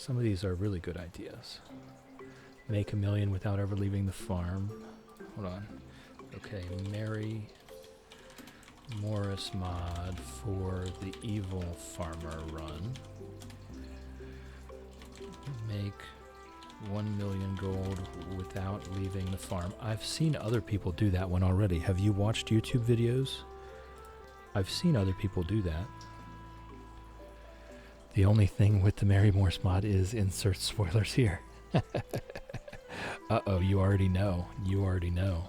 Some of these are really good ideas. Make $1 million without ever leaving the farm. Hold on. Okay, Mary Morris mod for the Evil Farmer run. Make 1 million gold without leaving the farm. I've seen other people do that one already. Have you watched YouTube videos? I've seen other people do that. The only thing with the Mary Morse mod is insert spoilers here. Uh-oh, you already know. You already know.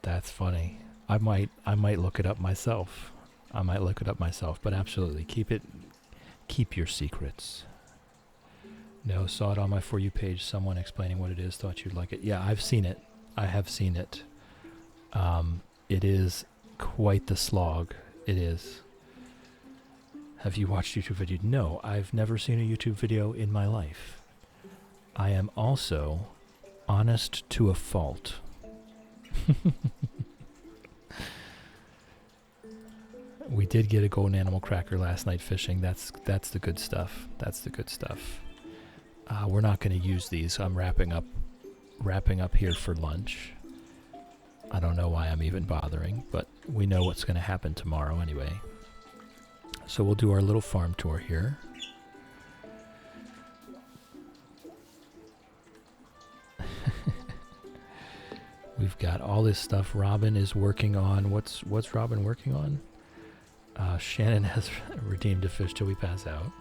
That's funny. I might look it up myself. But absolutely, keep your secrets. No, saw it on my For You page, someone explaining what it is, thought you'd like it. Yeah, I've seen it. I have seen it. It is quite the slog. It is. Have you watched YouTube videos? No, I've never seen a YouTube video in my life. I am also honest to a fault. We did get a golden animal cracker last night fishing. That's the good stuff. That's the good stuff. We're not going to use these. I'm wrapping up here for lunch. I don't know why I'm even bothering, but we know what's going to happen tomorrow anyway. So we'll do our little farm tour here. We've got all this stuff Robin is working on. What's Robin working on? Shannon has redeemed a fish till we pass out.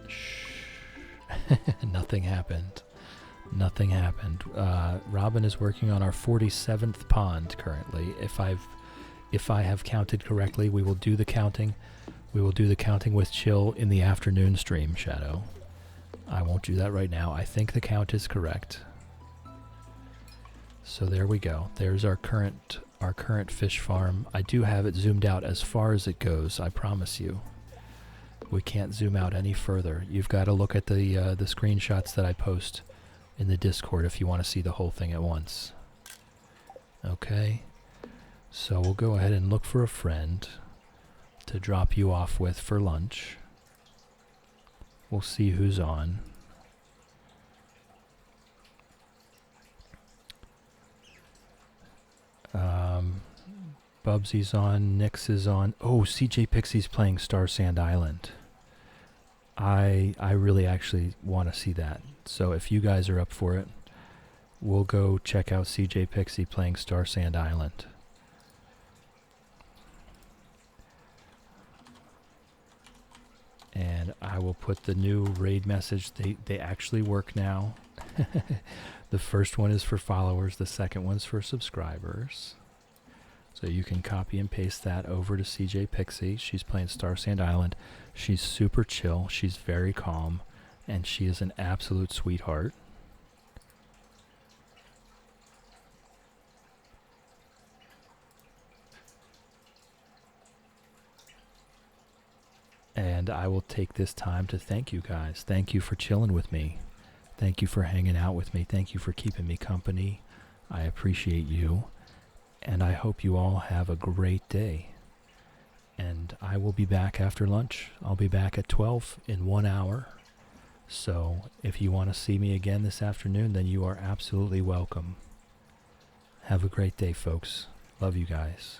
Shh. Nothing happened. Nothing happened. Robin is working on our 47th pond currently. If I have counted correctly, we will do the counting. We will do the counting with Chill in the afternoon stream, Shadow. I won't do that right now. I think the count is correct. So there we go. There's our current fish farm. I do have it zoomed out as far as it goes, I promise you. We can't zoom out any further. You've got to look at the screenshots that I post in the Discord if you want to see the whole thing at once. Okay. So we'll go ahead and look for a friend to drop you off with for lunch. We'll see who's on. Bubsy's on, Nix is on. Oh, CJ Pixie's playing Star Sand Island. I really actually want to see that. So if you guys are up for it, we'll go check out CJ Pixie playing Star Sand Island. And I will put the new raid message. They actually work now. The first one is for followers. The second one's for subscribers. So you can copy and paste that over to CJ Pixie. She's playing Star Sand Island. She's super chill. She's very calm. And she is an absolute sweetheart. And I will take this time to thank you guys. Thank you for chilling with me. Thank you for hanging out with me. Thank you for keeping me company. I appreciate you. And I hope you all have a great day. And I will be back after lunch. I'll be back at 12 in 1 hour. So if you want to see me again this afternoon, then you are absolutely welcome. Have a great day, folks. Love you guys.